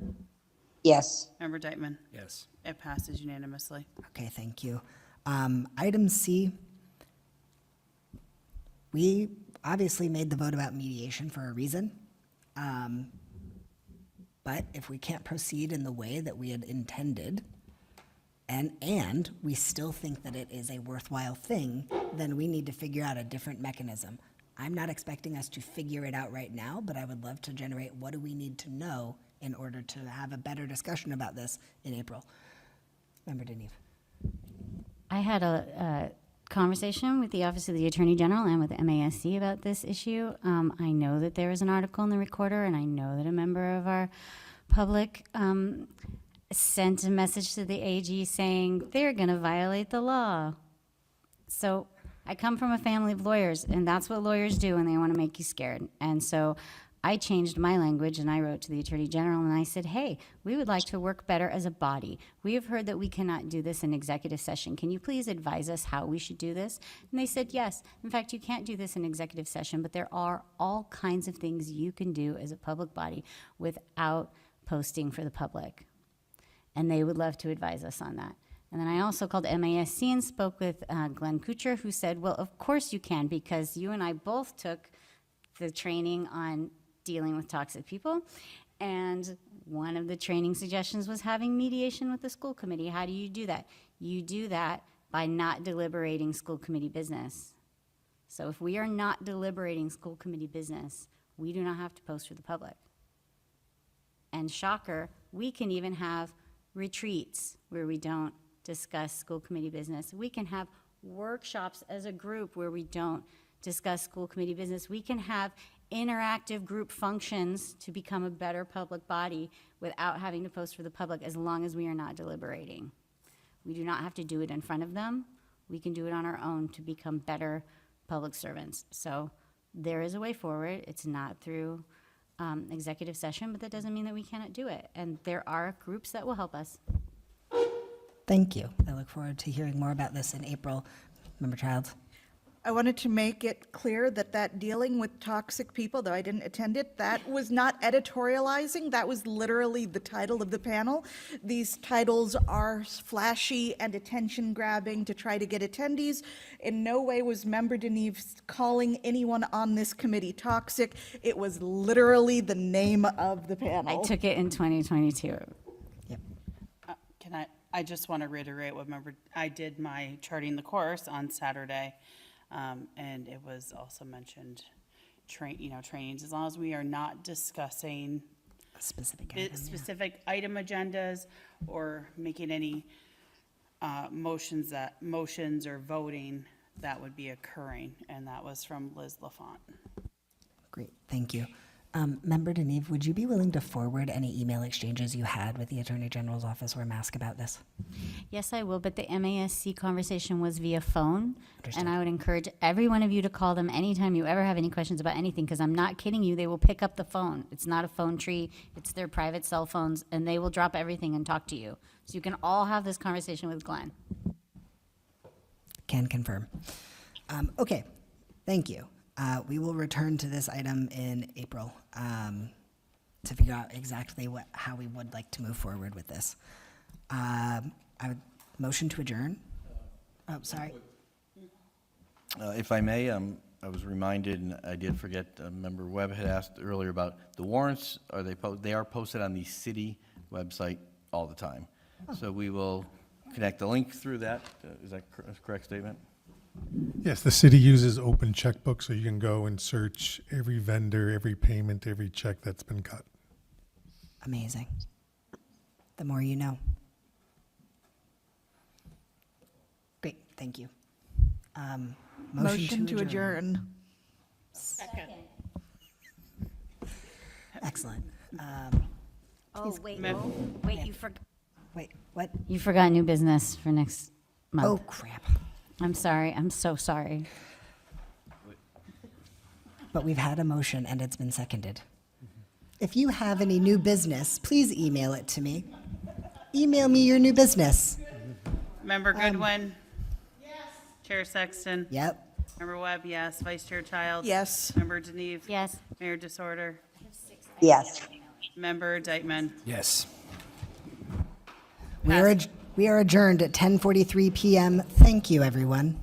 [SPEAKER 17] Yes.
[SPEAKER 2] Member Dykman.
[SPEAKER 13] Yes.
[SPEAKER 2] It passes unanimously.
[SPEAKER 1] Okay, thank you. Item C, we obviously made the vote about mediation for a reason. But if we can't proceed in the way that we had intended, and we still think that it is a worthwhile thing, then we need to figure out a different mechanism. I'm not expecting us to figure it out right now, but I would love to generate what do we need to know in order to have a better discussion about this in April. Member Deneve.
[SPEAKER 15] I had a conversation with the Office of the Attorney General and with MASC about this issue. I know that there was an article in the Recorder, and I know that a member of our public sent a message to the AG saying they're going to violate the law. So I come from a family of lawyers, and that's what lawyers do when they want to make you scared. And so I changed my language and I wrote to the Attorney General and I said, hey, we would like to work better as a body. We have heard that we cannot do this in executive session. Can you please advise us how we should do this? And they said, yes. In fact, you can't do this in executive session, but there are all kinds of things you can do as a public body without posting for the public. And they would love to advise us on that. And then I also called MASC and spoke with Glenn Kuchar, who said, well, of course you can, because you and I both took the training on dealing with toxic people. And one of the training suggestions was having mediation with the school committee. How do you do that? You do that by not deliberating school committee business. So if we are not deliberating school committee business, we do not have to post for the public. And shocker, we can even have retreats where we don't discuss school committee business. We can have workshops as a group where we don't discuss school committee business. We can have interactive group functions to become a better public body without having to post for the public, as long as we are not deliberating. We do not have to do it in front of them. We can do it on our own to become better public servants. So there is a way forward. It's not through executive session, but that doesn't mean that we cannot do it. And there are groups that will help us.
[SPEAKER 1] Thank you. I look forward to hearing more about this in April. Member Childs.
[SPEAKER 14] I wanted to make it clear that dealing with toxic people, though I didn't attend it, that was not editorializing. That was literally the title of the panel. These titles are flashy and attention grabbing to try to get attendees. In no way was Member Deneve calling anyone on this committee toxic. It was literally the name of the panel.
[SPEAKER 15] I took it in 2022.
[SPEAKER 2] I just want to reiterate I did my charting the course on Saturday, and it was also mentioned, trainings, as long as we are not discussing specific item agendas or making any motions or voting that would be occurring, and that was from Liz LaFont.
[SPEAKER 1] Great, thank you. Member Deneve, would you be willing to forward any email exchanges you had with the Attorney General's office or Mask about this?
[SPEAKER 15] Yes, I will, but the MASC conversation was via phone, and I would encourage every one of you to call them anytime you ever have any questions about anything, because I'm not kidding you, they will pick up the phone. It's not a phone tree, it's their private cell phones, and they will drop everything and talk to you. So you can all have this conversation with Glenn.
[SPEAKER 1] Can confirm. Okay, thank you. We will return to this item in April to figure out exactly how we would like to move forward with this. I would motion to adjourn. Oh, sorry.
[SPEAKER 9] If I may, I was reminded, and I did forget, Member Webb had asked earlier about the warrants. They are posted on the city website all the time. So we will connect the link through that. Is that a correct statement?
[SPEAKER 18] Yes, the city uses Open Checkbook, so you can go and search every vendor, every payment, every check that's been cut.
[SPEAKER 1] Amazing. The more you know. Great, thank you.
[SPEAKER 14] Motion to adjourn.
[SPEAKER 15] Second.
[SPEAKER 1] Excellent.
[SPEAKER 15] Oh, wait, you forgot.
[SPEAKER 1] Wait, what?
[SPEAKER 15] You forgot new business for next month.
[SPEAKER 1] Oh, crap.
[SPEAKER 15] I'm sorry, I'm so sorry.
[SPEAKER 1] But we've had a motion and it's been seconded. If you have any new business, please email it to me. Email me your new business.
[SPEAKER 2] Member Goodwin? Yes. Chair Sexton?
[SPEAKER 1] Yep.
[SPEAKER 2] Member Webb, yes. Vice Chair Childs?
[SPEAKER 14] Yes.
[SPEAKER 2] Member Deneve?
[SPEAKER 15] Yes.
[SPEAKER 2] Mayor Disorder?
[SPEAKER 17] Yes.
[SPEAKER 2] Member Dykman?
[SPEAKER 10] Yes.
[SPEAKER 1] We are adjourned at 10:43 p.m. Thank you, everyone.